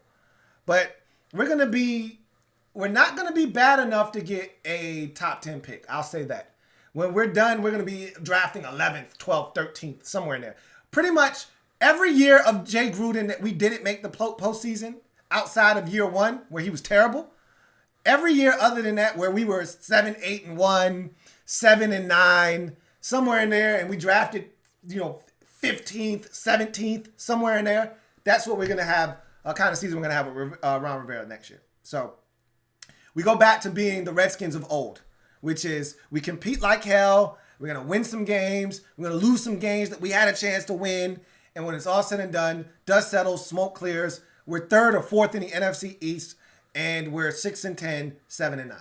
but we're not going to be bad enough to get a top 10 pick. I'll say that. When we're done, we're going to be drafting 11th, 12th, 13th, somewhere in there. Pretty much every year of Jay Gruden that we didn't make the postseason outside of year one where he was terrible. Every year other than that where we were 7-8-1, 7-9, somewhere in there, and we drafted, 15th, 17th, somewhere in there. That's what we're going to have, kind of season we're going to have with Ron Rivera next year. So we go back to being the Redskins of old, which is we compete like hell. We're going to win some games. We're going to lose some games that we had a chance to win. And when it's all said and done, dust settles, smoke clears, we're 3rd or 4th in the NFC East, and we're 6-10, 7-9.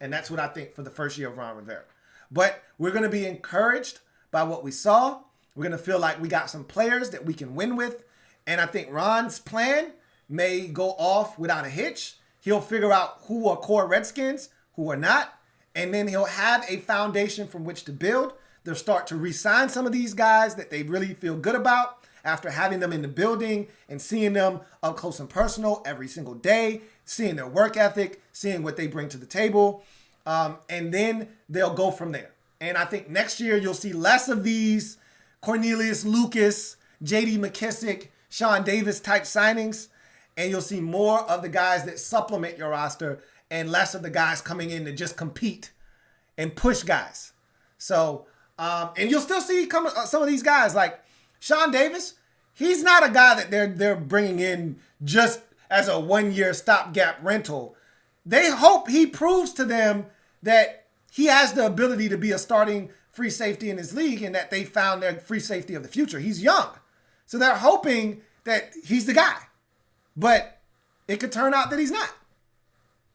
And that's what I think for the first year of Ron Rivera. But we're going to be encouraged by what we saw. We're going to feel like we got some players that we can win with. And I think Ron's plan may go off without a hitch. He'll figure out who are core Redskins, who are not. And then he'll have a foundation from which to build. They'll start to re-sign some of these guys that they really feel good about after having them in the building and seeing them up close and personal every single day, seeing their work ethic, seeing what they bring to the table. And then they'll go from there. And I think next year you'll see less of these Cornelius Lucas, J.D. McKissick, Sean Davis type signings. And you'll see more of the guys that supplement your roster and less of the guys coming in to just compete and push guys. So, and you'll still see some of these guys like Sean Davis. He's not a guy that they're bringing in just as a 1-year stopgap rental. They hope he proves to them that he has the ability to be a starting free safety in his league and that they found their free safety of the future. He's young. So they're hoping that he's the guy. But it could turn out that he's not.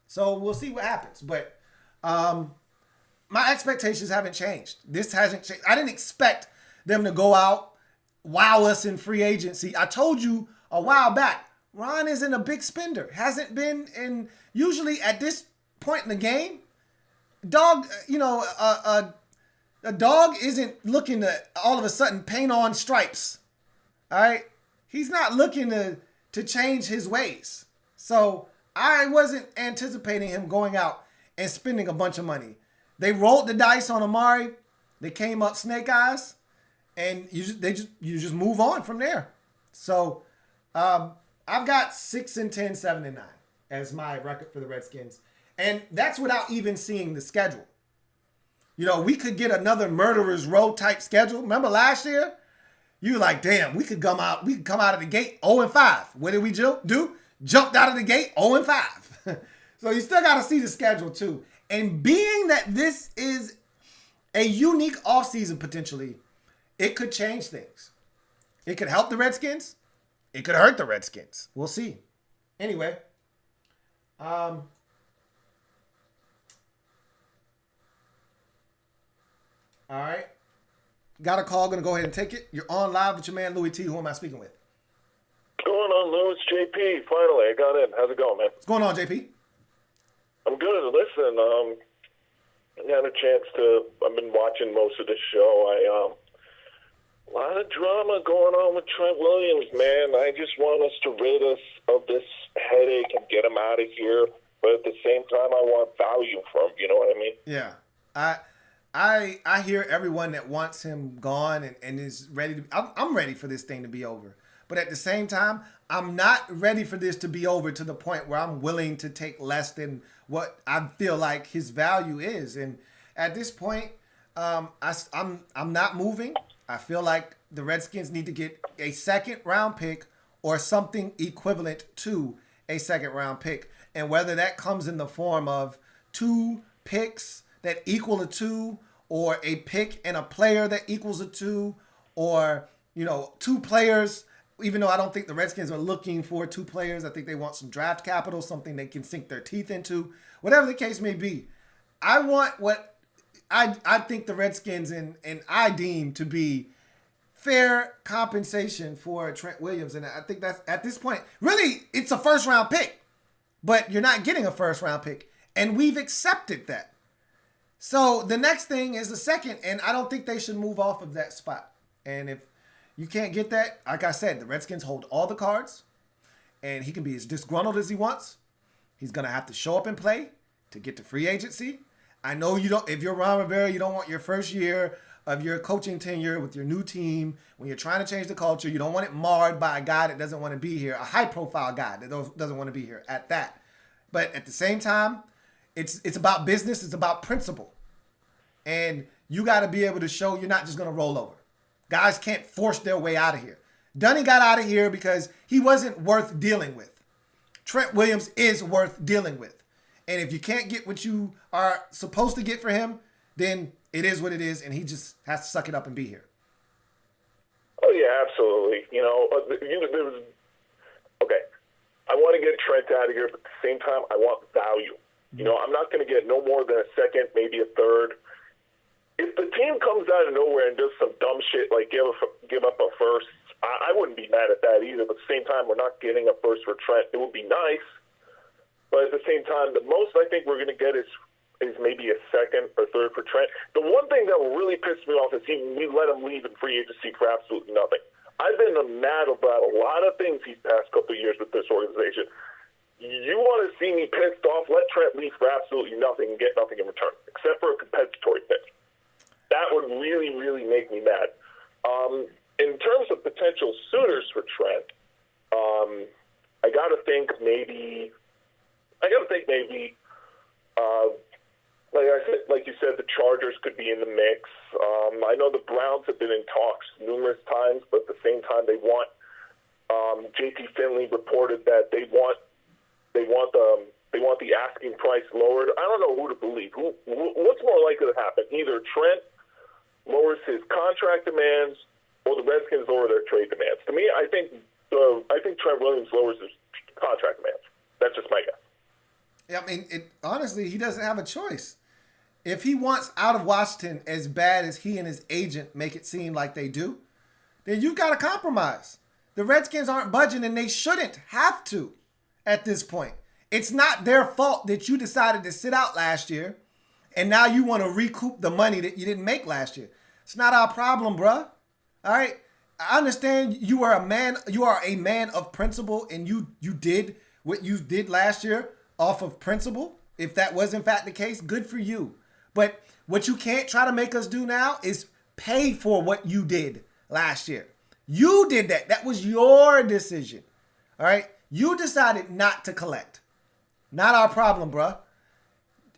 So we'll see what happens. But my expectations haven't changed. This hasn't changed. I didn't expect them to go out wow us in free agency. I told you a while back, Ron isn't a big spender. Hasn't been, and usually at this point in the game, dog, a dog isn't looking to all of a sudden paint on stripes. All right? He's not looking to change his ways. So I wasn't anticipating him going out and spending a bunch of money. They rolled the dice on Amari. They came up snake eyes, and you just move on from there. So I've got 6-10, 7-9 as my record for the Redskins, and that's without even seeing the schedule. You know, we could get another murderer's row type schedule. Remember last year? You were like, damn, we could come out of the gate 0-5. What did we do? Jumped out of the gate 0-5. So you still got to see the schedule too. And being that this is a unique offseason potentially, it could change things. It could help the Redskins. It could hurt the Redskins. We'll see. Anyway, all right. Got a call. Going to go ahead and take it. You're on live with your man, Louis T. Who am I speaking with? What's going on, Louis? JP. Finally, I got in. How's it going, man? What's going on, JP? I'm good. Listen, I had a chance to. I've been watching most of the show. A lot of drama going on with Trent Williams, man. I just want us to rid us of this headache and get him out of here. But at the same time, I want value from him. You know what I mean? Yeah. I hear everyone that wants him gone and is ready to. I'm ready for this thing to be over. But at the same time, I'm not ready for this to be over to the point where I'm willing to take less than what I feel like his value is. And at this point, I'm not moving. I feel like the Redskins need to get a second-round pick or something equivalent to a second-round pick. And whether that comes in the form of 2 picks that equal a 2, or a pick and a player that equals a 2, or, 2 players, even though I don't think the Redskins are looking for 2 players. I think they want some draft capital, something they can sink their teeth into. Whatever the case may be, I want what I think the Redskins and I deem to be fair compensation for Trent Williams. And I think that's, at this point, really, it's a first-round pick. But you're not getting a first-round pick. And we've accepted that. So the next thing is the second, and I don't think they should move off of that spot. And if you can't get that, like I said, the Redskins hold all the cards, and he can be as disgruntled as he wants. He's going to have to show up and play to get to free agency. I know you don't, if you're Ron Rivera, you don't want your first year of your coaching tenure with your new team, when you're trying to change the culture, you don't want it marred by a guy that doesn't want to be here, a high-profile guy that doesn't want to be here at that. But at the same time, it's about business, it's about principle. And you got to be able to show you're not just going to roll over. Guys can't force their way out of here. Dunny got out of here because he wasn't worth dealing with. Trent Williams is worth dealing with. And if you can't get what you are supposed to get for him, then it is what it is, and he just has to suck it up and be here. Oh, yeah, absolutely. There was, okay, I want to get Trent out of here, but at the same time, I want value. I'm not going to get no more than a second, maybe a third. If the team comes out of nowhere and does some dumb shit like give up a first, I wouldn't be mad at that either. But at the same time, we're not getting a first for Trent. It would be nice. But at the same time, the most I think we're going to get is maybe a second or third for Trent. The one thing that will really piss me off is we let him leave in free agency for absolutely nothing. I've been mad about a lot of things these past couple of years with this organization. You want to see me pissed off, let Trent leave for absolutely nothing and get nothing in return, except for a compensatory pick. That would really, really make me mad. In terms of potential suitors for Trent, I got to think maybe, like you said, the Chargers could be in the mix. I know the Browns have been in talks numerous times, but at the same time, they want. JT Finley reported that they want the asking price lowered. I don't know who to believe. What's more likely to happen? Either Trent lowers his contract demands, or the Redskins lower their trade demands. To me, I think Trent Williams lowers his contract demands. That's just my guess. Yeah, I mean, honestly, he doesn't have a choice. If he wants out of Washington as bad as he and his agent make it seem like they do, then you've got to compromise. The Redskins aren't budging, and they shouldn't have to at this point. It's not their fault that you decided to sit out last year, and now you want to recoup the money that you didn't make last year. It's not our problem, bruh. All right? I understand you are a man of principle, and you did what you did last year off of principle. If that was in fact the case, good for you. But what you can't try to make us do now is pay for what you did last year. You did that. That was your decision. All right? You decided not to collect. Not our problem, bruh.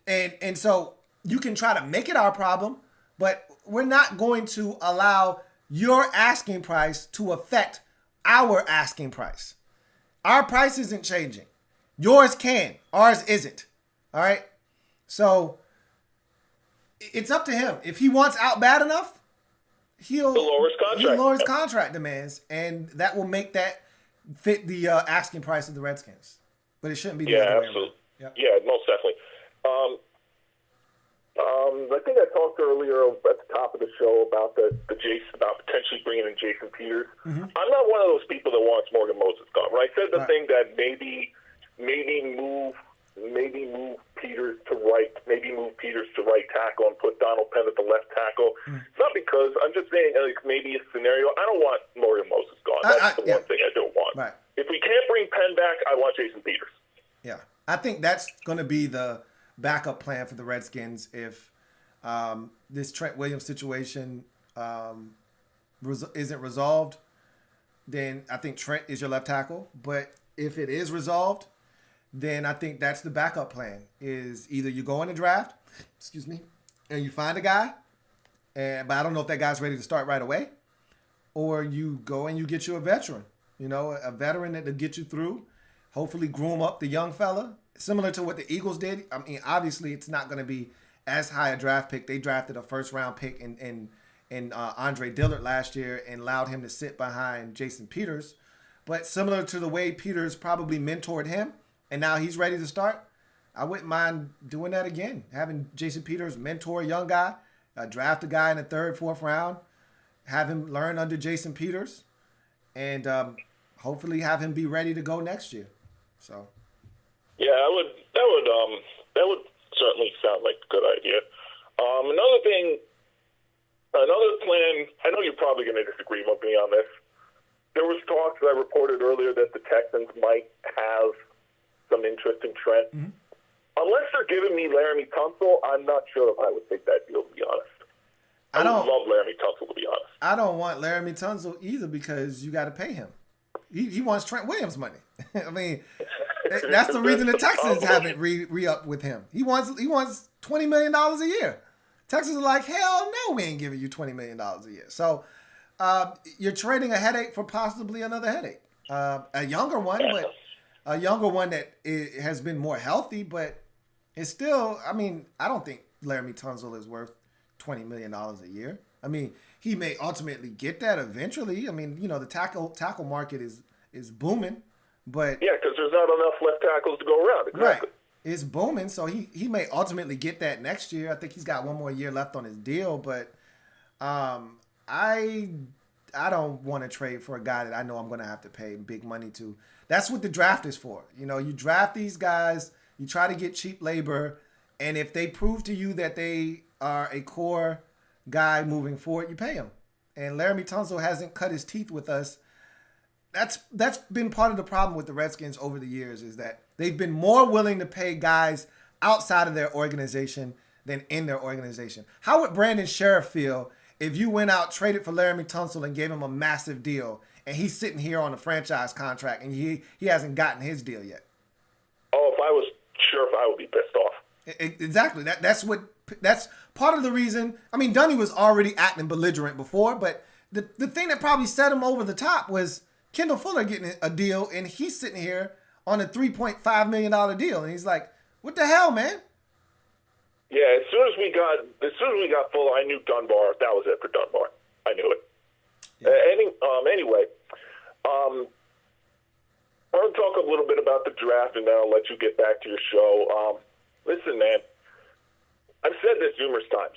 And so you can try to make it our problem, but we're not going to allow your asking price to affect our asking price. Our price isn't changing. Yours can. Ours isn't. All right? So it's up to him. If he wants out bad enough, he'll lower his contract demands, and that will make that fit the asking price of the Redskins. But it shouldn't be the other way around. Absolutely. Yep. Yeah, most definitely. I think I talked earlier at the top of the show about about potentially bringing in Jason Peters. Mm-hmm. I'm not one of those people that wants Morgan Moses gone. When I said the thing that maybe move Peters to right tackle and put Donald Penn at the left tackle. Mm-hmm. It's not because I'm just saying like maybe a scenario. I don't want Morgan Moses gone. That's the one thing I don't want. Right. If we can't bring Penn back, I want Jason Peters. Yeah, I think that's going to be the backup plan for the Redskins if this Trent Williams situation isn't resolved. Then I think Trent is your left tackle. But if it is resolved, then I think that's the backup plan. Is either you go in the draft, and you find a guy, but I don't know if that guy's ready to start right away, or you go and you get you a veteran. A veteran that'll get you through. Hopefully groom up the young fella, similar to what the Eagles did. I mean, obviously it's not going to be as high a draft pick. They drafted a first-round pick in Andre Dillard last year and allowed him to sit behind Jason Peters. But similar to the way Peters probably mentored him, and now he's ready to start, I wouldn't mind doing that again. Having Jason Peters mentor a young guy, draft a guy in the 3rd, 4th round, have him learn under Jason Peters, and hopefully have him be ready to go next year. So, yeah, that would certainly sound like a good idea. Another plan. I know you're probably going to disagree with me on this. There was talks I reported earlier that the Texans might have some interest in Trent. Mm-hmm. Unless they're giving me Laramie Tunsil, I'm not sure if I would take that deal, to be honest. I don't love Laramie Tunsil, to be honest. I don't want Laramie Tunsil either because you got to pay him. He wants Trent Williams money. I mean, that's the reason the Texans haven't re-upped with him. He wants $20 million a year. Texans are like, hell no, we ain't giving you $20 million a year. So you're trading a headache for possibly another headache. A younger one, but a younger one that has been more healthy, but it's still, I mean, I don't think Laramie Tunsil is worth $20 million a year. I mean, he may ultimately get that eventually. I mean, the tackle market is booming, but yeah, because there's not enough left tackles to go around. Exactly. Right, it's booming. So he may ultimately get that next year. I think he's got one more year left on his deal, but I don't want to trade for a guy that I know I'm going to have to pay big money to. That's what the draft is for. You draft these guys, you try to get cheap labor, and if they prove to you that they are a core guy moving forward, you pay him. And Laramie Tunsil hasn't cut his teeth with us. That's been part of the problem with the Redskins over the years, is that they've been more willing to pay guys outside of their organization than in their organization. How would Brandon Sheriff feel if you went out, traded for Laramie Tunsil and gave him a massive deal, and he's sitting here on a franchise contract and he hasn't gotten his deal yet? Oh, if I was Sheriff, I would be pissed off. Exactly. That's part of the reason. I mean, Dunny was already acting belligerent before, but the thing that probably set him over the top was Kendall Fuller getting a deal, and he's sitting here on a $3.5 million deal, and he's like, "What the hell, man?" Yeah, as soon as we got Fuller, I knew Dunbar. That was it for Dunbar. I knew it. Yeah. Anyway, I want to talk a little bit about the draft, and then I'll let you get back to your show. Listen, man, I've said this numerous times,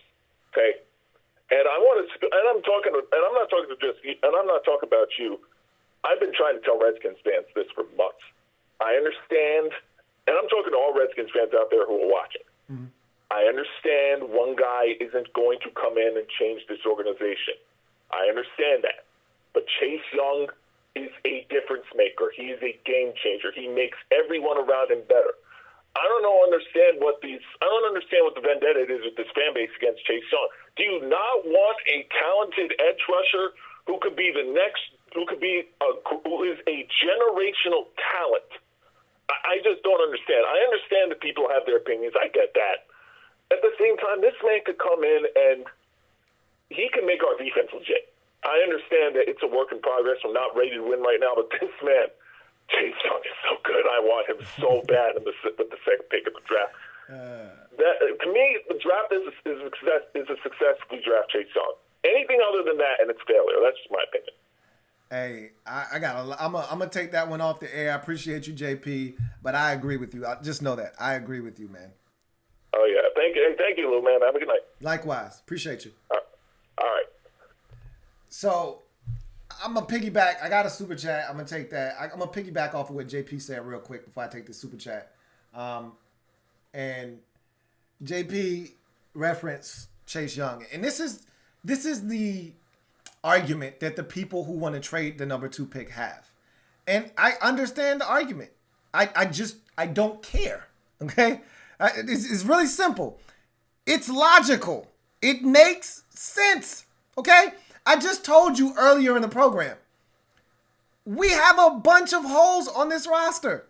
okay? And I want to, and I'm talking, and I'm not talking to just, and I'm not talking about you. I've been trying to tell Redskins fans this for months. I understand, and I'm talking to all Redskins fans out there who are watching. Mm-hmm. I understand one guy isn't going to come in and change this organization. I understand that. But Chase Young is a difference maker. He is a game changer. He makes everyone around him better. I don't understand what the vendetta is with this fan base against Chase Young. Do you not want a talented edge rusher who is a generational talent? I just don't understand. I understand that people have their opinions. I get that. At the same time, this man could come in and he can make our defense legit. I understand that it's a work in progress. We're not ready to win right now, but this man, Chase Young, is so good. I want him so bad with the second pick of the draft. To me, the draft is a success if we draft Chase Young. Anything other than that, and it's failure. That's just my opinion. Hey, I'm gonna take that one off the air. I appreciate you, JP, but I agree with you. Just know that I agree with you, man. Oh yeah, thank you, Lou, man. Have a good night. Likewise, appreciate you. All right. So I'm gonna piggyback. I got a super chat. I'm gonna take that. I'm gonna piggyback off of what JP said real quick before I take the super chat. And JP referenced Chase Young, and this is the argument that the people who want to trade the number 2 pick have, and I understand the argument. I don't care. Okay, it's really simple. It's logical. It makes sense. Okay. I just told you earlier in the program, we have a bunch of holes on this roster.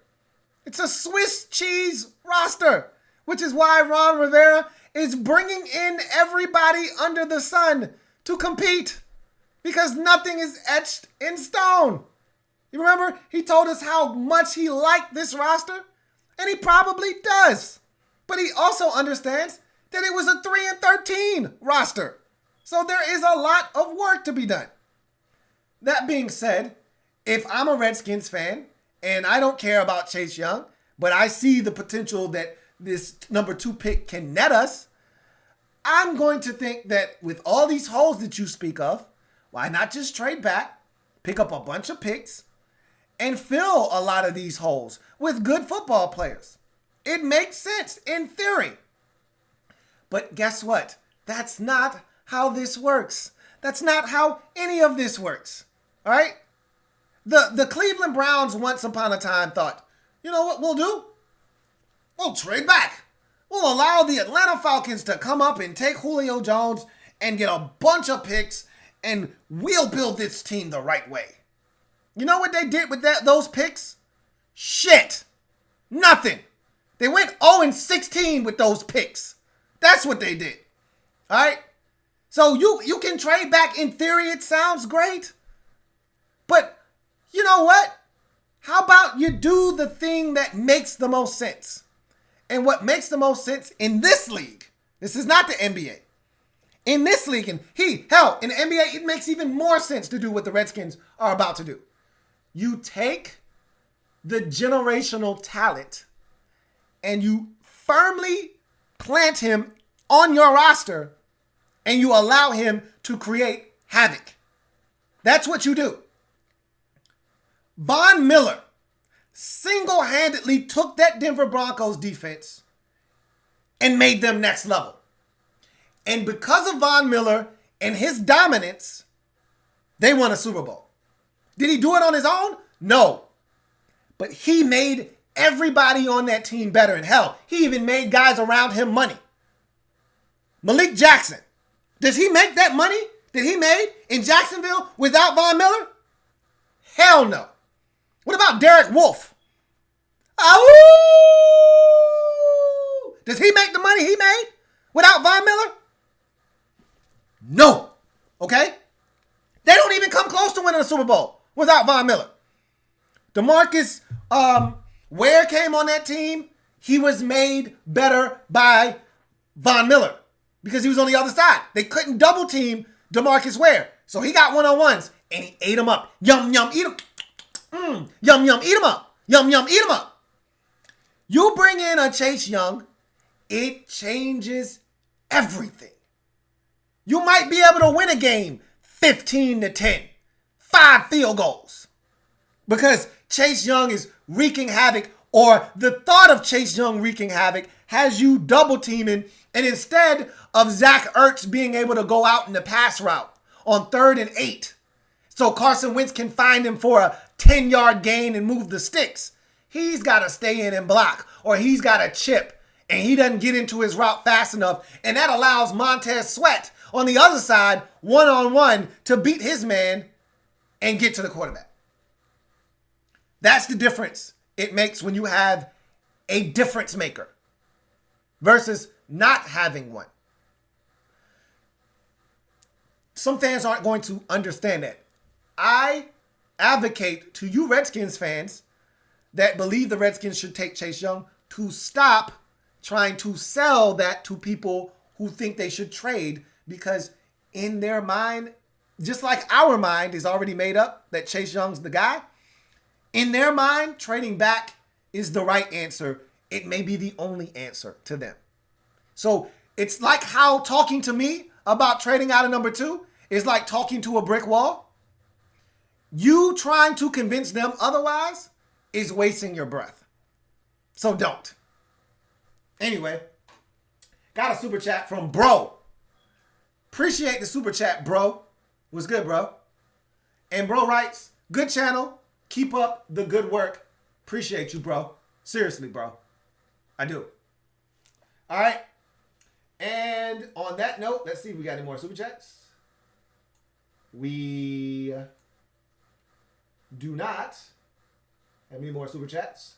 It's a Swiss cheese roster, which is why Ron Rivera is bringing in everybody under the sun to compete, because nothing is etched in stone. You remember, he told us how much he liked this roster, and he probably does. But he also understands that it was a 3-13 roster. So there is a lot of work to be done. That being said, if I'm a Redskins fan and I don't care about Chase Young, but I see the potential that this number 2 pick can net us, I'm going to think that with all these holes that you speak of, why not just trade back, pick up a bunch of picks, and fill a lot of these holes with good football players? It makes sense in theory. But guess what? That's not how this works. That's not how any of this works. All right? The Cleveland Browns once upon a time thought, you know what we'll do? We'll trade back. We'll allow the Atlanta Falcons to come up and take Julio Jones and get a bunch of picks, and we'll build this team the right way. You know what they did with those picks? Shit. Nothing. They went 0-16 with those picks. That's what they did. All right? So you can trade back. In theory, it sounds great. But you know what? How about you do the thing that makes the most sense? And what makes the most sense in this league, this is not the NBA. In this league, in the NBA, it makes even more sense to do what the Redskins are about to do. You take the generational talent and you firmly plant him on your roster, and you allow him to create havoc. That's what you do. Von Miller single-handedly took that Denver Broncos defense and made them next level. And because of Von Miller and his dominance, they won a Super Bowl. Did he do it on his own? No. But he made everybody on that team better. And hell, he even made guys around him money. Malik Jackson. Does he make that money that he made in Jacksonville without Von Miller? Hell no. What about Derek Wolfe? Does he make the money he made without Von Miller? No. Okay? They don't even come close to winning a Super Bowl without Von Miller. DeMarcus Ware came on that team. He was made better by Von Miller because he was on the other side. They couldn't double team DeMarcus Ware. So he got one-on-ones and he ate them up. Yum, yum, eat them. Yum, yum, eat them up. Yum, yum, eat them up. You bring in a Chase Young, it changes everything. You might be able to win a game 15-10, 5 field goals. Because Chase Young is wreaking havoc, or the thought of Chase Young wreaking havoc has you double teaming, and instead of Zach Ertz being able to go out in the pass route on 3rd and 8, so Carson Wentz can find him for a 10-yard gain and move the sticks, he's got to stay in and block, or he's got to chip, and he doesn't get into his route fast enough, and that allows Montez Sweat on the other side, one-on-one, to beat his man and get to the quarterback. That's the difference it makes when you have a difference maker versus not having one. Some fans aren't going to understand that. I advocate to you Redskins fans that believe the Redskins should take Chase Young to stop trying to sell that to people who think they should trade, because in their mind, just like our mind is already made up that Chase Young's the guy, in their mind, trading back is the right answer. It may be the only answer to them. So it's like how talking to me about trading out of number 2 is like talking to a brick wall. You trying to convince them otherwise is wasting your breath. So don't. Anyway, got a super chat from Bro. Appreciate the super chat, Bro. What's good, bro? And Bro writes, good channel. Keep up the good work. Appreciate you, bro. Seriously, bro. I do. All right. And on that note, let's see if we got any more super chats. We do not have any more super chats.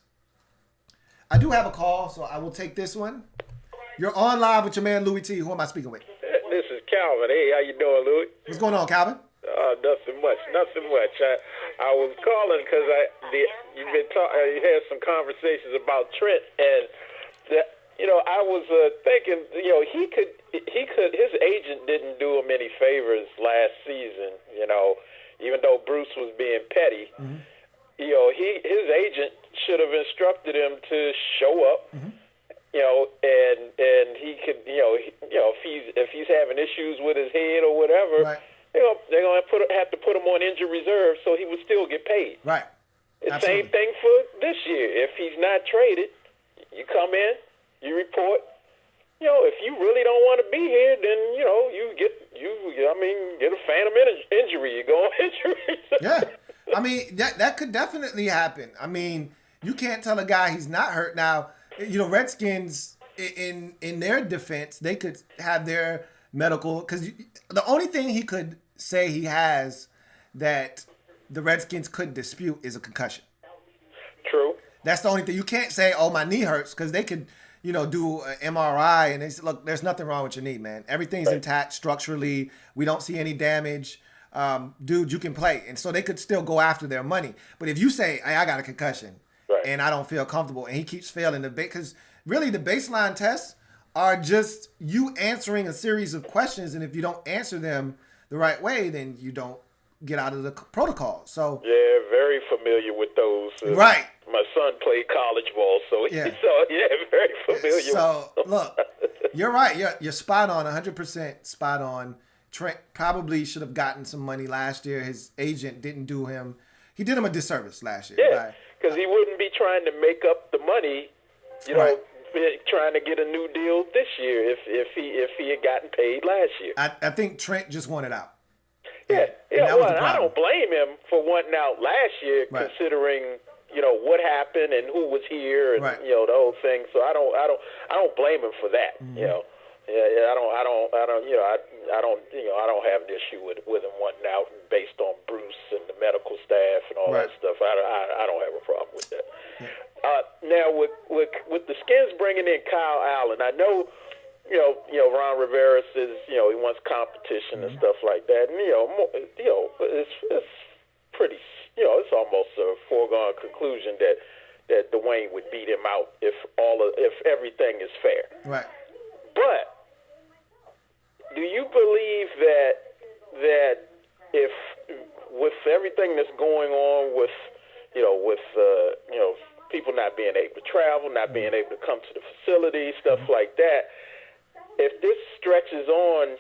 I do have a call, so I will take this one. You're on live with your man, Louis T. Who am I speaking with? This is Calvin. Hey, how you doing, Louis? What's going on, Calvin? Nothing much. I was calling because you had some conversations about Trent, and I was thinking, his agent didn't do him any favors last season. Even though Bruce was being petty, his agent should have instructed him to show up. And he could, if he's having issues with his head or whatever. Right. They're going to have to put him on injured reserve so he would still get paid. Right. The same thing for this year. If he's not traded, you come in, you report. If you really don't want to be here, then you get a phantom injury. You go on injury. Yeah, I mean that could definitely happen. I mean, you can't tell a guy he's not hurt. Now, Redskins in their defense, they could have their medical, because the only thing he could say he has that the Redskins couldn't dispute is a concussion. True. That's the only thing. You can't say, oh, my knee hurts, because they could, do an MRI and they say, look, there's nothing wrong with your knee, man. Everything's intact structurally. We don't see any damage. Dude, you can play. And so they could still go after their money. But if you say, hey, I got a concussion and I don't feel comfortable, and he keeps failing, because really the baseline tests are just you answering a series of questions, and if you don't answer them the right way, then you don't get out of the protocol. So yeah, very familiar with those. Right. My son played college ball, so very familiar. So look, you're right. You're spot on, 100% spot on. Trent probably should have gotten some money last year. His agent didn't do him. He did him a disservice last year. Yeah, because he wouldn't be trying to make up the money, trying to get a new deal this year if he had gotten paid last year. I think Trent just wanted out. Yeah. I don't blame him for wanting out last year, considering what happened and who was here and the whole thing. So I don't blame him for that. Mm-hmm. I don't have an issue with him wanting out based on Bruce and the medical staff and all that stuff. I don't have a problem with that. Yeah. Now with the Skins bringing in Kyle Allen, I know Ron Rivera says he wants competition and stuff like that, and it's pretty it's almost a foregone conclusion that Duane would beat him out if everything is fair. Right. But do you believe that if with everything that's going on with people not being able to travel, not being able to come to the facility, stuff like that, if this stretches on,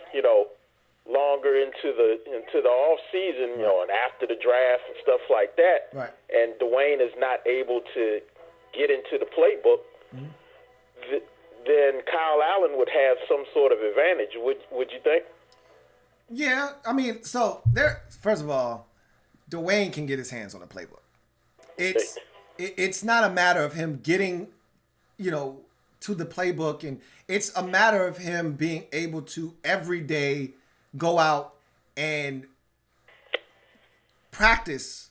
longer into the off season, you know, and after the draft and stuff like that, Right. and Duane is not able to get into the playbook, then Kyle Allen would have some sort of advantage. Would you think? Yeah, I mean, so first of all, Duane can get his hands on the playbook. It's not a matter of him getting, you know, to the playbook, and it's a matter of him being able to every day go out and practice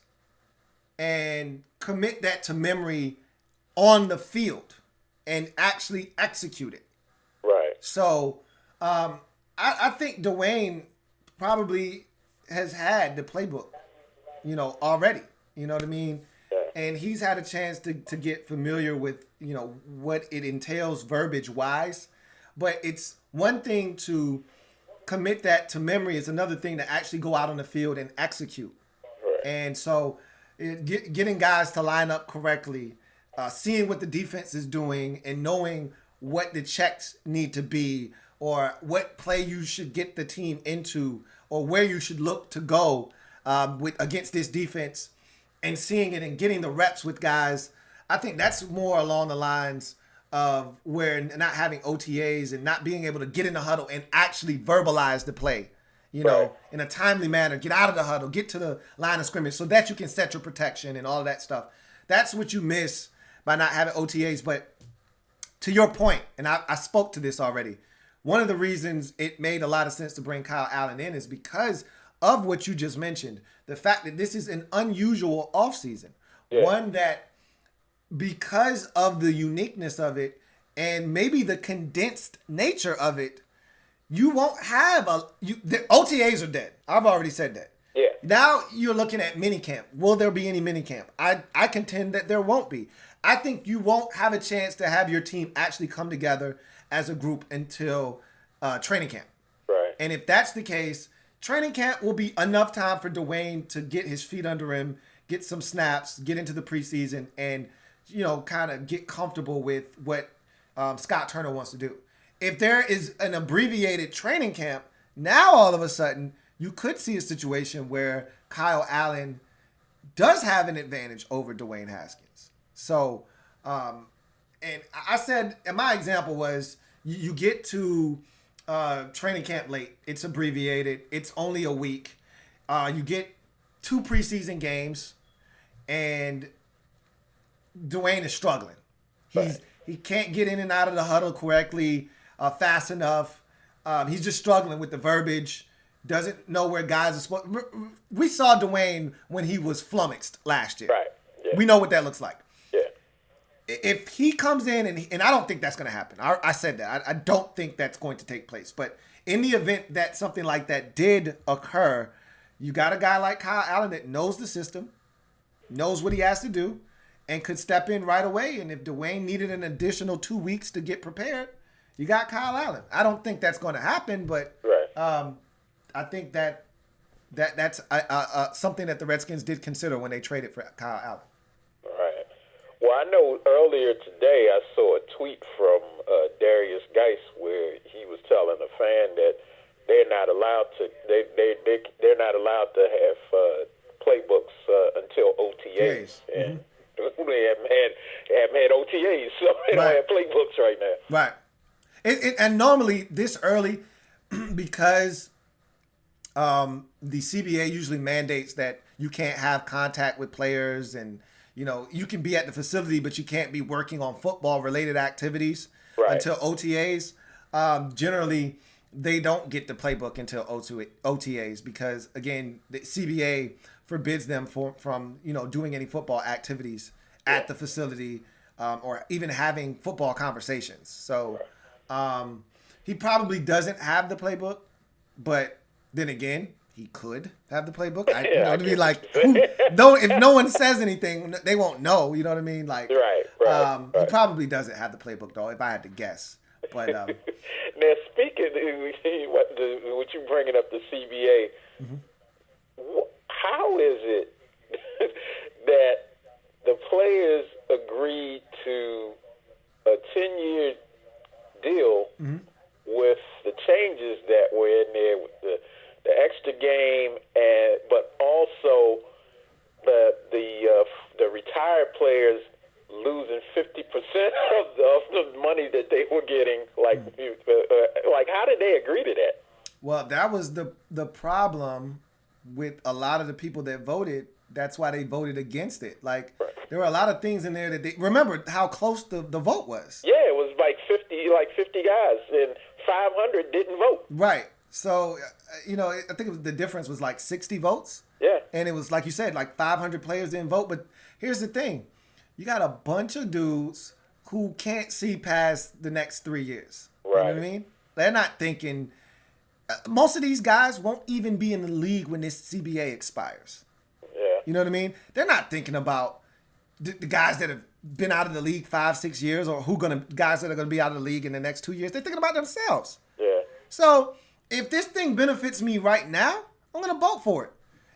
and commit that to memory on the field and actually execute it. Right. So I think Duane probably has had the playbook, you know, already. You know what I mean? Yeah. And he's had a chance to get familiar with, you know, what it entails verbiage-wise. But it's one thing to commit that to memory. It's another thing to actually go out on the field and execute. Right. And so getting guys to line up correctly, seeing what the defense is doing and knowing what the checks need to be or what play you should get the team into or where you should look to go against this defense and seeing it and getting the reps with guys. I think that's more along the lines of where not having OTAs and not being able to get in the huddle and actually verbalize the play, you know, in a timely manner, get out of the huddle, get to the line of scrimmage so that you can set your protection and all of that stuff. That's what you miss by not having OTAs. But to your point, and I spoke to this already, one of the reasons it made a lot of sense to bring Kyle Allen in is because of what you just mentioned, the fact that this is an unusual offseason, one that because of the uniqueness of it and maybe the condensed nature of it, you won't have the OTAs are dead. I've already said that. Yeah. Now you're looking at minicamp. Will there be any minicamp? I contend that there won't be. I think you won't have a chance to have your team actually come together as a group until training camp. Right. And if that's the case, training camp will be enough time for Duane to get his feet under him, get some snaps, get into the preseason, and, you know, kind of get comfortable with what Scott Turner wants to do. If there is an abbreviated training camp, now all of a sudden you could see a situation where Kyle Allen does have an advantage over Duane Haskins. So, and I said, and my example was you get to training camp late. It's abbreviated. It's only a week. You get 2 preseason games, and Duane is struggling. He can't get in and out of the huddle correctly, fast enough. He's just struggling with the verbiage. Doesn't know where guys are supposed. We saw Duane when he was flummoxed last year. Right. Yeah. We know what that looks like. Yeah. If he comes in and I don't think that's going to happen. I said that. I don't think that's going to take place. But in the event that something like that did occur, you got a guy like Kyle Allen that knows the system, knows what he has to do, and could step in right away. And if Duane needed an additional 2 weeks to get prepared, you got Kyle Allen. I don't think that's going to happen, but I think that's something that the Redskins did consider when they traded for Kyle Allen. Right. Well, I know earlier today I saw a tweet from Darius Geis where he was telling a fan that they're not allowed to they're not allowed to have playbooks until OTAs. And they haven't had OTAs, so they don't have playbooks right now. Right. And normally this early, because the CBA usually mandates that you can't have contact with players, and you know you can be at the facility, but you can't be working on football-related activities until OTAs. Generally, they don't get the playbook until OTAs because, again, the CBA forbids them from doing any football activities at the facility or even having football conversations. So he probably doesn't have the playbook, but then again, he could have the playbook. If no one says anything, they won't know. You know what I mean? Like, he probably doesn't have the playbook, though, if I had to guess. But now, speaking of what you bringing up the CBA, how is it that the players agreed to a 10-year deal with the changes that were in there with the the extra game, and but also the retired players losing 50% of the money that they were getting. Like how did they agree to that? Well, that was the problem with a lot of the people that voted. That's why they voted against it. Like, there were a lot of things in there that they remember how close the vote was. Yeah, it was like 50 guys, and 500 didn't vote. Right. So, I think the difference was like 60 votes. Yeah. And it was, like you said, like 500 players didn't vote. But here's the thing. You got a bunch of dudes who can't see past the next 3 years. Right. You know what I mean? They're not thinking. Most of these guys won't even be in the league when this CBA expires. Yeah. You know what I mean? They're not thinking about the guys that have been out of the league 5-6 years, or guys that are gonna be out of the league in the next 2 years. They're thinking about themselves. Yeah. So if this thing benefits me right now, I'm gonna vote for it,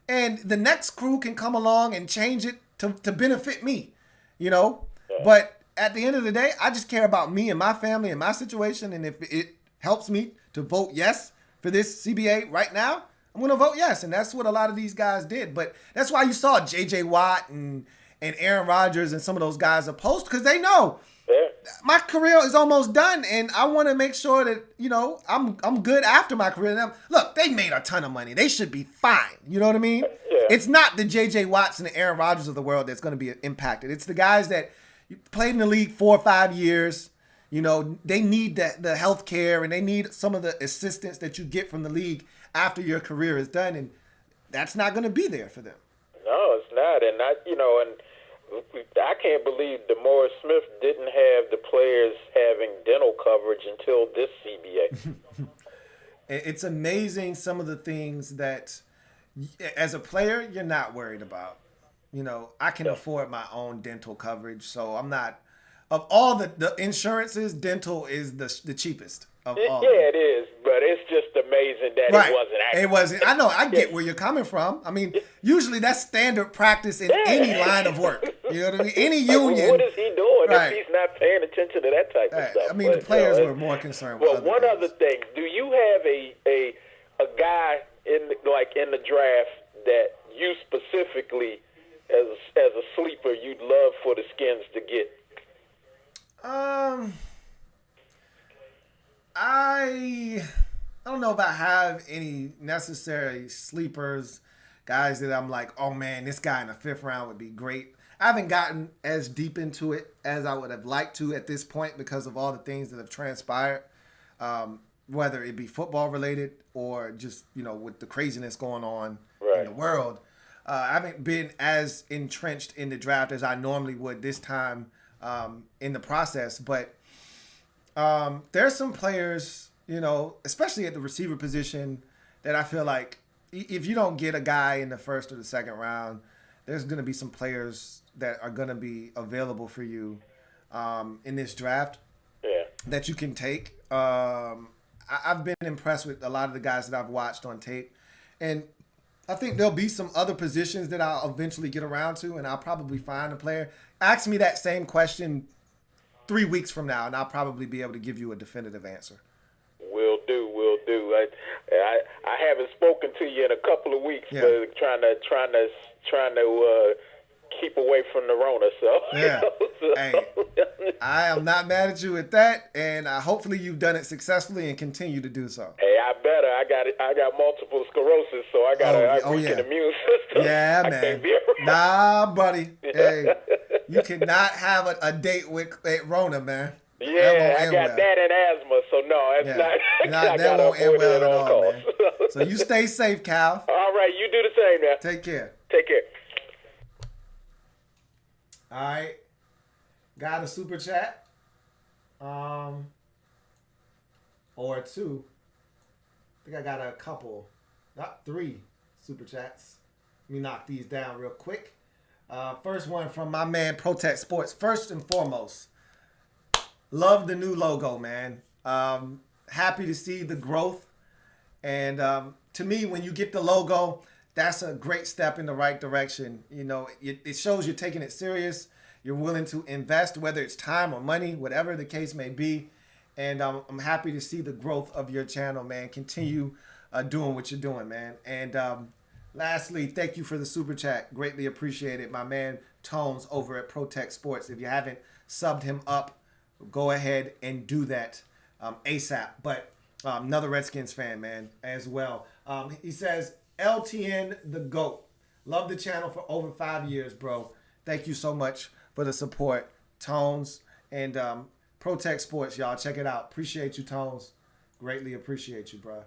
and the next crew can come along and change it to benefit me. Yeah. But at the end of the day, I just care about me and my family and my situation, and if it helps me to vote yes for this CBA right now, I'm going to vote yes. And that's what a lot of these guys did. But that's why you saw J.J. Watt and Aaron Rodgers and some of those guys opposed, because they know my career is almost done, and I want to make sure that, I'm good after my career. And look, they made a ton of money. They should be fine. You know what I mean? Yeah. It's not the J.J. Watts and the Aaron Rodgers of the world that's going to be impacted. It's the guys that played in the league 4 or 5 years. They need the health care, and they need some of the assistance that you get from the league after your career is done, and that's not going to be there for them. No, it's not, and I can't believe DeMaurice Smith didn't have the players having dental coverage until this CBA. It's amazing some of the things that, as a player, you're not worried about. I can afford my own dental coverage, so I'm not. Of all the insurances, dental is the cheapest of all. Yeah, it is, but it's just amazing that it wasn't accurate. It wasn't. I know. I get where you're coming from. I mean, usually that's standard practice in any line of work. You know what I mean? Any union. What is he doing if he's not paying attention to that type of stuff? I mean, the players were more concerned with one other thing. Do you have a guy in the draft that you specifically, as a sleeper, you'd love for the Skins to get? I don't know if I have any necessary sleepers, guys that I'm like, oh man, this guy in the 5th round would be great. I haven't gotten as deep into it as I would have liked to at this point because of all the things that have transpired, whether it be football related or just, with the craziness going on in the world. I haven't been as entrenched in the draft as I normally would this time in the process, but there's some players, especially at the receiver position, that I feel like if you don't get a guy in the 1st or the 2nd round, there's going to be some players that are going to be available for you in this draft that you can take. I've been impressed with a lot of the guys that I've watched on tape, and I think there'll be some other positions that I'll eventually get around to, and I'll probably find a player. Ask me that same question 3 weeks from now, and I'll probably be able to give you a definitive answer. Will do. I haven't spoken to you in a couple of weeks, but trying to keep away from the Rona. So Hey, I am not mad at you at that, and hopefully you've done it successfully and continue to do so. Hey, I better. I got multiple sclerosis, so I got a weakened immune system. Yeah, I man. can't be around. Nah, buddy. Hey, you cannot have a date with Rona, man. Yeah, I got that and asthma, so no, it's not. That won't end well at all, all, man. So you stay safe, Cal. All right, you do the same, man. Take care. Take care. All right. Got a super chat. Or 2. I think I got a couple, not 3 super chats. Let me knock these down real quick. First one from my man Protect Sports. First and foremost, love the new logo, man. Happy to see the growth. And to me, when you get the logo, that's a great step in the right direction. It shows you're taking it serious. You're willing to invest, whether it's time or money, whatever the case may be. And I'm happy to see the growth of your channel, man. Continue doing what you're doing, man. And lastly, thank you for the super chat. Greatly appreciated, my man Tones over at Protect Sports. If you haven't subbed him up, go ahead and do that ASAP. But another Redskins fan, man, as well. He says, LTN the GOAT. Love the channel for over 5 years, bro. Thank you so much for the support, Tones. And Protect Sports, y'all. Check it out. Appreciate you, Tones. Greatly appreciate you, bro.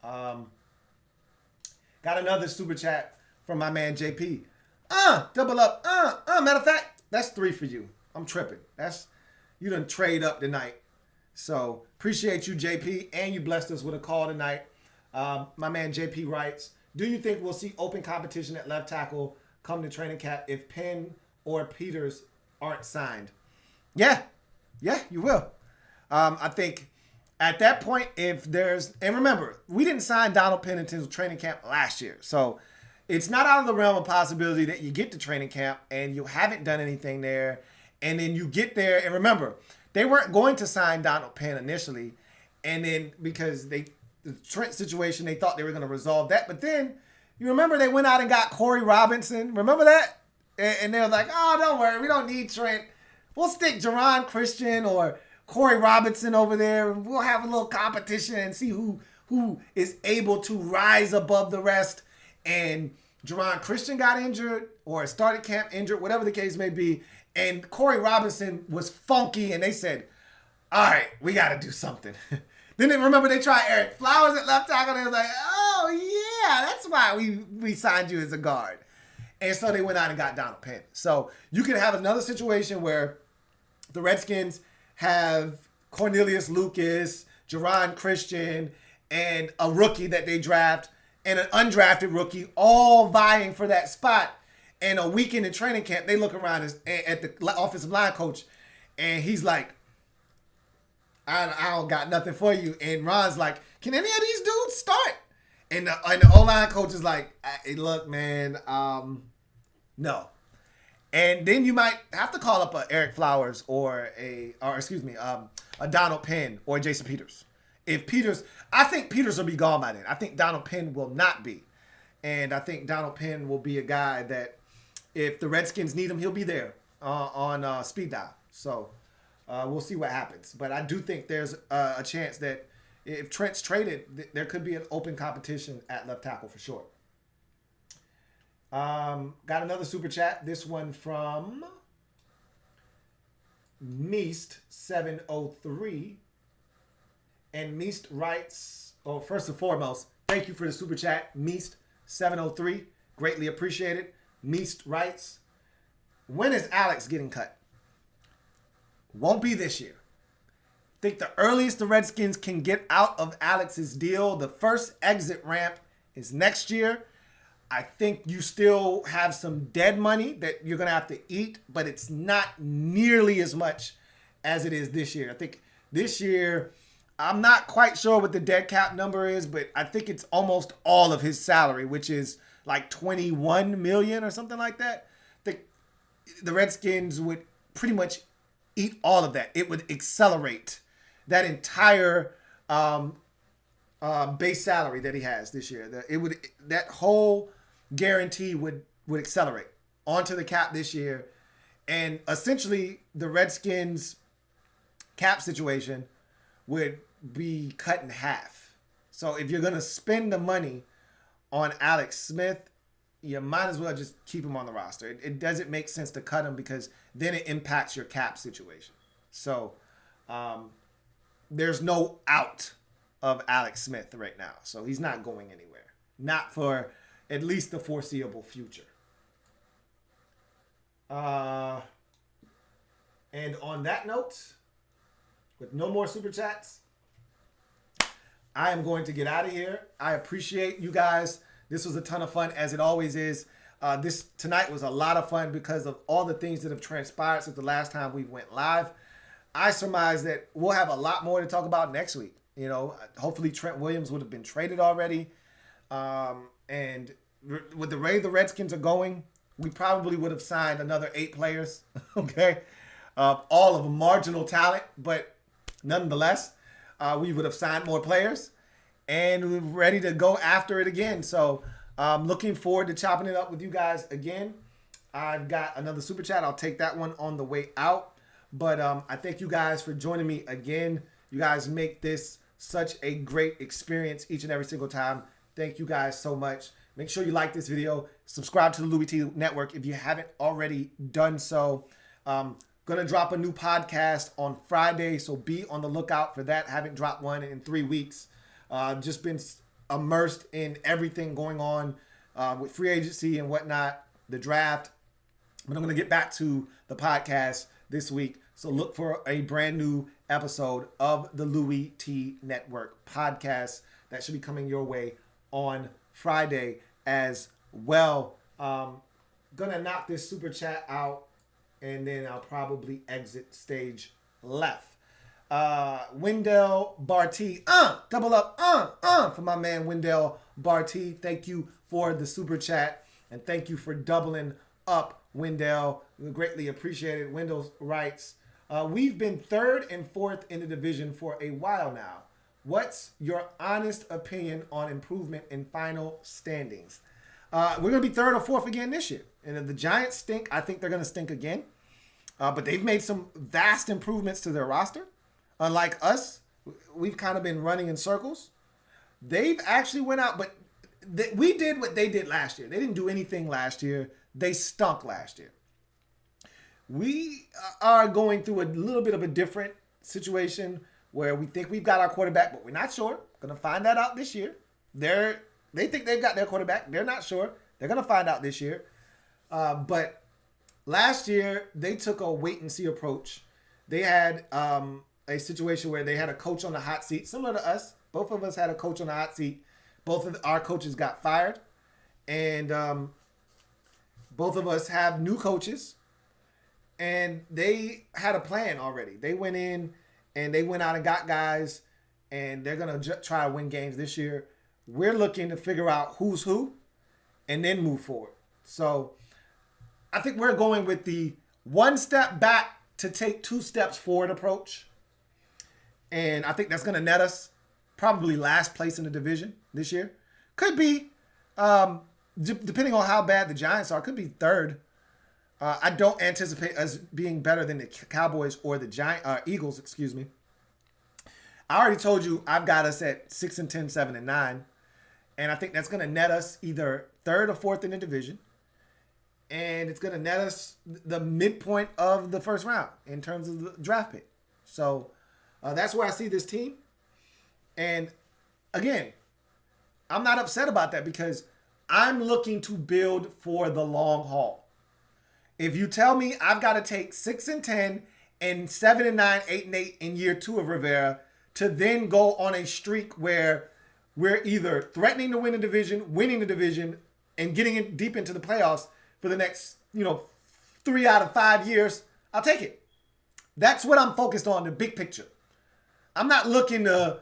Got another super chat from my man JP. Double up. Matter of fact, that's 3 for you. I'm tripping. You done trade up tonight. So appreciate you, JP, and you blessed us with a call tonight. My man JP writes, do you think we'll see open competition at left tackle come to training camp if Penn or Peters aren't signed? Yeah, you will. I think at that point, and remember, we didn't sign Donald Penn until training camp last year. So it's not out of the realm of possibility that you get to training camp and you haven't done anything there. And then you get there, and remember, they weren't going to sign Donald Penn initially. And then because the Trent situation, they thought they were going to resolve that. But then you remember they went out and got Corey Robinson. Remember that? And they were like, oh, don't worry. We don't need Trent. We'll stick Jerron Christian or Corey Robinson over there, and we'll have a little competition and see who is able to rise above the rest. And Jerron Christian got injured or started camp injured, whatever the case may be. And Corey Robinson was funky, and they said, all right, we got to do something. Then remember they tried Eric Flowers at left tackle, and they was like, oh, yeah, that's why we signed you as a guard. And so they went out and got Donald Penn. So you can have another situation where the Redskins have Cornelius Lucas, Jerron Christian, and a rookie that they draft, and an undrafted rookie, all vying for that spot. And a weekend in training camp, they look around at the offensive line coach, and he's like, I don't got nothing for you. And Ron's like, can any of these dudes start? And the O-line coach is like, hey, look, man, no. And then you might have to call up a Eric Flowers or a Donald Penn or Jason Peters. I think Peters will be gone by then. I think Donald Penn will not be. And I think Donald Penn will be a guy that if the Redskins need him, he'll be there on speed dial. So we'll see what happens. But I do think there's a chance that if Trent's traded, there could be an open competition at left tackle for sure. Got another super chat. This one from Meest703. And Meest writes, first and foremost, thank you for the super chat, Meest703. Greatly appreciated. Meest writes, when is Alex getting cut? Won't be this year. Think the earliest the Redskins can get out of Alex's deal, the first exit ramp, is next year. I think you still have some dead money that you're going to have to eat, but it's not nearly as much as it is this year. I think this year, I'm not quite sure what the dead cap number is, but I think it's almost all of his salary, which is like $21 million or something like that. The Redskins would pretty much eat all of that. It would accelerate that entire base salary that he has this year. That whole guarantee would accelerate onto the cap this year, and essentially the Redskins cap situation would be cut in half. So if you're gonna spend the money on Alex Smith, you might as well just keep him on the roster. It doesn't make sense to cut him because then it impacts your cap situation. So there's no out of Alex Smith right now. So he's not going anywhere. Not for at least the foreseeable future. And on that note, with no more super chats, I am going to get out of here. I appreciate you guys. This was a ton of fun, as it always is. Tonight was a lot of fun because of all the things that have transpired since the last time we went live. I surmise that we'll have a lot more to talk about next week. You know, hopefully Trent Williams would have been traded already. And with the way the Redskins are going, we probably would have signed another 8 players. Okay. All of them marginal talent, but nonetheless, we would have signed more players. and we're ready to go after it again. So looking forward to chopping it up with you guys again. I've got another super chat. I'll take that one on the way out. But I thank you guys for joining me again. You guys make this such a great experience each and every single time. Thank you guys so much. Make sure you like this video. Subscribe to the Louis T Network if you haven't already done so. Gonna drop a new podcast on Friday, so be on the lookout for that. Haven't dropped one in 3 weeks. Just been immersed in everything going on with free agency and whatnot, the draft. But I'm gonna get back to the podcast this week. So look for a brand new episode of the Louis T Network podcast that should be coming your way on Friday as well. Gonna knock this super chat out and then I'll probably exit stage left. Wendell Barty, double up, for my man Wendell Barty. Thank you for the super chat and thank you for doubling up, Wendell. We greatly appreciate it. Wendell writes, we've been 3rd and 4th in the division for a while now. What's your honest opinion on improvement in final standings? We're going to be 3rd or 4th again this year. And if the Giants stink, I think they're going to stink again. But they've made some vast improvements to their roster. Unlike us, we've kind of been running in circles. They've actually went out, but we did what they did last year. They didn't do anything last year. They stunk last year. We are going through a little bit of a different situation where we think we've got our quarterback, but we're not sure. Going to find that out this year. They think they've got their quarterback. They're not sure. They're going to find out this year. But last year, they took a wait-and-see approach. They had a situation where they had a coach on the hot seat, similar to us. Both of us had a coach on the hot seat. Both of our coaches got fired. And both of us have new coaches. And they had a plan already. They went in and they went out and got guys. And they're going to try to win games this year. We're looking to figure out who's who and then move forward. So I think we're going with the 1 step back to take 2 steps forward approach. And I think that's going to net us probably last place in the division this year. Could be, depending on how bad the Giants are, could be 3rd. I don't anticipate us being better than the Cowboys or the Eagles, excuse me. I already told you I've got us at 6-10, 7-9. And I think that's going to net us either 3rd or 4th in the division. And it's going to net us the midpoint of the first round in terms of the draft pick. So that's where I see this team. And again, I'm not upset about that because I'm looking to build for the long haul. If you tell me I've got to take 6-10 and 7-9, 8-8 in year 2 of Rivera to then go on a streak where we're either threatening to win the division, winning the division, and getting deep into the playoffs for the next, 3 out of 5 years, I'll take it. That's what I'm focused on, the big picture. I'm not looking to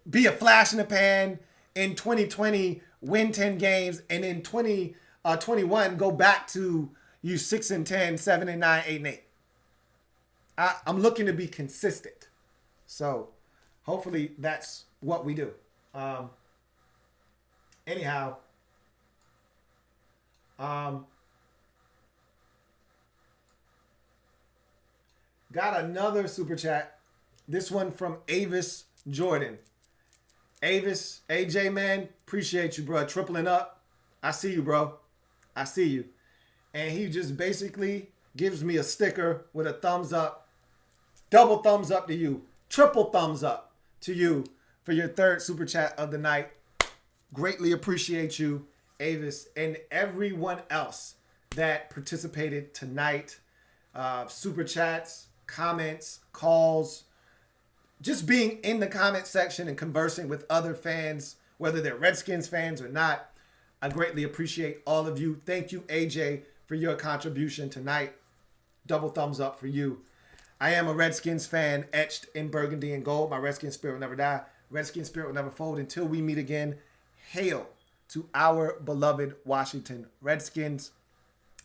be a flash in the pan in 2020, win 10 games, and in 2021 go back to you 6-10, 7-9, 8-8. I'm looking to be consistent. So hopefully that's what we do. Anyhow, got another super chat. This one from Avis Jordan. Avis, AJ, man, appreciate you, bro. Tripling up. I see you, bro. I see you. And he just basically gives me a sticker with a thumbs up. Double thumbs up to you. Triple thumbs up to you for your 3rd super chat of the night. Greatly appreciate you, Avis, and everyone else that participated tonight. Super chats, comments, calls, just being in the comment section and conversing with other fans, whether they're Redskins fans or not. I greatly appreciate all of you. Thank you, AJ, for your contribution tonight. Double thumbs up for you. I am a Redskins fan, etched in burgundy and gold. My Redskins spirit will never die. Redskins spirit will never fold until we meet again. Hail to our beloved Washington Redskins.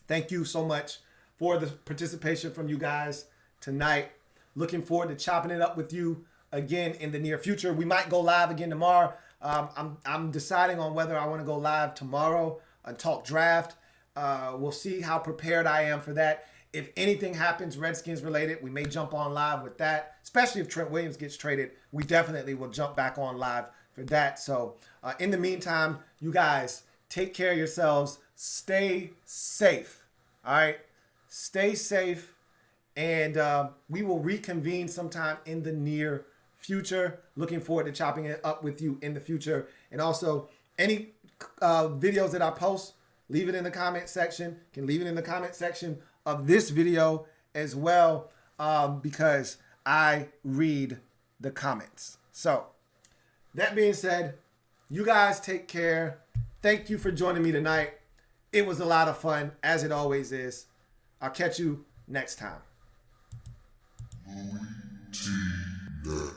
Thank you so much for the participation from you guys tonight. Looking forward to chopping it up with you again in the near future. We might go live again tomorrow. I'm deciding on whether I want to go live tomorrow and talk draft. We'll see how prepared I am for that. If anything happens Redskins related, we may jump on live with that. Especially if Trent Williams gets traded, we definitely will jump back on live for that. So in the meantime, you guys take care of yourselves. Stay safe. All right. Stay safe. And we will reconvene sometime in the near future. Looking forward to chopping it up with you in the future. And also, any videos that I post, leave it in the comment section. Can leave it in the comment section of this video as well, because I read the comments. So, that being said, you guys take care. Thank you for joining me tonight. It was a lot of fun, as it always is. I'll catch you next time. T-Net.